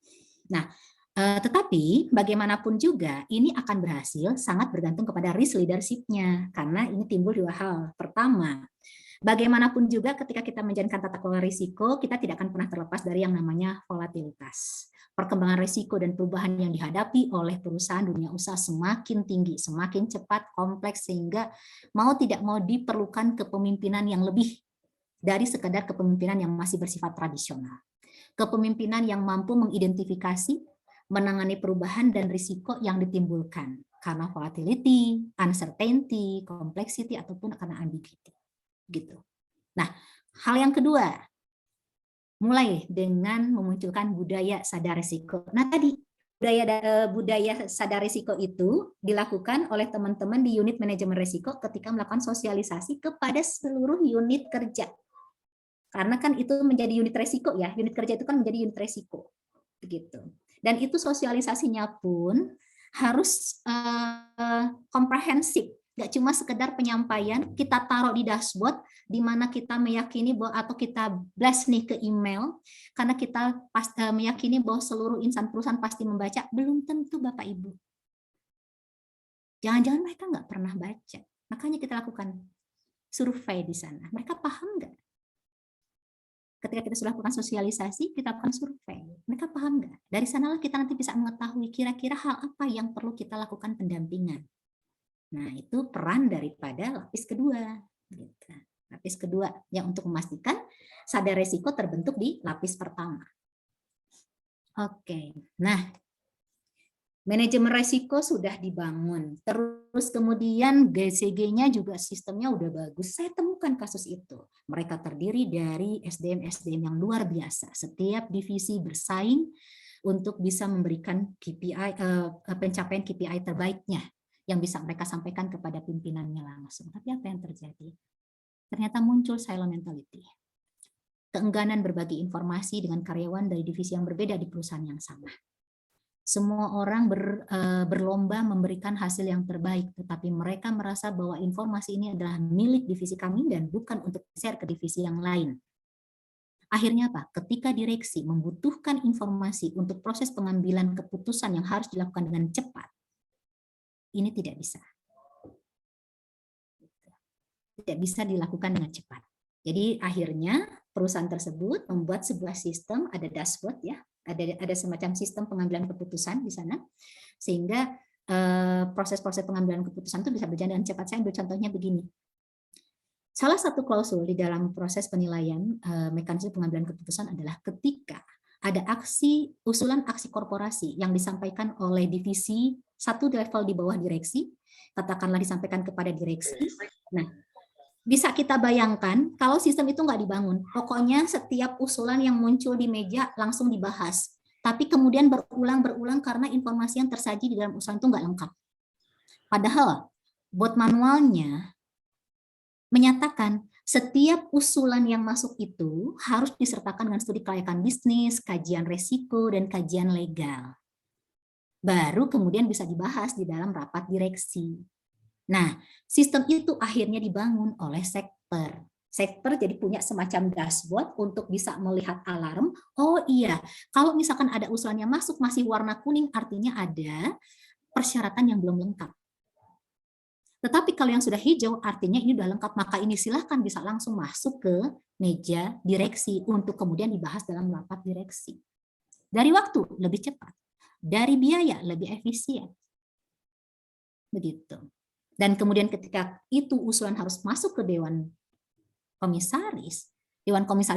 Nah, tetapi bagaimanapun juga ini akan berhasil sangat bergantung kepada risk leadership-nya, karena ini timbul dua hal. Pertama, bagaimanapun juga ketika kita menjalankan tata kelola risiko, kita tidak akan pernah terlepas dari yang namanya volatilitas. Perkembangan risiko dan perubahan yang dihadapi oleh perusahaan dunia usaha semakin tinggi, semakin cepat, kompleks, sehingga mau tidak mau diperlukan kepemimpinan yang lebih dari sekadar kepemimpinan yang masih bersifat tradisional. Kepemimpinan yang mampu mengidentifikasi, menangani perubahan dan risiko yang ditimbulkan karena volatility, uncertainty, complexity, ataupun karena ambiguity. Gitu. Nah, hal yang kedua, mulai dengan memunculkan budaya sadar risiko. Nah, tadi budaya sadar risiko itu dilakukan oleh teman-teman di unit manajemen risiko ketika melakukan sosialisasi kepada seluruh unit kerja. Karena kan itu menjadi unit risiko ya, unit kerja itu kan menjadi unit risiko. Begitu. Dan itu sosialisasinya pun harus komprehensif, nggak cuma sekedar penyampaian, kita taruh di dashboard, di mana kita meyakini bahwa, atau kita blast nih ke email, karena kita meyakini bahwa seluruh insan perusahaan pasti membaca, belum tentu Bapak Ibu. Jangan-jangan mereka nggak pernah baca, makanya kita lakukan survei di sana. Mereka paham nggak? Ketika kita sudah lakukan sosialisasi, kita lakukan survei. Mereka paham nggak? Dari sanalah kita nanti bisa mengetahui kira-kira hal apa yang perlu kita lakukan pendampingan. Nah, itu peran daripada lapis kedua. Gitu. Lapis kedua yang untuk memastikan sadar risiko terbentuk di lapis pertama. Oke, nah manajemen risiko sudah dibangun. Terus kemudian GCG-nya juga sistemnya udah bagus. Saya temukan kasus itu. Mereka terdiri dari SDM-SDM yang luar biasa. Setiap divisi bersaing untuk bisa memberikan KPI, pencapaian KPI terbaiknya yang bisa mereka sampaikan kepada pimpinannya langsung. Tapi apa yang terjadi? Ternyata muncul silo mentality. Keengganan berbagi informasi dengan karyawan dari divisi yang berbeda di perusahaan yang sama. Semua orang berlomba memberikan hasil yang terbaik, tetapi mereka merasa bahwa informasi ini adalah milik divisi kami dan bukan untuk share ke divisi yang lain. Akhirnya apa? Ketika direksi membutuhkan informasi untuk proses pengambilan keputusan yang harus dilakukan dengan cepat, ini tidak bisa. Tidak bisa dilakukan dengan cepat. Jadi akhirnya perusahaan tersebut membuat sebuah sistem, ada dashboard ya, ada semacam sistem pengambilan keputusan di sana, sehingga proses-proses pengambilan keputusan itu bisa berjalan dengan cepat. Saya ambil contohnya begini. Salah satu klausul di dalam proses penilaian mekanisme pengambilan keputusan adalah ketika ada usulan aksi korporasi yang disampaikan oleh divisi satu level di bawah direksi, katakanlah disampaikan kepada direksi. Nah, Bisa kita bayangkan kalau sistem itu nggak dibangun. Pokoknya setiap usulan yang muncul di meja langsung dibahas. Tapi kemudian berulang-berulang karena informasi yang tersaji di dalam usulan itu nggak lengkap. Padahal bot manualnya menyatakan setiap usulan yang masuk itu harus disertakan dengan studi kelayakan bisnis, kajian resiko, dan kajian legal. Baru kemudian bisa dibahas di dalam rapat direksi. Nah, sistem itu akhirnya dibangun oleh sektor. Sektor jadi punya semacam dashboard untuk bisa melihat alarm. Oh iya, kalau misalkan ada usulan yang masuk masih warna kuning, artinya ada persyaratan yang belum lengkap. Tetapi kalau yang sudah hijau, artinya ini sudah lengkap. Maka ini silahkan bisa langsung masuk ke meja direksi untuk kemudian dibahas dalam rapat direksi. Dari waktu lebih cepat, dari biaya lebih efisien. Begitu. Dan kemudian ketika itu usulan harus masuk ke Dewan Komisaris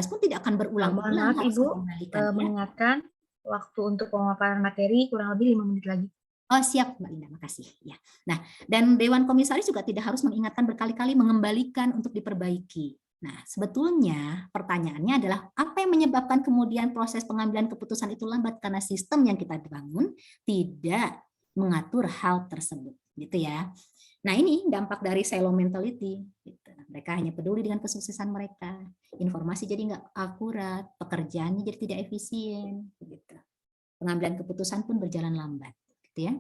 pun tidak akan berulang-ulang. Maaf Ibu, mengingatkan waktu untuk pemaparan materi kurang lebih 5 menit lagi. Oh siap Mbak Linda, makasih. Ya. Nah, dan Dewan Komisaris juga tidak harus mengingatkan berkali-kali mengembalikan untuk diperbaiki. Nah, sebetulnya pertanyaannya adalah apa yang menyebabkan kemudian proses pengambilan keputusan itu lambat karena sistem yang kita bangun tidak mengatur hal tersebut, gitu ya. Nah, ini dampak dari silo mentality. Gitu. Mereka hanya peduli dengan kesuksesan mereka. Informasi jadi nggak akurat, pekerjaannya jadi tidak efisien. Gitu. Pengambilan keputusan pun berjalan lambat. Gitu ya.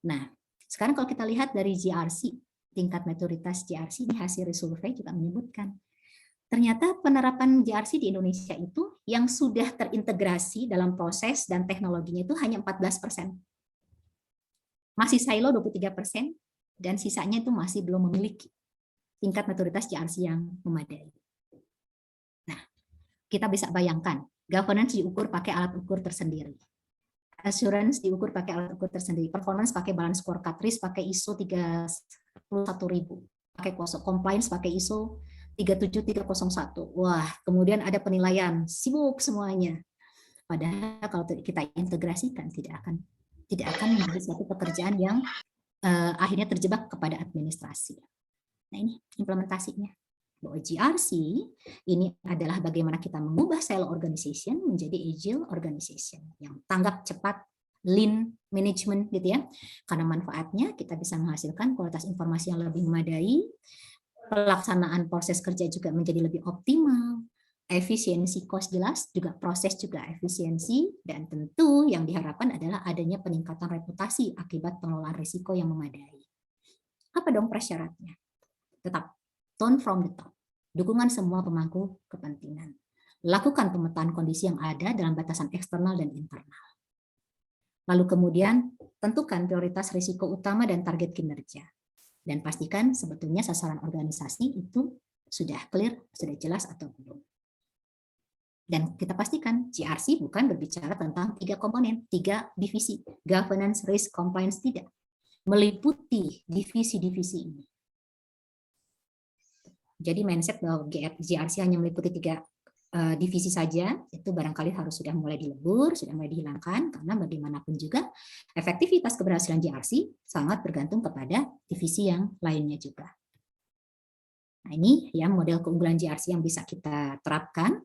Nah, sekarang kalau kita lihat dari GRC, tingkat maturitas GRC, ini hasil survei juga menyebutkan. Ternyata penerapan GRC di Indonesia itu yang sudah terintegrasi dalam proses dan teknologinya itu hanya 14%. Masih silo 23%. Dan sisanya itu masih belum memiliki tingkat maturitas GRC yang memadai. Nah, kita bisa bayangkan, governance diukur pakai alat ukur tersendiri. Assurance diukur pakai alat ukur tersendiri. Performance pakai balance scorecard, risk pakai ISO 31000, pakai compliance pakai ISO 37301. Wah, kemudian ada penilaian, sibuk semuanya. Padahal kalau kita integrasikan tidak akan menjadi suatu pekerjaan yang akhirnya terjebak kepada administrasi. Nah ini implementasinya. Bahwa GRC ini adalah bagaimana kita mengubah silo organization menjadi agile organization yang tanggap cepat, lean management gitu ya. Karena manfaatnya kita bisa menghasilkan kualitas informasi yang lebih memadai, pelaksanaan proses kerja juga menjadi lebih optimal, efisiensi cost jelas, juga proses juga efisiensi, dan tentu yang diharapkan adalah adanya peningkatan reputasi akibat pengelolaan risiko yang memadai. Apa dong prasyaratnya? Tetap, tone from the top, dukungan semua pemangku kepentingan. Lakukan pemetaan kondisi yang ada dalam batasan eksternal dan internal. Lalu kemudian, tentukan prioritas risiko utama dan target kinerja. Dan pastikan sebetulnya sasaran organisasi itu sudah clear, sudah jelas atau belum. Dan kita pastikan GRC bukan berbicara tentang 3 komponen, 3 divisi, governance, risk, compliance, tidak. Meliputi divisi-divisi ini. Jadi mindset bahwa GRC hanya meliputi 3 divisi saja, itu barangkali harus sudah mulai dilebur, sudah mulai dihilangkan, karena bagaimanapun juga efektivitas keberhasilan GRC sangat bergantung kepada divisi yang lainnya juga. Nah ini ya model keunggulan GRC yang bisa kita terapkan.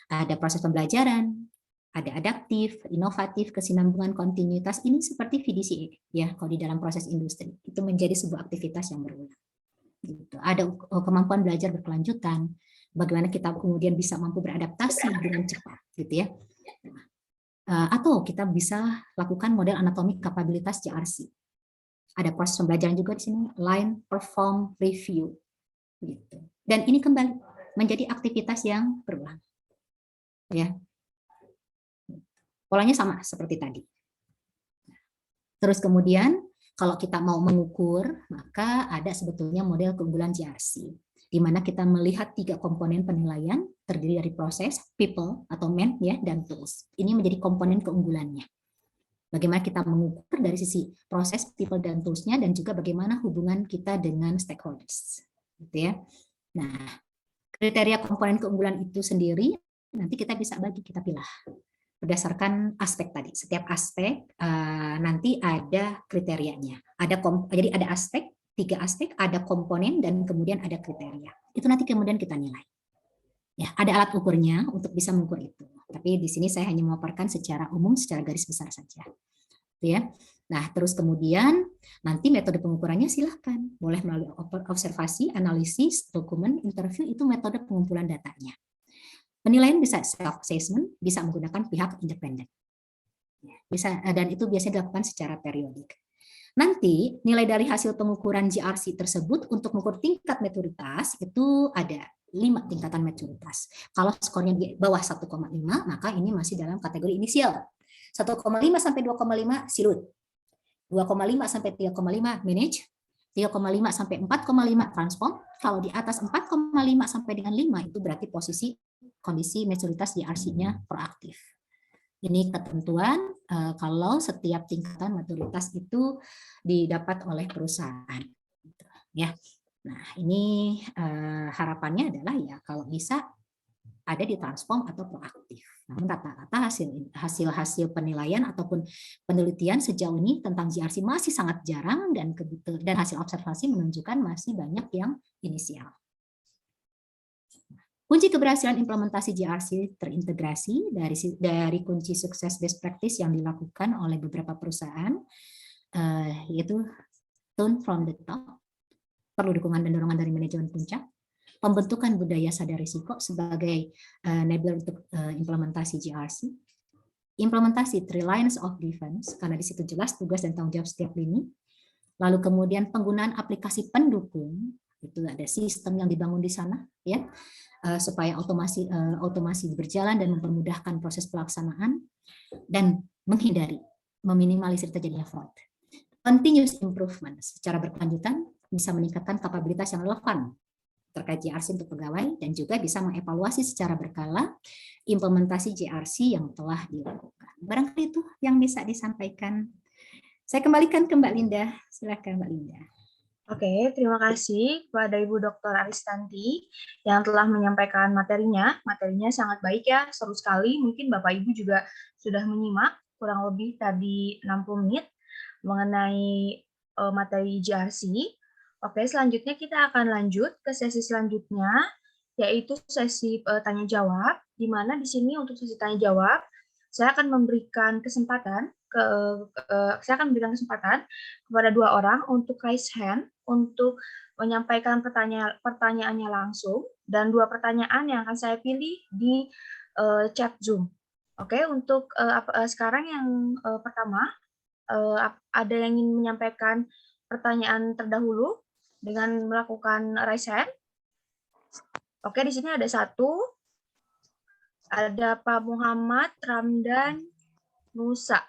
Ada proses pembelajaran, ada adaptif, inovatif, kesinambungan, kontinuitas. Ini seperti VDCA ya, kalau di dalam proses industri itu menjadi sebuah aktivitas yang berulang. Gitu. Ada kemampuan belajar berkelanjutan, bagaimana kita kemudian bisa mampu beradaptasi dengan cepat, gitu ya. Atau kita bisa lakukan model anatomi kapabilitas GRC. Ada proses pembelajaran juga di sini, learn, perform, review, gitu. Dan ini kembali menjadi aktivitas yang berulang. Ya, polanya sama seperti tadi. Terus kemudian kalau kita mau mengukur, maka ada sebetulnya model keunggulan GRC, di mana kita melihat 3 komponen penilaian terdiri dari proses, people atau man ya, dan tools. Ini menjadi komponen keunggulannya. Bagaimana kita mengukur dari sisi proses, people dan toolsnya, dan juga bagaimana hubungan kita dengan stakeholders, gitu ya. Nah, kriteria komponen keunggulan itu sendiri nanti kita bisa bagi, kita pilih berdasarkan aspek tadi. Setiap aspek nanti ada kriterianya. Jadi ada aspek, 3 aspek, ada komponen dan kemudian ada kriteria. Itu nanti kemudian kita nilai. Ya, ada alat ukurnya untuk bisa mengukur itu. Tapi di sini saya hanya memaparkan secara umum, secara garis besar saja. Ya. Nah, terus kemudian nanti metode pengukurannya silahkan. Boleh melalui observasi, analisis, dokumen, interview, itu metode pengumpulan datanya. Penilaian bisa self-assessment, bisa menggunakan pihak independen. Bisa, dan itu biasanya dilakukan secara periodik. Nanti nilai dari hasil pengukuran GRC tersebut untuk mengukur tingkat maturitas itu ada 5 tingkatan maturitas. Kalau skornya di bawah 1,5 maka ini masih dalam kategori inisial. 1,5 sampai 2,5 silut. 2,5 sampai 3,5 manage. 3,5 sampai 4,5 transform. Kalau di atas 4,5 sampai dengan 5 itu berarti posisi kondisi maturitas GRC-nya proaktif. Ini ketentuan kalau setiap tingkatan maturitas itu didapat oleh perusahaan. Ya, nah ini harapannya adalah ya kalau bisa ada di transform atau proaktif. Namun rata-rata hasil penilaian ataupun penelitian sejauh ini tentang GRC masih sangat jarang dan hasil observasi menunjukkan masih banyak yang inisial. Kunci keberhasilan implementasi GRC terintegrasi dari kunci sukses best practice yang dilakukan oleh beberapa perusahaan, yaitu tone from the top, perlu dukungan dan dorongan dari manajemen puncak, pembentukan budaya sadar risiko sebagai enabler untuk implementasi GRC, implementasi 3 lines of defense, karena di situ jelas tugas dan tanggung jawab setiap lini, lalu kemudian penggunaan aplikasi pendukung, itu ada sistem yang dibangun di sana, ya, supaya otomasi berjalan dan mempermudahkan proses pelaksanaan dan meminimalisir terjadinya fraud. Continuous improvement secara berkelanjutan bisa meningkatkan kapabilitas yang relevan terkait GRC untuk pegawai dan juga bisa mengevaluasi secara berkala implementasi GRC yang telah dilakukan. Barangkali itu yang bisa disampaikan. Saya kembalikan ke Mbak Linda. Silakan Mbak Linda. Oke, terima kasih kepada Ibu Dr. Aristanti yang telah menyampaikan materinya. Materinya sangat baik ya, seru sekali. Mungkin Bapak Ibu juga sudah menyimak kurang lebih tadi 60 menit mengenai materi GRC. Oke, selanjutnya kita akan lanjut ke sesi selanjutnya, yaitu sesi tanya jawab, di mana di sini untuk sesi tanya jawab saya akan memberikan kesempatan kepada 2 orang untuk raise hand untuk menyampaikan pertanyaannya langsung, dan 2 pertanyaan yang akan saya pilih di chat Zoom. Oke, untuk sekarang yang pertama, ada yang ingin menyampaikan pertanyaan terdahulu dengan melakukan raise hand? Oke, di sini ada 1. Ada Pak Muhammad Ramdan Nusa.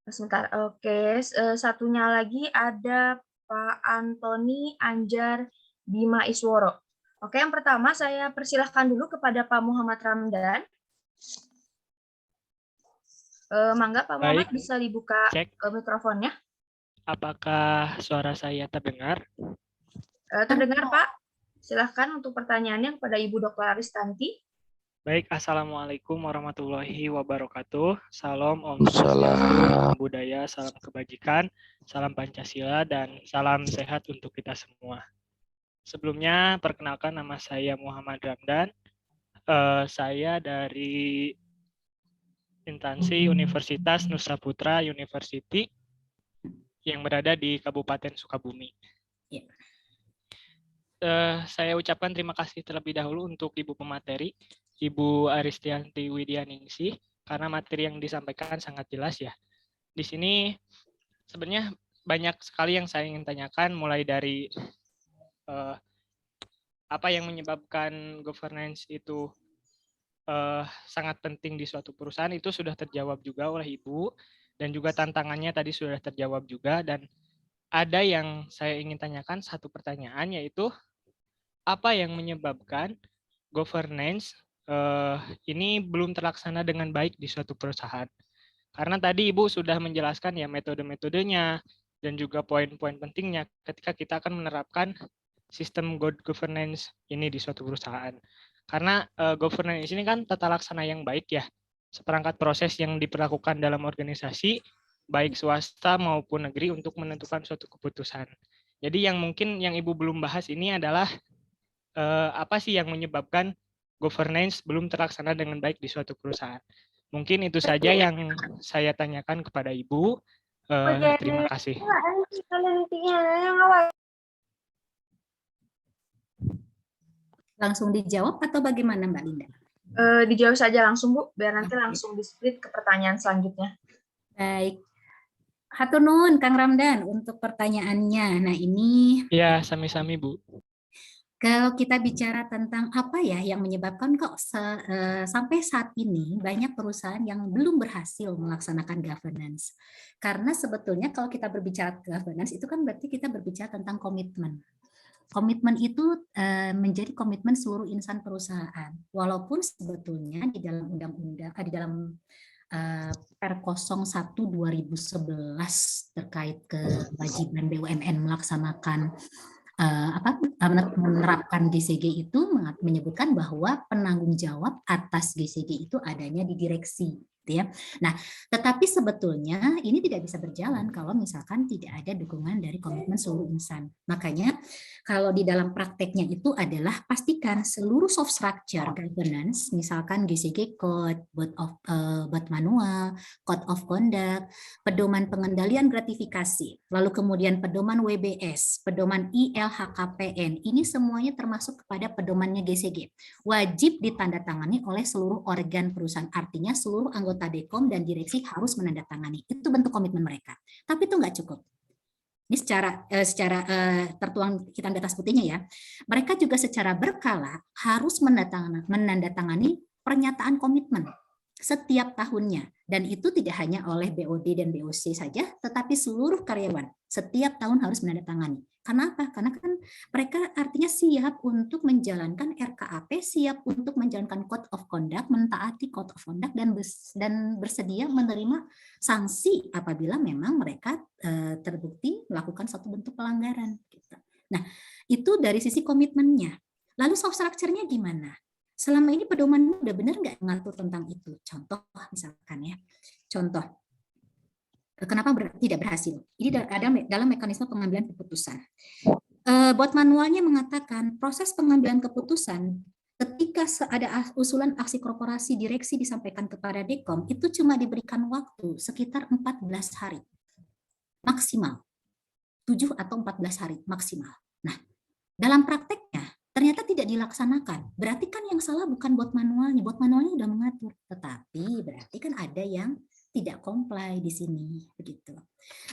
Sebentar, oke. Satunya lagi ada Pak Antoni Anjar Bima Isworo. Oke, yang pertama saya persilahkan dulu kepada Pak Muhammad Ramdan. Mangga Pak Muhammad bisa dibuka mikrofonnya. Apakah suara saya terdengar? Terdengar Pak. Silahkan untuk pertanyaannya kepada Ibu Dr. Aristanti. Baik, Assalamualaikum warahmatullahi wabarakatuh. Salam Om Swastiastu, budaya, salam kebajikan, salam Pancasila, dan salam sehat untuk kita semua. Sebelumnya, perkenalkan nama saya Muhammad Ramdan. Saya dari instansi Universitas Nusa Putra University yang berada di Kabupaten Sukabumi. Saya ucapkan terima kasih terlebih dahulu untuk Ibu pemateri, Ibu Aristianti Widyaningsih, karena materi yang disampaikan sangat jelas ya. Di sini sebenarnya banyak sekali yang saya ingin tanyakan, mulai dari apa yang menyebabkan governance itu sangat penting di suatu perusahaan, itu sudah terjawab juga oleh Ibu, dan juga tantangannya tadi sudah terjawab juga. Dan ada yang saya ingin tanyakan, satu pertanyaan, yaitu apa yang menyebabkan governance ini belum terlaksana dengan baik di suatu perusahaan. Karena tadi Ibu sudah menjelaskan ya metode-metodenya dan juga poin-poin pentingnya ketika kita akan menerapkan sistem good governance ini di suatu perusahaan. Karena governance ini kan tata laksana yang baik ya, seperangkat proses yang diperlakukan dalam organisasi baik swasta maupun negeri untuk menentukan suatu keputusan. Jadi yang mungkin yang Ibu belum bahas ini adalah apa sih yang menyebabkan governance belum terlaksana dengan baik di suatu perusahaan. Mungkin itu saja yang saya tanyakan kepada Ibu. Terima kasih. Langsung dijawab atau bagaimana Mbak Linda? Dijawab saja langsung Bu, biar nanti langsung di-split ke pertanyaan selanjutnya. Baik. Hatur nuhun Kang Ramdan untuk pertanyaannya. Nah ini Ya, sami-sami Bu. kalau kita bicara tentang apa ya yang menyebabkan kok sampai saat ini banyak perusahaan yang belum berhasil melaksanakan governance. Karena sebetulnya kalau kita berbicara governance itu kan berarti kita berbicara tentang komitmen. Komitmen itu menjadi komitmen seluruh insan perusahaan. Walaupun sebetulnya di dalam undang-undang, di dalam Per 01 2011 terkait kewajiban BUMN melaksanakan menerapkan GCG itu menyebutkan bahwa penanggung jawab atas GCG itu adanya di direksi, gitu ya. Nah, tetapi sebetulnya ini tidak bisa berjalan kalau misalkan tidak ada dukungan dari komitmen seluruh insan. Makanya kalau di dalam prakteknya itu adalah pastikan seluruh soft structure governance, misalkan GCG Code, Board Manual, Code of Conduct, pedoman pengendalian gratifikasi, lalu kemudian pedoman WBS, pedoman ILHKPN, ini semuanya termasuk kepada pedomannya GCG. Wajib ditandatangani oleh seluruh organ perusahaan, artinya seluruh anggota Dekom dan direksi harus menandatangani. Itu bentuk komitmen mereka. Tapi itu nggak cukup. Ini secara tertuang hitam di atas putihnya ya. Mereka juga secara berkala harus menandatangani pernyataan komitmen setiap tahunnya. Dan itu tidak hanya oleh BOD dan BOC saja, tetapi seluruh karyawan setiap tahun harus menandatangani. Karena apa? Karena kan mereka artinya siap untuk menjalankan RKAP, siap untuk menjalankan Code of Conduct, mentaati Code of Conduct, dan bersedia menerima sanksi apabila memang mereka terbukti melakukan suatu bentuk pelanggaran. Nah, itu dari sisi komitmennya. Lalu soft structure-nya gimana? Selama ini pedoman udah benar nggak ngatur tentang itu? Contoh misalkan ya, contoh kenapa tidak berhasil? Ini ada dalam mekanisme pengambilan keputusan. Board manualnya mengatakan proses pengambilan keputusan ketika ada usulan aksi korporasi direksi disampaikan kepada Dekom itu cuma diberikan waktu sekitar 14 hari maksimal, 7 atau 14 hari maksimal. Nah, dalam prakteknya ternyata tidak dilaksanakan. Berarti kan yang salah bukan board manualnya. Board manualnya sudah mengatur, tetapi berarti kan ada yang tidak comply di sini, begitu.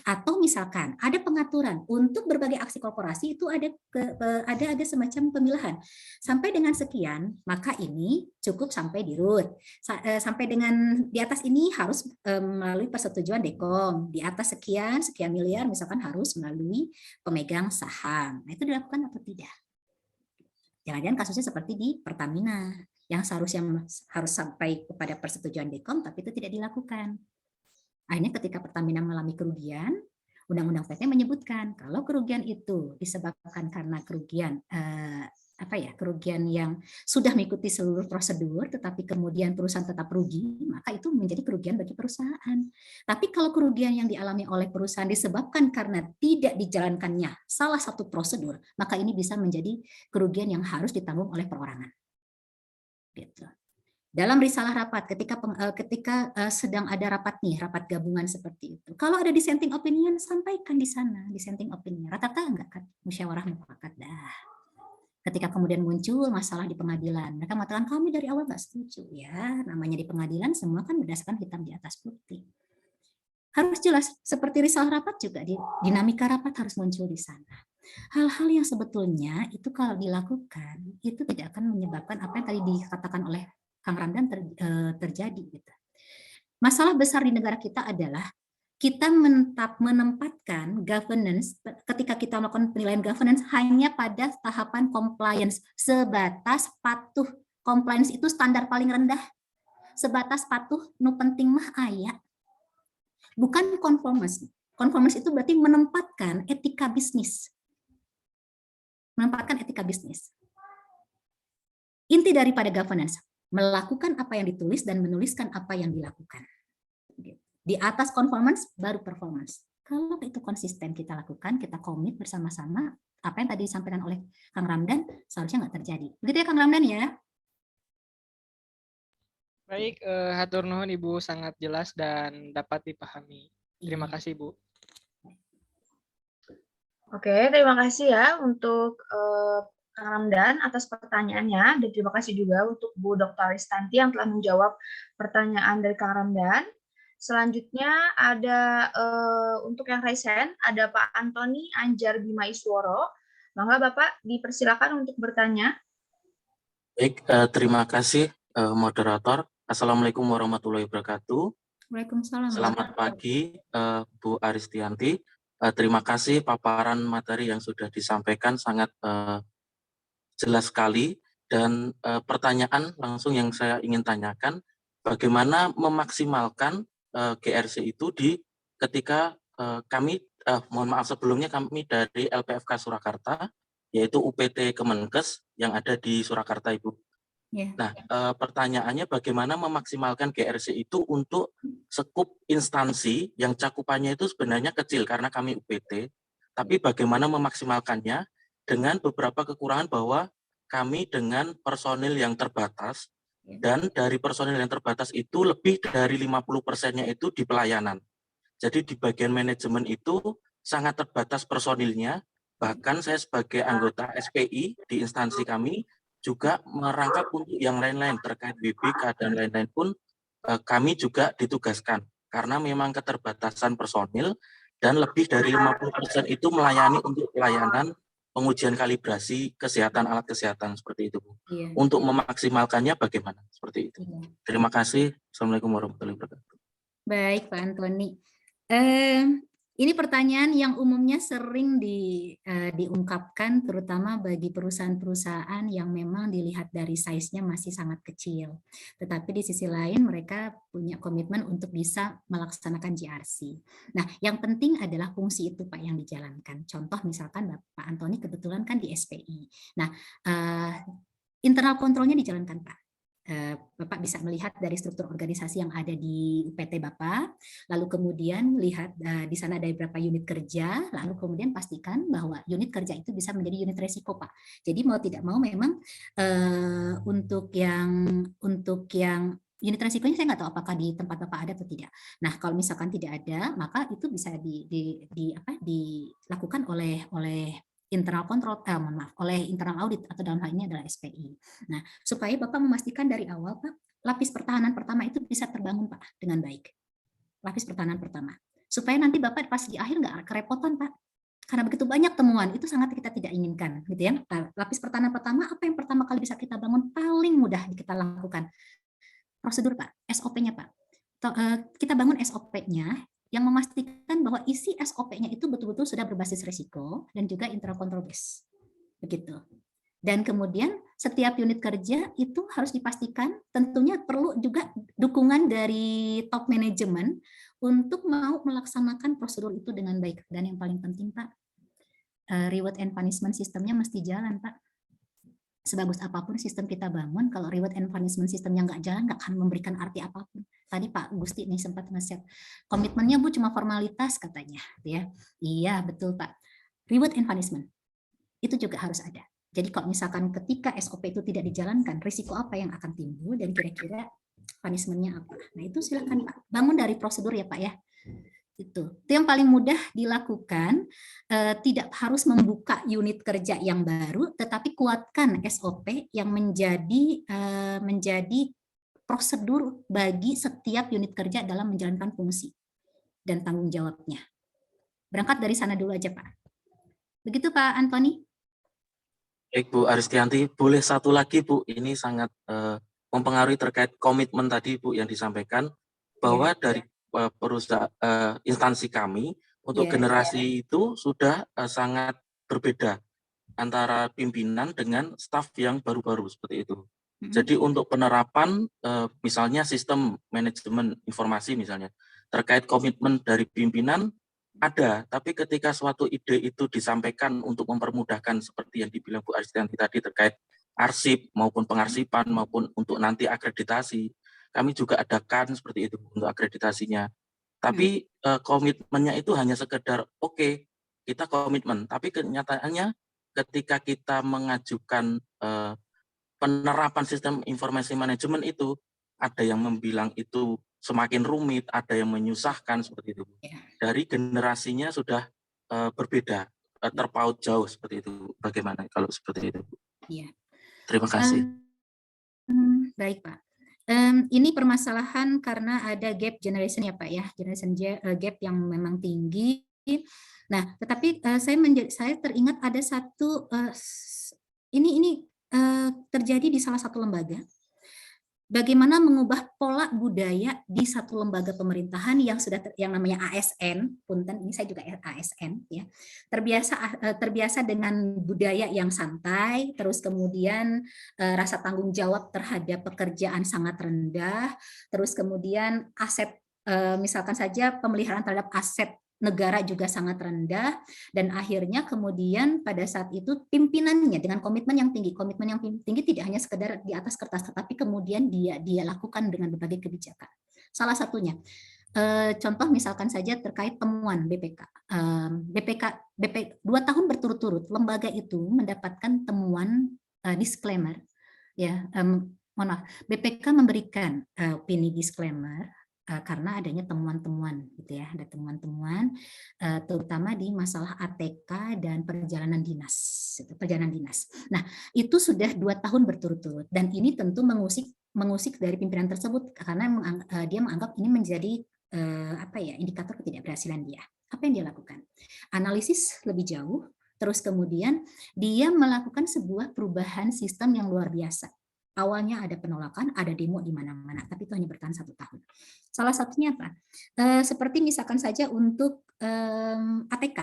Atau misalkan ada pengaturan untuk berbagai aksi korporasi itu ada semacam pemilahan. Sampai dengan sekian, maka ini cukup sampai di root. Sampai dengan di atas ini harus melalui persetujuan Dekom. Di atas sekian miliar misalkan harus melalui pemegang saham. Nah, itu dilakukan atau tidak? Jangan-jangan kasusnya seperti di Pertamina yang seharusnya harus sampai kepada persetujuan Dekom, tapi itu tidak dilakukan. Akhirnya ketika Pertamina mengalami kerugian, Undang-Undang PT menyebutkan kalau kerugian itu disebabkan karena kerugian kerugian yang sudah mengikuti seluruh prosedur, tetapi kemudian perusahaan tetap rugi, maka itu menjadi kerugian bagi perusahaan. Tapi kalau kerugian yang dialami oleh perusahaan disebabkan karena tidak dijalankannya salah satu prosedur, maka ini bisa menjadi kerugian yang harus ditanggung oleh perorangan. Gitu. Dalam risalah rapat, ketika sedang ada rapat gabungan seperti itu, kalau ada dissenting opinion, sampaikan di sana dissenting opinion. Rata-rata enggak kan, musyawarah mufakat dah. Ketika kemudian muncul masalah di pengadilan, mereka mengatakan kami dari awal nggak setuju. Ya, namanya di pengadilan semua kan berdasarkan hitam di atas putih. Harus jelas, seperti risalah rapat juga, dinamika rapat harus muncul di sana. Hal-hal yang sebetulnya itu kalau dilakukan, itu tidak akan menyebabkan apa yang tadi dikatakan oleh Kang Ramdan terjadi. Gitu. Masalah besar di negara kita adalah kita menempatkan governance, ketika kita melakukan penilaian governance hanya pada tahapan compliance, sebatas patuh. Compliance itu standar paling rendah, sebatas patuh, nu penting mah aya. Bukan conformance. Conformance itu berarti menempatkan etika bisnis. Menempatkan etika bisnis. Inti daripada governance, melakukan apa yang ditulis dan menuliskan apa yang dilakukan. Di atas conformance baru performance. Kalau itu konsisten kita lakukan, kita komit bersama-sama, apa yang tadi disampaikan oleh Kang Ramdan seharusnya nggak terjadi. Begitu ya Kang Ramdan ya? Baik, hatur nuhun Ibu, sangat jelas dan dapat dipahami. Terima kasih Bu. Oke, terima kasih ya untuk Kang Ramdan atas pertanyaannya, dan terima kasih juga untuk Bu Dr. Aristanti yang telah menjawab pertanyaan dari Kang Ramdan. Selanjutnya ada untuk yang raise hand, ada Pak Antoni Anjar Bima Isworo. Mangga Bapak dipersilakan untuk bertanya. Baik, terima kasih moderator. Assalamualaikum warahmatullahi wabarakatuh. Waalaikumsalam. Selamat pagi Bu Aristianti. Terima kasih paparan materi yang sudah disampaikan sangat jelas sekali. Dan pertanyaan langsung yang saya ingin tanyakan, bagaimana memaksimalkan GRC itu ketika kami, mohon maaf sebelumnya kami dari LPFK Surakarta, yaitu UPT Kemenkes yang ada di Surakarta, Ibu. Yeah. Nah, pertanyaannya bagaimana memaksimalkan GRC itu untuk skup instansi yang cakupannya itu sebenarnya kecil karena kami UPT, tapi bagaimana memaksimalkannya dengan beberapa kekurangan bahwa kami dengan personil yang terbatas, dan dari personil yang terbatas itu lebih dari 50%-nya itu di pelayanan. Jadi di bagian manajemen itu sangat terbatas personilnya, bahkan saya sebagai anggota SPI di instansi kami juga merangkap untuk yang lain-lain terkait BPK dan lain-lain pun kami juga ditugaskan karena memang keterbatasan personil dan lebih dari 50% itu melayani untuk pelayanan pengujian kalibrasi kesehatan alat kesehatan seperti itu, Bu. Iya. Untuk memaksimalkannya bagaimana seperti itu? Iya. Terima kasih. Assalamualaikum warahmatullahi wabarakatuh. Baik Pak Antoni. Ini pertanyaan yang umumnya sering diungkapkan terutama bagi perusahaan-perusahaan yang memang dilihat dari size-nya masih sangat kecil. Tetapi di sisi lain mereka punya komitmen untuk bisa melaksanakan GRC. Nah, yang penting adalah fungsi itu Pak yang dijalankan. Contoh misalkan Pak Antoni kebetulan kan di SPI. Nah, internal kontrolnya dijalankan Pak. Bapak bisa melihat dari struktur organisasi yang ada di UPT Bapak, lalu kemudian lihat di sana ada beberapa unit kerja, lalu kemudian pastikan bahwa unit kerja itu bisa menjadi unit resiko Pak. Jadi mau tidak mau memang untuk yang unit resikonya saya nggak tahu apakah di tempat Bapak ada atau tidak. Nah kalau misalkan tidak ada, maka itu bisa dilakukan oleh internal control, oleh internal audit atau dalam hal ini adalah SPI. Nah, supaya Bapak memastikan dari awal, Pak, lapis pertahanan pertama itu bisa terbangun, Pak, dengan baik. Lapis pertahanan pertama. Supaya nanti Bapak pas di akhir nggak kerepotan, Pak. Karena begitu banyak temuan, itu sangat kita tidak inginkan. Gitu ya. Lapis pertahanan pertama, apa yang pertama kali bisa kita bangun? Paling mudah kita lakukan. Prosedur, Pak. SOP-nya, Pak. Kita bangun SOP-nya, yang memastikan bahwa isi SOP-nya itu betul-betul sudah berbasis risiko dan juga internal control base. Begitu. Dan kemudian setiap unit kerja itu harus dipastikan tentunya perlu juga dukungan dari top manajemen untuk mau melaksanakan prosedur itu dengan baik. Dan yang paling penting Pak, reward and punishment sistemnya mesti jalan Pak. Sebagus apapun sistem kita bangun, kalau reward and punishment sistemnya nggak jalan, nggak akan memberikan arti apapun. Tadi Pak Gusti nih sempat nge-set, komitmennya Bu cuma formalitas katanya, ya. Iya betul Pak. Reward and punishment itu juga harus ada. Jadi kalau misalkan ketika SOP itu tidak dijalankan, risiko apa yang akan timbul dan kira-kira punishment-nya apa? Nah itu silakan Pak, bangun dari prosedur ya Pak ya. Itu yang paling mudah dilakukan, tidak harus membuka unit kerja yang baru, tetapi kuatkan SOP yang menjadi prosedur bagi setiap unit kerja dalam menjalankan fungsi dan tanggung jawabnya. Berangkat dari sana dulu aja Pak. Begitu Pak Antoni. Baik Bu Aristianti, boleh satu lagi Bu, ini sangat mempengaruhi terkait komitmen tadi Bu yang disampaikan, bahwa dari perusahaan instansi kami untuk generasi itu sudah sangat berbeda antara pimpinan dengan staf yang baru-baru seperti itu. Jadi untuk penerapan misalnya sistem manajemen informasi misalnya terkait komitmen dari pimpinan ada, tapi ketika suatu ide itu disampaikan untuk mempermudahkan seperti yang dibilang Bu Aristianti tadi terkait arsip maupun pengarsipan maupun untuk nanti akreditasi, kami juga adakan seperti itu untuk akreditasinya. Tapi komitmennya itu hanya sekedar oke, kita komitmen, tapi kenyataannya ketika kita mengajukan penerapan sistem informasi manajemen itu, ada yang membilang itu semakin rumit, ada yang menyusahkan seperti itu. Dari generasinya sudah berbeda, terpaut jauh seperti itu. Bagaimana kalau seperti itu? Iya. Terima kasih. Baik Pak. Ini permasalahan karena ada gap generation ya Pak ya, generation gap yang memang tinggi. Nah, tetapi saya teringat ada satu ini terjadi di salah satu lembaga. Bagaimana mengubah pola budaya di satu lembaga pemerintahan yang sudah yang namanya ASN, punten ini saya juga ASN ya, terbiasa dengan budaya yang santai, terus kemudian rasa tanggung jawab terhadap pekerjaan sangat rendah, terus kemudian aset misalkan saja pemeliharaan terhadap aset negara juga sangat rendah, dan akhirnya kemudian pada saat itu pimpinannya dengan komitmen yang tinggi tidak hanya sekedar di atas kertas, tetapi kemudian dia lakukan dengan berbagai kebijakan. Salah satunya contoh misalkan saja terkait temuan BPK. BPK 2 tahun berturut-turut lembaga itu mendapatkan temuan disclaimer ya, mohon maaf, BPK memberikan opini disclaimer karena adanya temuan-temuan gitu ya, ada temuan-temuan terutama di masalah ATK dan perjalanan dinas. Nah, itu sudah 2 tahun berturut-turut, dan ini tentu mengusik dari pimpinan tersebut karena dia menganggap ini menjadi indikator ketidakberhasilan dia. Apa yang dia lakukan? Analisis lebih jauh, terus kemudian dia melakukan sebuah perubahan sistem yang luar biasa. Awalnya ada penolakan, ada demo di mana-mana, tapi itu hanya bertahan 1 tahun. Salah satunya apa? Seperti misalkan saja untuk ATK.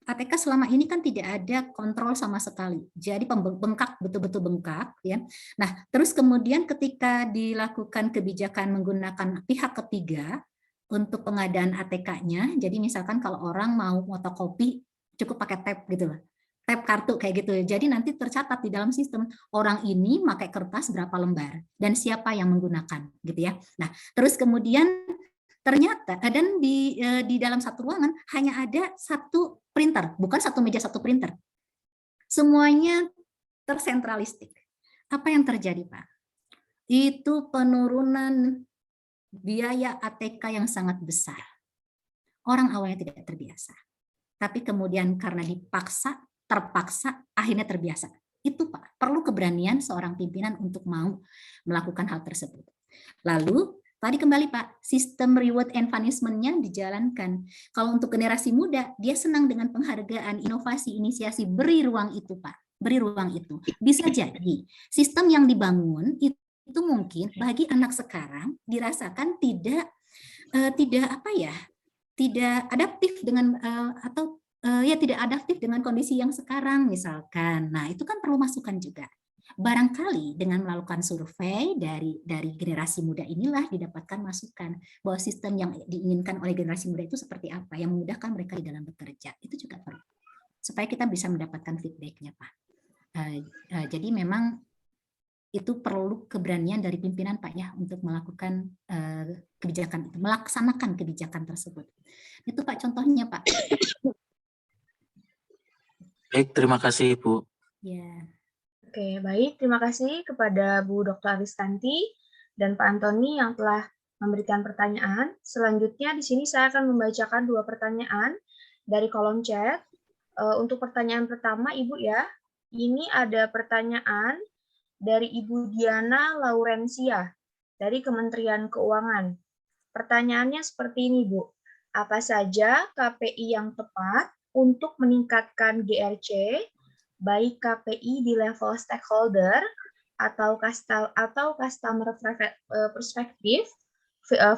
ATK selama ini kan tidak ada kontrol sama sekali, jadi bengkak, betul-betul bengkak ya. Nah, terus kemudian ketika dilakukan kebijakan menggunakan pihak ketiga untuk pengadaan ATK-nya, jadi misalkan kalau orang mau fotokopi cukup pakai tab gitu loh. Tab kartu kayak gitu. Jadi nanti tercatat di dalam sistem orang ini pakai kertas berapa lembar dan siapa yang menggunakan gitu ya. Nah, terus kemudian ternyata dan di dalam satu ruangan hanya ada 1 printer, bukan 1 meja 1 printer. Semuanya tersentralistik. Apa yang terjadi, Pak? Itu penurunan biaya ATK yang sangat besar. Orang awalnya tidak terbiasa. Tapi kemudian karena terpaksa akhirnya terbiasa. Itu Pak, perlu keberanian seorang pimpinan untuk mau melakukan hal tersebut. Lalu tadi kembali Pak, sistem reward and punishment-nya dijalankan. Kalau untuk generasi muda, dia senang dengan penghargaan, inovasi, inisiasi, beri ruang itu Pak, beri ruang itu. Bisa jadi sistem yang dibangun itu mungkin bagi anak sekarang dirasakan tidak adaptif dengan tidak adaptif dengan kondisi yang sekarang misalkan. Nah, itu kan perlu masukan juga. Barangkali dengan melakukan survei dari generasi muda inilah didapatkan masukan bahwa sistem yang diinginkan oleh generasi muda itu seperti apa yang memudahkan mereka di dalam bekerja. Itu juga perlu. Supaya kita bisa mendapatkan feedback-nya, Pak. Jadi memang itu perlu keberanian dari pimpinan Pak ya untuk melakukan kebijakan itu, melaksanakan kebijakan tersebut. Itu Pak contohnya Pak. Baik, terima kasih Ibu. Ya. Oke, baik. Terima kasih kepada Bu Dr. Aristanti dan Pak Antoni yang telah memberikan pertanyaan. Selanjutnya di sini saya akan membacakan 2 pertanyaan dari kolom chat. Untuk pertanyaan pertama, Ibu ya, ini ada pertanyaan dari Ibu Diana Laurencia dari Kementerian Keuangan. Pertanyaannya seperti ini, Bu. Apa saja KPI yang tepat untuk meningkatkan GRC, baik KPI di level stakeholder atau customer perspektif,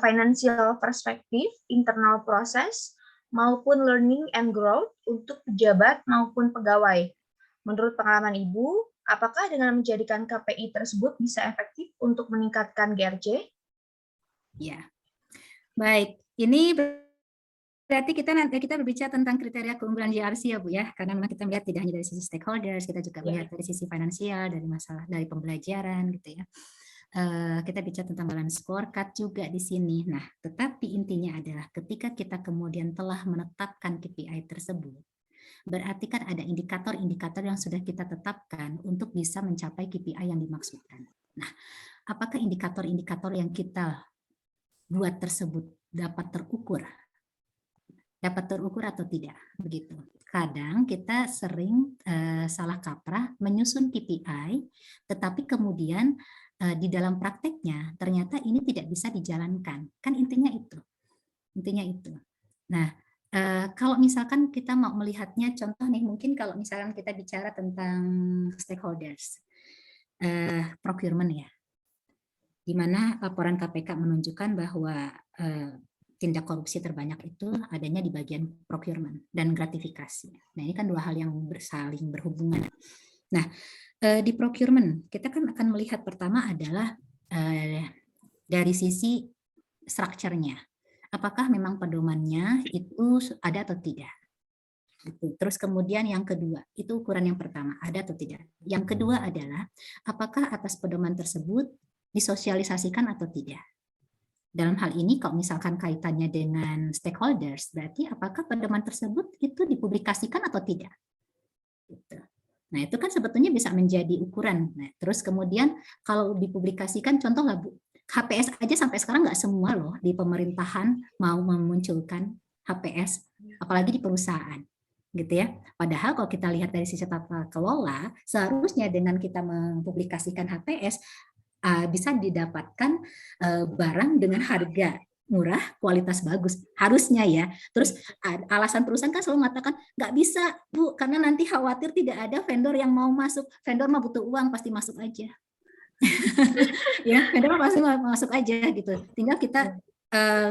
financial perspektif, internal process, maupun learning and growth untuk pejabat maupun pegawai. Menurut pengalaman Ibu, apakah dengan menjadikan KPI tersebut bisa efektif untuk meningkatkan GRC? Ya, baik. Ini berarti kita berbicara tentang kriteria keunggulan GRC ya Bu ya, karena memang kita melihat tidak hanya dari sisi stakeholders, kita juga melihat dari sisi finansial, dari pembelajaran gitu ya. kita bicara tentang balance scorecard juga di sini. Nah, tetapi intinya adalah ketika kita kemudian telah menetapkan KPI tersebut, berarti kan ada indikator-indikator yang sudah kita tetapkan untuk bisa mencapai KPI yang dimaksudkan. Nah, apakah indikator-indikator yang kita buat tersebut dapat terukur? Dapat terukur atau tidak? Begitu. Kadang kita sering salah kaprah menyusun KPI, tetapi kemudian di dalam prakteknya ternyata ini tidak bisa dijalankan. Kan intinya itu. Intinya itu. Nah, kalau misalkan kita mau melihatnya, contoh nih, mungkin kalau misalkan kita bicara tentang stakeholders, procurement ya, di mana laporan KPK menunjukkan bahwa tindak korupsi terbanyak itu adanya di bagian procurement dan gratifikasi. Nah, ini kan dua hal yang saling berhubungan. Nah, di procurement kita kan akan melihat pertama adalah dari sisi strukturnya. Apakah memang pedomannya itu ada atau tidak? Terus kemudian yang kedua, itu ukuran yang pertama, ada atau tidak. Yang kedua adalah apakah atas pedoman tersebut disosialisasikan atau tidak. Dalam hal ini kalau misalkan kaitannya dengan stakeholders, berarti apakah pedoman tersebut itu dipublikasikan atau tidak. Gitu. Nah, itu kan sebetulnya bisa menjadi ukuran. Nah, terus kemudian kalau dipublikasikan, contoh nggak Bu, HPS aja sampai sekarang nggak semua loh di pemerintahan mau memunculkan HPS, apalagi di perusahaan, gitu ya. Padahal kalau kita lihat dari sisi tata kelola, seharusnya dengan kita mempublikasikan HPS bisa didapatkan barang dengan harga murah, kualitas bagus, harusnya ya. Terus alasan perusahaan kan selalu mengatakan nggak bisa Bu, karena nanti khawatir tidak ada vendor yang mau masuk. Vendor mah butuh uang, pasti masuk aja. Ya, vendor pasti masuk aja gitu. Tinggal kita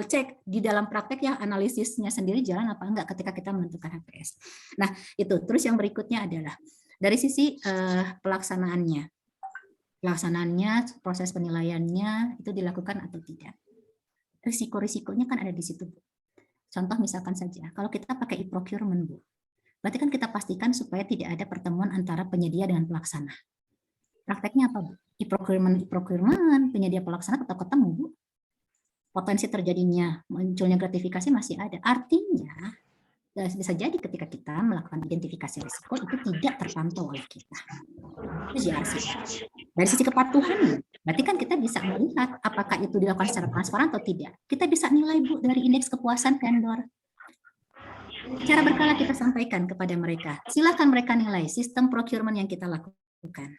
cek di dalam praktek yang analisisnya sendiri jalan apa enggak ketika kita menentukan HPS. Nah, itu. Terus yang berikutnya adalah dari sisi pelaksanaannya, proses penilaiannya itu dilakukan atau tidak. Risiko-risikonya kan ada di situ, Bu. Contoh misalkan saja, kalau kita pakai e-procurement, Bu, berarti kan kita pastikan supaya tidak ada pertemuan antara penyedia dengan pelaksana. Prakteknya apa, Bu? E-procurement, penyedia pelaksana tetap ketemu, Bu. Potensi terjadinya, munculnya gratifikasi masih ada. Artinya, bisa jadi ketika kita melakukan identifikasi risiko itu tidak terpantau oleh kita. Itu JRC. Dari sisi kepatuhan, berarti kan kita bisa melihat apakah itu dilakukan secara transparan atau tidak. Kita bisa nilai, Bu, dari indeks kepuasan vendor. Secara berkala kita sampaikan kepada mereka. Silakan mereka nilai sistem procurement yang kita lakukan.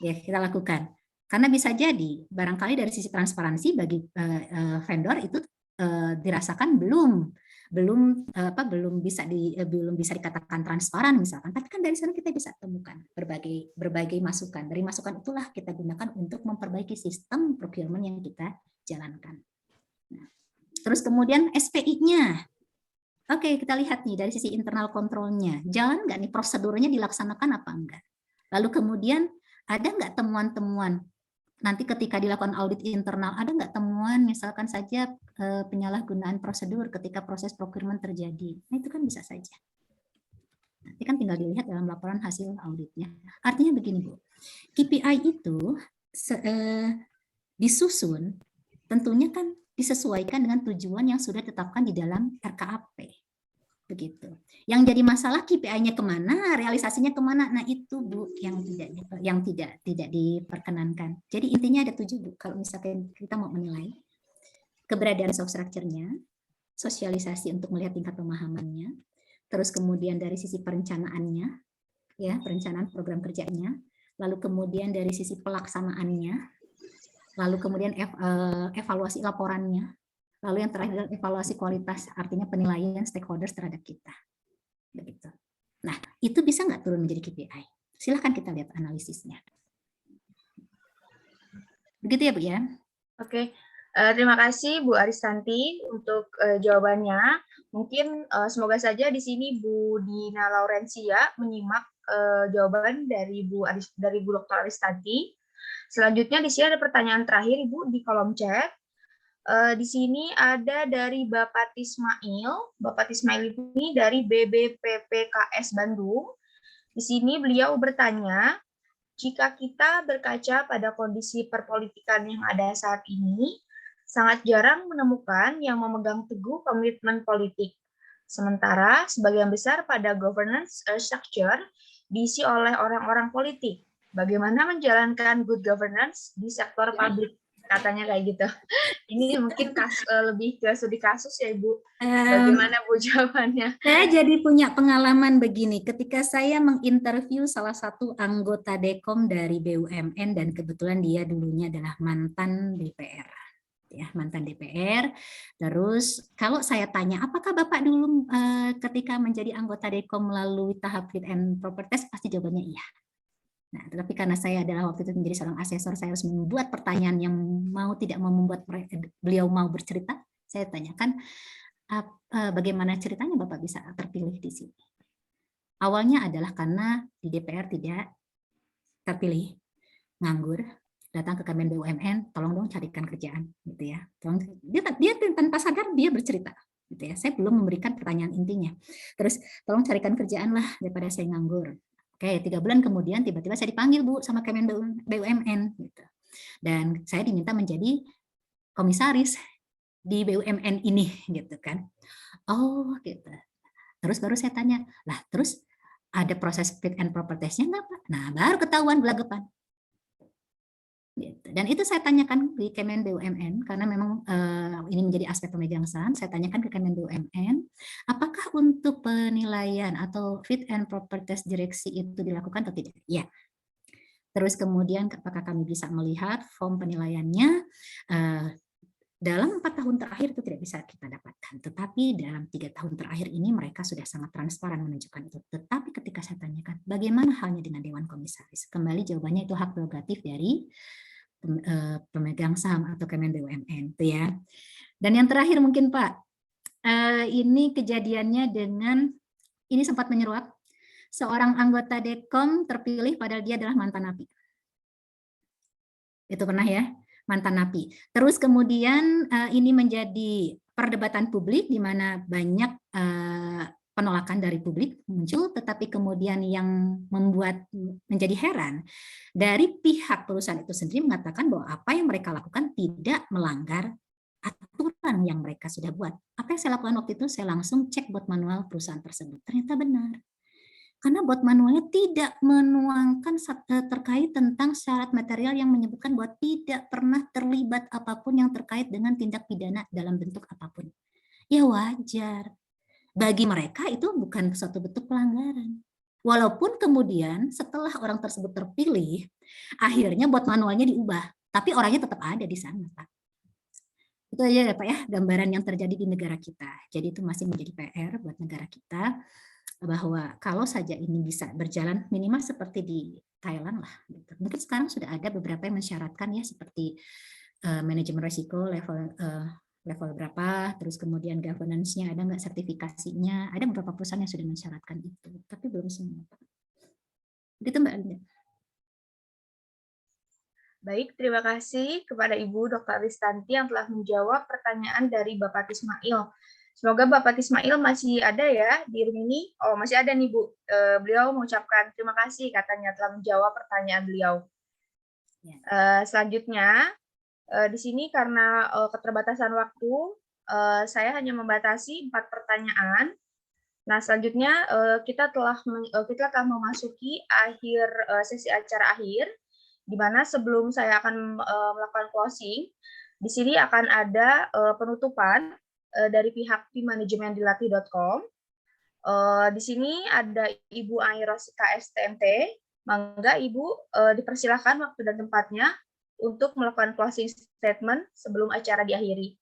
Ya, kita lakukan. Karena bisa jadi barangkali dari sisi transparansi bagi vendor itu dirasakan belum bisa dikatakan transparan misalkan, tapi kan dari sana kita bisa temukan berbagai masukan. Dari masukan itulah kita gunakan untuk memperbaiki sistem procurement yang kita jalankan. Nah, terus kemudian SPI-nya, oke, kita lihat nih dari sisi internal kontrolnya, jalan nggak nih prosedurnya dilaksanakan apa enggak? Lalu kemudian ada nggak temuan-temuan? Nanti ketika dilakukan audit internal, ada nggak temuan misalkan saja penyalahgunaan prosedur ketika proses procurement terjadi? Nah, itu kan bisa saja. Nanti kan tinggal dilihat dalam laporan hasil auditnya. Artinya begini, Bu, KPI itu disusun tentunya kan disesuaikan dengan tujuan yang sudah ditetapkan di dalam RKAP. Begitu. Yang jadi masalah KPI-nya kemana, realisasinya kemana, nah itu Bu yang tidak diperkenankan. Jadi intinya ada 7 Bu. Kalau misalkan kita mau menilai keberadaan soft structure-nya, sosialisasi untuk melihat tingkat pemahamannya, terus kemudian dari sisi perencanaannya, ya perencanaan program kerjanya, lalu kemudian dari sisi pelaksanaannya, lalu kemudian evaluasi laporannya. Lalu yang terakhir adalah evaluasi kualitas, artinya penilaian stakeholders terhadap kita. Begitu. Nah, itu bisa nggak turun menjadi KPI? Silahkan kita lihat analisisnya. Begitu ya, Bu ya? Oke, terima kasih Bu Aristanti untuk jawabannya. Mungkin semoga saja di sini Bu Dina Laurencia menyimak jawaban dari Bu Dr. Aristanti. Selanjutnya di sini ada pertanyaan terakhir Ibu di kolom chat. Di sini ada dari Bapak Tismail. Bapak Tismail ini dari BBPPKS Bandung. Di sini beliau bertanya, jika kita berkaca pada kondisi perpolitikan yang ada saat ini, sangat jarang menemukan yang memegang teguh komitmen politik. Sementara sebagian besar pada governance structure diisi oleh orang-orang politik. Bagaimana menjalankan good governance di sektor publik? Katanya kayak gitu. Ini mungkin lebih ke studi kasus ya, Ibu. Bagaimana Bu jawabannya? Saya jadi punya pengalaman begini. Ketika saya menginterview salah satu anggota Dekom dari BUMN dan kebetulan dia dulunya adalah mantan DPR. Ya, mantan DPR. Terus kalau saya tanya, apakah Bapak dulu ketika menjadi anggota Dekom melalui tahap fit and proper test, pasti jawabannya iya. Nah, tetapi karena saya adalah waktu itu menjadi seorang asesor, saya harus membuat pertanyaan yang mau tidak mau membuat beliau mau bercerita. Saya tanyakan, bagaimana ceritanya Bapak bisa terpilih di sini? Awalnya adalah karena di DPR tidak terpilih, nganggur, datang ke Kemen BUMN, tolong dong carikan kerjaan, gitu ya. Tolong, dia tanpa sadar dia bercerita, gitu ya. Saya belum memberikan pertanyaan intinya. Terus tolong carikan kerjaan lah daripada saya nganggur. Oke, 3 bulan kemudian tiba-tiba saya dipanggil Bu sama Kemen BUMN, gitu. Dan saya diminta menjadi komisaris di BUMN ini, gitu kan. Oh, gitu. Terus baru saya tanya, lah terus ada proses fit and proper test-nya nggak Pak? Nah, baru ketahuan gelagapan. Gitu. Dan itu saya tanyakan di Kemen BUMN karena memang ini menjadi aspek pemegang saham. Saya tanyakan ke Kemen BUMN, apakah untuk penilaian atau fit and proper test direksi itu dilakukan atau tidak? Ya. Terus kemudian apakah kami bisa melihat form penilaiannya? Dalam 4 tahun terakhir itu tidak bisa kita dapatkan, tetapi dalam 3 tahun terakhir ini mereka sudah sangat transparan menunjukkan itu. Tetapi ketika saya tanyakan, bagaimana halnya dengan Dewan Komisaris? Kembali jawabannya itu hak prerogatif dari pemegang saham atau Kemen BUMN, itu ya. Dan yang terakhir mungkin Pak, ini kejadiannya dengan ini sempat menyeruak seorang anggota Dekom terpilih padahal dia adalah mantan napi. Itu pernah ya, mantan napi. Terus kemudian ini menjadi perdebatan publik di mana banyak penolakan dari publik muncul, tetapi kemudian yang membuat menjadi heran dari pihak perusahaan itu sendiri mengatakan bahwa apa yang mereka lakukan tidak melanggar aturan yang mereka sudah buat. Apa yang saya lakukan waktu itu, saya langsung cek bot manual perusahaan tersebut. Ternyata benar. Karena bot manualnya tidak menuangkan terkait tentang syarat material yang menyebutkan bahwa tidak pernah terlibat apapun yang terkait dengan tindak pidana dalam bentuk apapun. Ya wajar. Bagi mereka itu bukan suatu bentuk pelanggaran. Walaupun kemudian setelah orang tersebut terpilih, akhirnya bot manualnya diubah. Tapi orangnya tetap ada di sana, Pak. Itu aja ya Pak ya, gambaran yang terjadi di negara kita. Jadi itu masih menjadi PR buat negara kita, bahwa kalau saja ini bisa berjalan minimal seperti di Thailand lah. Gitu. Mungkin sekarang sudah ada beberapa yang mensyaratkan ya seperti manajemen risiko level berapa, terus kemudian governance-nya ada nggak, sertifikasinya, ada beberapa perusahaan yang sudah mensyaratkan itu, tapi belum semua. Gitu Mbak Linda. Baik, terima kasih kepada Ibu Dr. Ristanti yang telah menjawab pertanyaan dari Bapak Ismail. Semoga Bapak Ismail masih ada ya di room ini. Oh, masih ada nih Bu. Beliau mengucapkan terima kasih katanya telah menjawab pertanyaan beliau. Selanjutnya, di sini karena keterbatasan waktu, saya hanya membatasi 4 pertanyaan. Nah, selanjutnya kita telah memasuki akhir sesi acara akhir, di mana sebelum saya akan melakukan closing, di sini akan ada penutupan dari pihak tim manajemen dilatih.com. Di sini ada Ibu Airosika STMT. Mangga Ibu dipersilakan waktu dan tempatnya untuk melakukan closing statement sebelum acara diakhiri.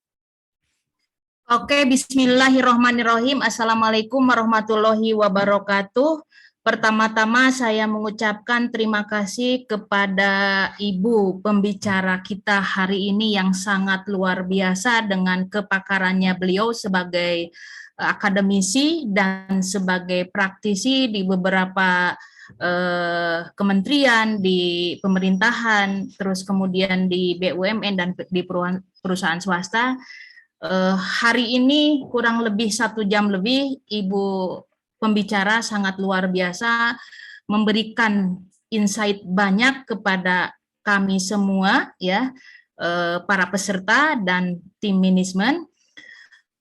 Oke, bismillahirrahmanirrahim. Assalamualaikum warahmatullahi wabarakatuh. Pertama-tama saya mengucapkan terima kasih kepada Ibu pembicara kita hari ini yang sangat luar biasa dengan kepakarannya beliau sebagai akademisi dan sebagai praktisi di beberapa kementerian, di pemerintahan, terus kemudian di BUMN dan di perusahaan swasta. Hari ini kurang lebih 1 jam lebih Ibu pembicara sangat luar biasa memberikan insight banyak kepada kami semua ya, para peserta dan tim manajemen.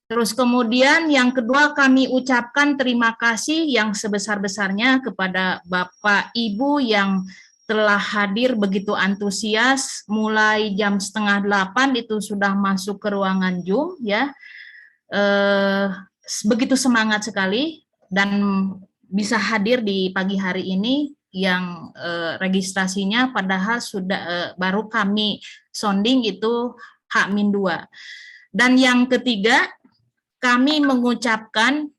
Terus kemudian yang kedua kami ucapkan terima kasih yang sebesar-besarnya kepada Bapak Ibu yang telah hadir begitu antusias, mulai jam 7:30 itu sudah masuk ke ruangan Zoom ya, begitu semangat sekali dan bisa hadir di pagi hari ini yang registrasinya padahal sudah baru kami sounding itu H-2. Dan yang ketiga, kami mengucapkan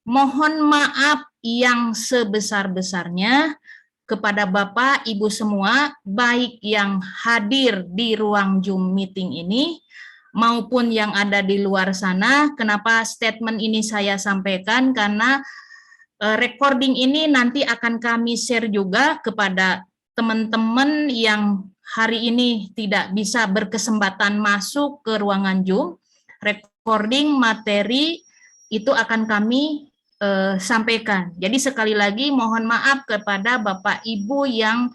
mohon maaf yang sebesar-besarnya kepada Bapak, Ibu semua, baik yang hadir di ruang Zoom meeting ini, maupun yang ada di luar sana. Kenapa statement ini saya sampaikan? Karena recording ini nanti akan kami share juga kepada teman-teman yang hari ini tidak bisa berkesempatan masuk ke ruangan Zoom. Recording materi itu akan kami sampaikan. Jadi sekali lagi mohon maaf kepada Bapak Ibu yang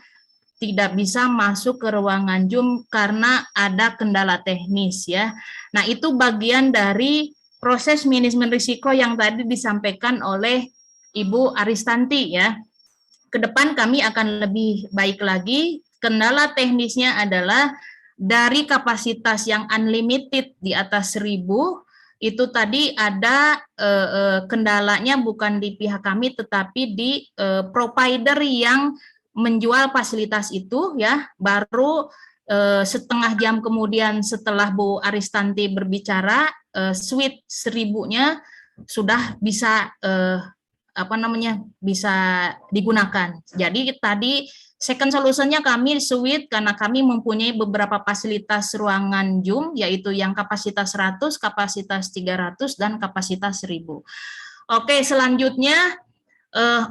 tidak bisa masuk ke ruangan Zoom karena ada kendala teknis ya. Nah, itu bagian dari proses manajemen risiko yang tadi disampaikan oleh Ibu Aristanti ya. Ke depan kami akan lebih baik lagi. Kendala teknisnya adalah dari kapasitas yang unlimited di atas 1.000, itu tadi ada kendalanya bukan di pihak kami tetapi di provider yang menjual fasilitas itu ya. Baru setengah jam kemudian setelah Bu Aristanti berbicara, suite 1.000-nya sudah bisa bisa digunakan. Jadi tadi second solution-nya kami suite karena kami mempunyai beberapa fasilitas ruangan Zoom, yaitu yang kapasitas 100, kapasitas 300, dan kapasitas 1.000. Oke, selanjutnya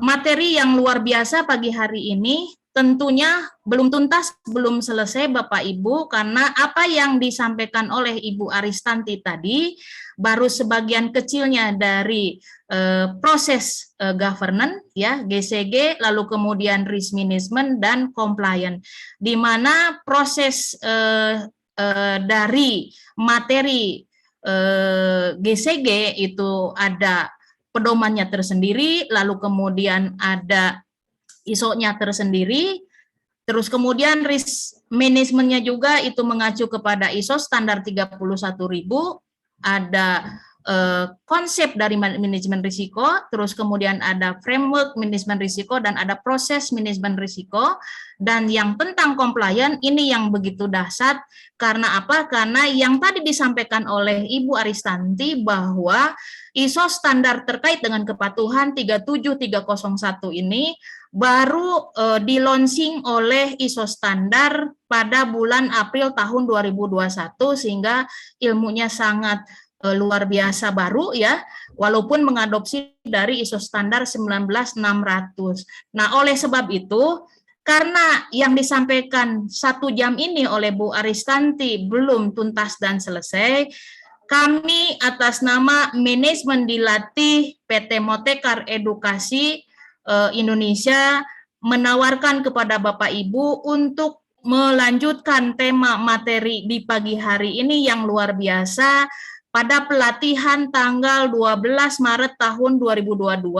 materi yang luar biasa pagi hari ini tentunya belum tuntas, belum selesai Bapak Ibu, karena apa yang disampaikan oleh Ibu Aristanti tadi baru sebagian kecilnya dari proses governance ya, GCG, lalu kemudian risk management dan compliance, di mana proses dari materi GCG itu ada pedomannya tersendiri, lalu kemudian ada ISO-nya tersendiri, terus kemudian risk manajemennya juga itu mengacu kepada ISO standar 31.000, ada konsep dari manajemen risiko, terus kemudian ada framework manajemen risiko, dan ada proses manajemen risiko. Dan yang tentang compliance ini yang begitu dahsyat, karena apa? Karena yang tadi disampaikan oleh Ibu Aristanti bahwa ISO standar terkait dengan kepatuhan 37301 ini baru di-launching oleh ISO standar pada bulan April tahun 2021, sehingga ilmunya sangat luar biasa baru ya, walaupun mengadopsi dari ISO standar 19600. Nah, oleh sebab itu, karena yang disampaikan 1 jam ini oleh Bu Aristanti belum tuntas dan selesai, kami atas nama manajemen dilatih PT Motekar Edukasi Indonesia menawarkan kepada Bapak Ibu untuk melanjutkan tema materi di pagi hari ini yang luar biasa pada pelatihan tanggal 12 Maret tahun 2022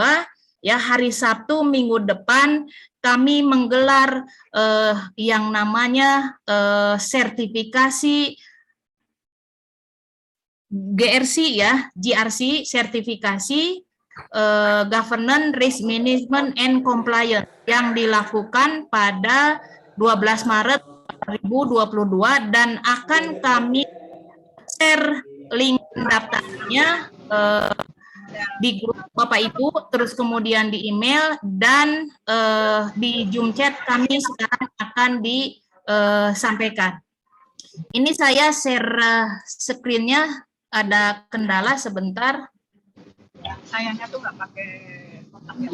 ya, hari Sabtu minggu depan kami menggelar yang namanya sertifikasi GRC ya, GRC, sertifikasi Governance, Risk Management and Compliance yang dilakukan pada 12 Maret 2022, dan akan kami share link daftarnya di grup Bapak Ibu, terus kemudian di email, dan di Zoom chat kami sekarang akan disampaikan. Ini saya share screen-nya, ada kendala sebentar. Sayangnya tuh nggak pakai kotak ya.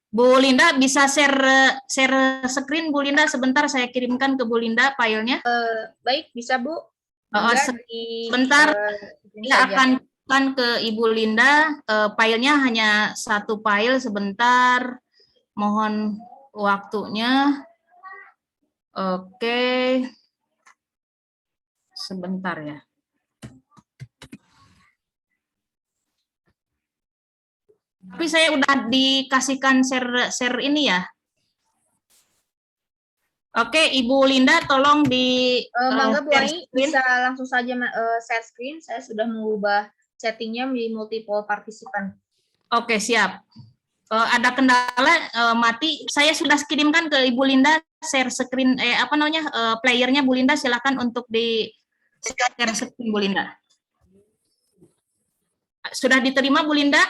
Bu Linda bisa share screen Bu Linda sebentar, saya kirimkan ke Bu Linda filenya. Baik, bisa Bu. Sebentar, saya akan ke Ibu Linda, filenya hanya 1 file sebentar. Mohon waktunya. Oke. Sebentar ya. Tapi saya udah dikasihkan share ini ya. Oke, Ibu Linda tolong di Mangga Bu share Ai, screen. bisa langsung saja share screen. Saya sudah mengubah settingnya menjadi multiple participant. Oke, siap. Ada kendala mati. Saya sudah kirimkan ke Ibu Linda share screen playernya Bu Linda, silakan untuk di share screen Bu Linda. Sudah diterima Bu Linda?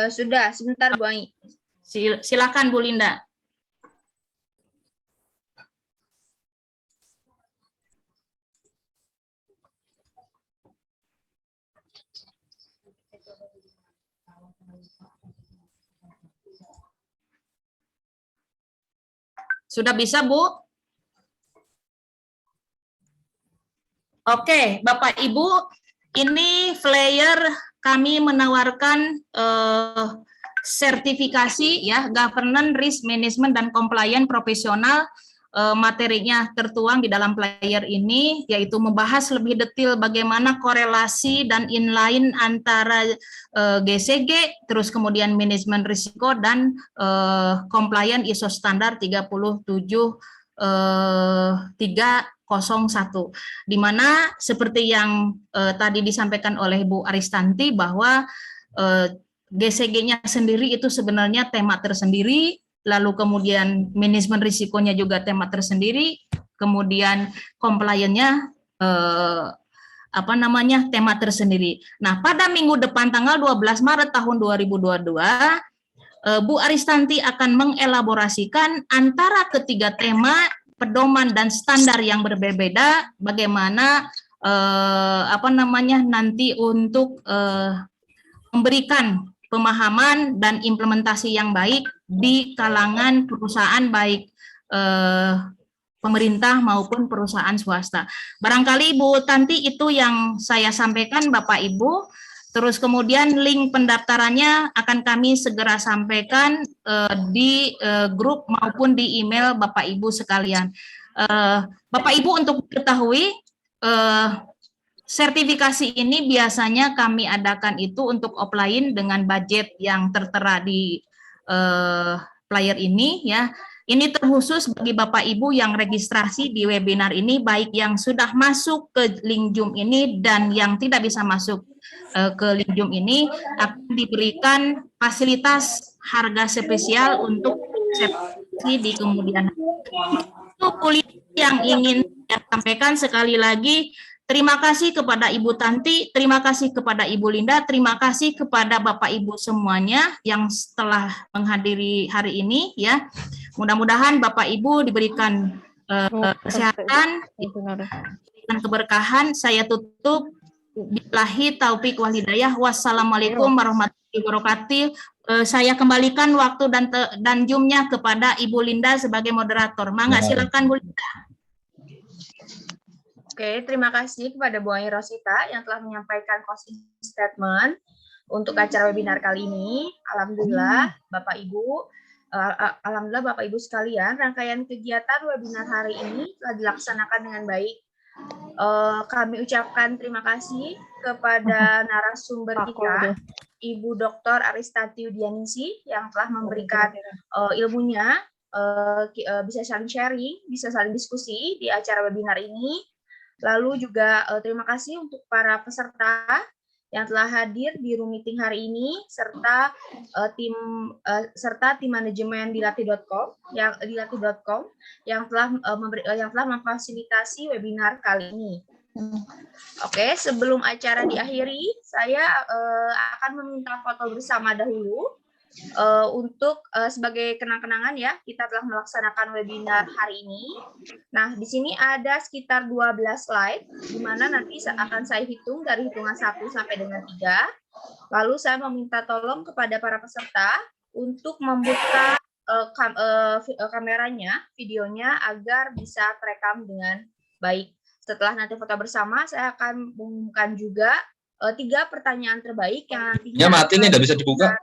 Sudah, sebentar Bu Ai. Silakan Bu Linda. Sudah bisa, Bu? Oke, Bapak Ibu, ini flyer kami menawarkan sertifikasi ya, governance, risk management dan compliance profesional. Materinya tertuang di dalam flyer ini, yaitu membahas lebih detail bagaimana korelasi dan inline antara GCG, terus kemudian manajemen risiko dan compliance ISO standar 37301, di mana seperti yang tadi disampaikan oleh Bu Aristanti bahwa GCG-nya sendiri itu sebenarnya tema tersendiri, lalu kemudian manajemen risikonya juga tema tersendiri, kemudian compliance-nya tema tersendiri. Nah, pada minggu depan tanggal 12 Maret tahun 2022, Bu Aristanti akan mengelaborasikan antara ketiga tema pedoman dan standar yang berbeda, bagaimana nanti untuk memberikan pemahaman dan implementasi yang baik di kalangan perusahaan baik pemerintah maupun perusahaan swasta. Barangkali Bu Tanti itu yang saya sampaikan Bapak Ibu. Terus kemudian link pendaftarannya akan kami segera sampaikan di grup maupun di email Bapak Ibu sekalian. Bapak Ibu untuk diketahui sertifikasi ini biasanya kami adakan itu untuk offline dengan budget yang tertera di flyer ini ya. Ini terkhusus bagi Bapak Ibu yang registrasi di webinar ini, baik yang sudah masuk ke link Zoom ini dan yang tidak bisa masuk ke link Zoom ini, akan diberikan fasilitas harga spesial untuk sertifikasi di kemudian hari. Itu yang ingin saya sampaikan sekali lagi. Terima kasih kepada Ibu Tanti, terima kasih kepada Ibu Linda, terima kasih kepada Bapak Ibu semuanya yang telah menghadiri hari ini ya. Mudah-mudahan Bapak Ibu diberikan kesehatan, diberikan keberkahan. Saya tutup. Billahi taufik wal hidayah. Wassalamualaikum warahmatullahi wabarakatuh. Saya kembalikan waktu dan Zoom-nya kepada Ibu Linda sebagai moderator. Mangga silakan Bu Linda. Oke, terima kasih kepada Bu Ai Rosita yang telah menyampaikan closing statement untuk acara webinar kali ini. Alhamdulillah, Bapak Ibu sekalian, rangkaian kegiatan webinar hari ini telah dilaksanakan dengan baik. Kami ucapkan terima kasih kepada narasumber kita, Ibu Dr. Aristanti Udianisi yang telah memberikan ilmunya, bisa saling sharing, bisa saling diskusi di acara webinar ini. Lalu juga terima kasih untuk para peserta yang telah hadir di room meeting hari ini, serta tim manajemen dilatih.com yang telah memfasilitasi webinar kali ini. Oke, sebelum acara diakhiri, saya akan meminta foto bersama dahulu untuk sebagai kenang-kenangan ya, kita telah melaksanakan webinar hari ini. Nah, di sini ada sekitar 12 slide, di mana nanti akan saya hitung dari hitungan 1 sampai dengan 3. Lalu saya meminta tolong kepada para peserta untuk membuka kameranya, videonya, agar bisa terekam dengan baik. Setelah nanti foto bersama, saya akan mengumumkan juga 3 pertanyaan terbaik yang nantinya ya mati nih, nggak bisa dibuka.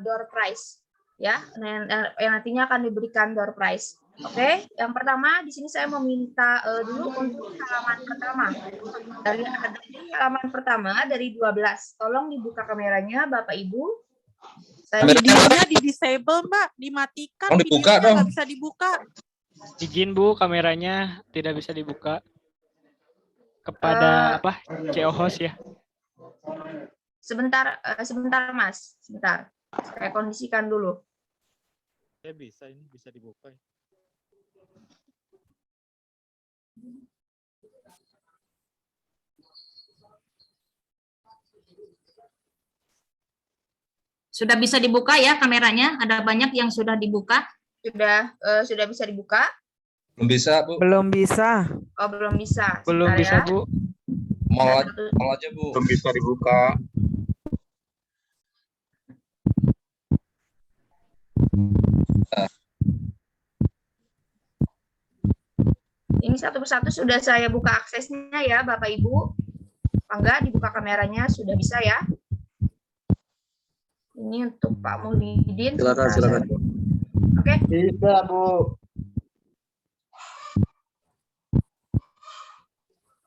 door prize ya, yang nantinya akan diberikan door prize. Oke, yang pertama di sini saya meminta dulu untuk halaman pertama. Dari halaman pertama dari 12. Tolong dibuka kameranya Bapak Ibu. Videonya di disable, Mbak, dimatikan. Oh, dibuka videonya dong. nggak bisa dibuka. Izin Bu, kameranya tidak bisa dibuka. Kepada CEO host ya. Sebentar, sebentar Mas, sebentar. Saya kondisikan dulu. Saya bisa, ini bisa dibuka. Sudah bisa dibuka ya kameranya? Ada banyak yang sudah dibuka. Sudah bisa dibuka? Belum bisa, Bu. Belum bisa. Oh, belum bisa. Belum Sebentar bisa, ya. Bu. Mau aja, Bu. Belum bisa dibuka. Ini satu persatu sudah saya buka aksesnya ya, Bapak Ibu. Enggak, dibuka kameranya sudah bisa ya. Ini untuk Pak Muhyiddin. Silakan. Oke. Bisa, Bu.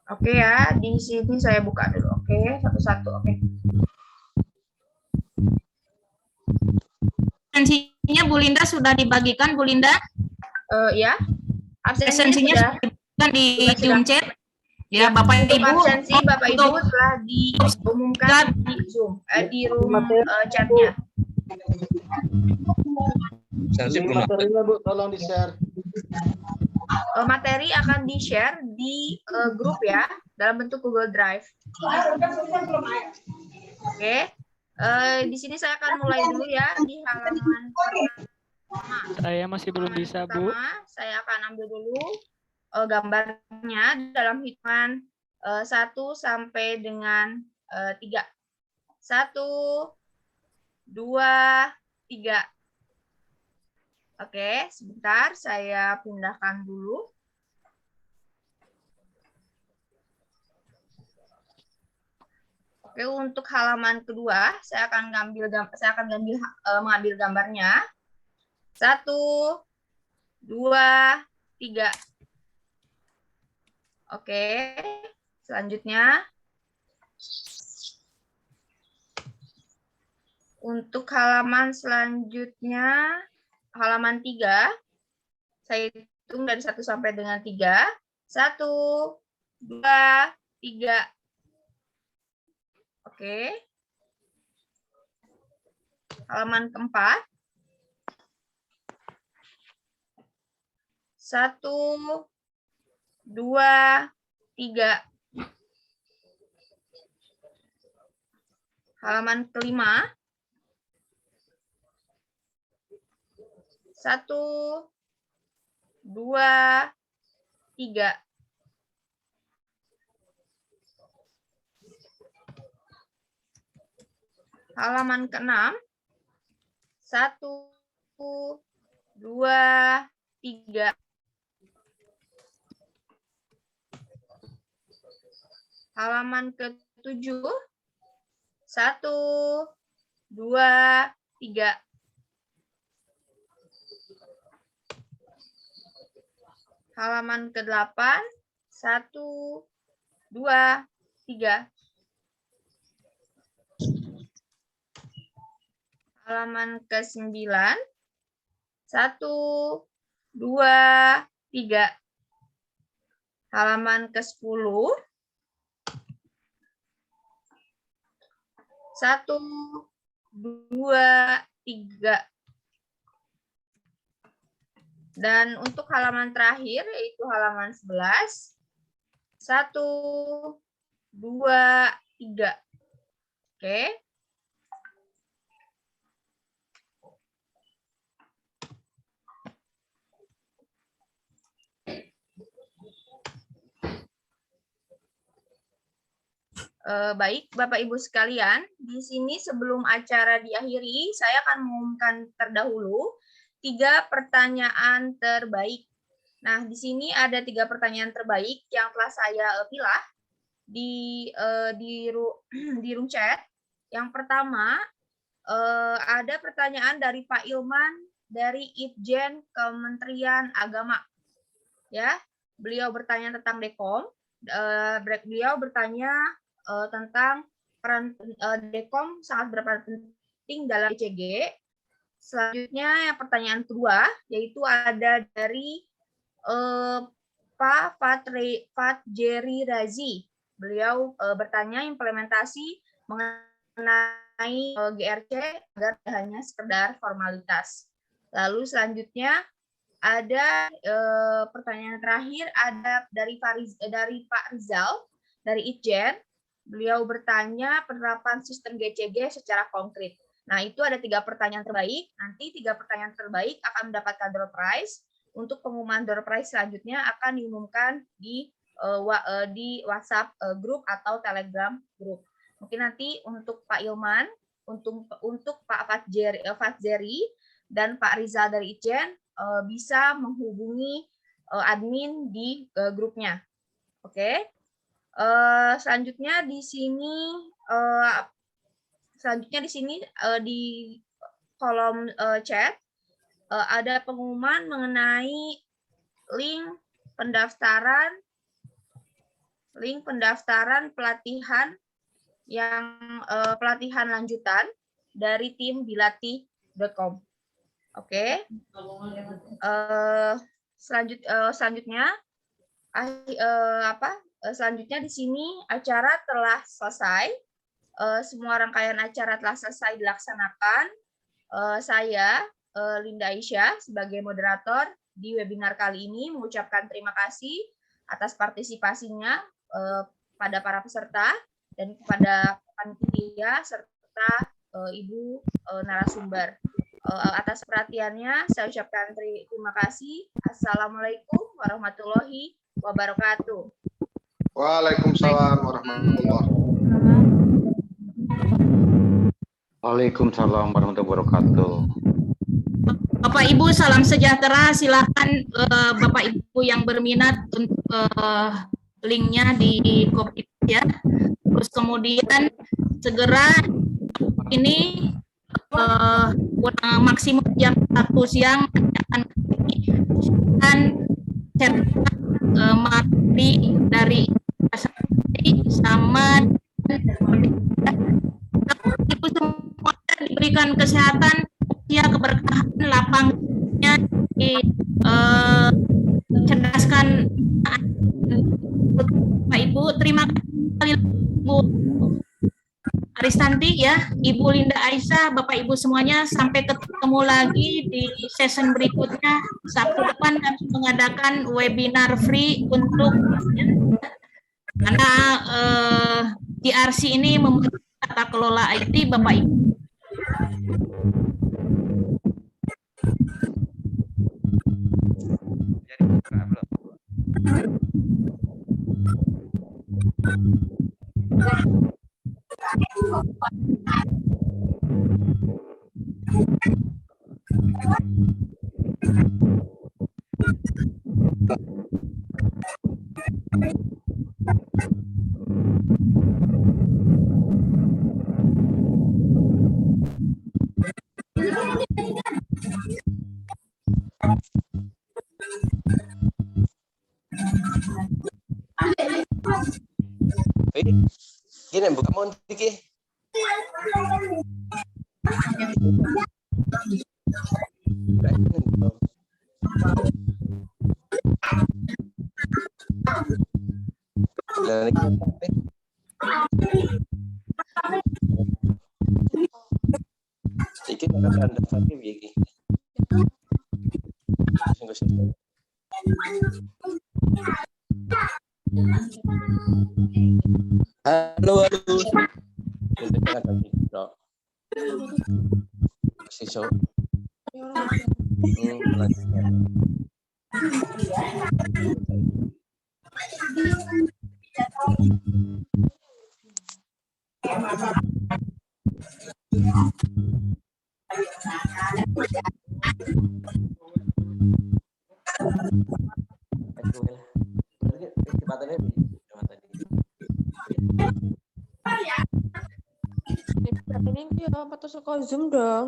Oke ya, di sini saya buka dulu. Oke, satu-satu. Oke. Absensinya Bu Linda sudah dibagikan, Bu Linda? Ya. Absensinya sudah dibagikan di Zoom chat. Ya, Bapak Ibu. Absensi Bapak Ibu telah diumumkan di Zoom, di room chatnya. Absensi belum ada. Materinya, Bu, tolong di-share. Materi akan di-share di grup ya, dalam bentuk Google Drive. Oke. Di sini saya akan mulai dulu ya di halaman pertama. Saya masih belum bisa, Bu. Saya akan ambil dulu gambarnya dalam hitungan 1 sampai dengan 3. 1, 2, 3. Oke, sebentar saya pindahkan dulu. Oke, untuk halaman kedua saya akan mengambil gambarnya. 1, 2, 3. Oke, selanjutnya untuk halaman selanjutnya, halaman 3, saya hitung dari 1 sampai dengan 3. 1, 2, 3. Oke. Halaman keempat. 1, 2, 3. Halaman kelima. 1, 2, 3. Halaman ke-6. 1, 2, 3. Halaman ke-7. 1, 2, 3. Halaman ke-8. 1, 2, 3. Halaman ke-9. 1, 2, 3. Halaman ke-10. 1, 2, 3. Dan untuk halaman terakhir, yaitu halaman 11. 1, 2, 3. Oke. Baik, Bapak Ibu sekalian, di sini sebelum acara diakhiri, saya akan mengumumkan terdahulu 3 pertanyaan terbaik. Nah, di sini ada 3 pertanyaan terbaik yang telah saya pilah di room chat. Yang pertama, Ada pertanyaan dari Pak Ilman dari Itjen Kementerian Agama. Ya, beliau bertanya tentang Dekom. Beliau bertanya tentang peran Dekom sangat berperan penting dalam ECG. Selanjutnya yang pertanyaan kedua yaitu ada dari Pak Fatjeri Razi. Beliau bertanya implementasi mengenai GRC agar tidak hanya sekedar formalitas. Lalu selanjutnya ada pertanyaan terakhir ada dari Pak Rizal dari Itjen. Beliau bertanya penerapan sistem GCG secara konkret. Nah, itu ada 3 pertanyaan terbaik. Nanti 3 pertanyaan terbaik akan mendapatkan door prize. Untuk pengumuman door prize selanjutnya akan diumumkan di WhatsApp grup atau Telegram grup. Mungkin nanti untuk Pak Ilman, untuk Pak Fatjeri dan Pak Rizal dari Itjen bisa menghubungi admin di grupnya. Oke. Selanjutnya di sini di kolom chat ada pengumuman mengenai link pendaftaran pelatihan yang pelatihan lanjutan dari tim bilatih.com. Oke. Selanjutnya selanjutnya di sini acara telah selesai. Semua rangkaian acara telah selesai dilaksanakan. Saya Linda Aisyah sebagai moderator di webinar kali ini mengucapkan terima kasih atas partisipasinya pada para peserta dan kepada panitia serta Ibu narasumber. Atas perhatiannya saya ucapkan terima kasih. Assalamualaikum warahmatullahi wabarakatuh. Waalaikumsalam warahmatullahi wabarakatuh. Waalaikumsalam warahmatullahi wabarakatuh. Bapak Ibu salam sejahtera. Silakan Bapak Ibu yang berminat untuk linknya di copy ya. Terus kemudian segera ini maksimum jam 1 siang akan materi dari sama Ibu semua diberikan kesehatan, ya keberkahan, lapangnya dicerdaskan Pak Ibu. Terima kasih Bu Aristanti ya, Ibu Linda Aisyah, Bapak Ibu semuanya, sampai ketemu lagi di session berikutnya. Sabtu depan kami mengadakan webinar free untuk karena GRC ini membuat tata kelola IT Bapak Ibu. Gini buka mau dikit. Sedikit akan daftar begini. Halo. Ini dia apa tuh Zoom dong?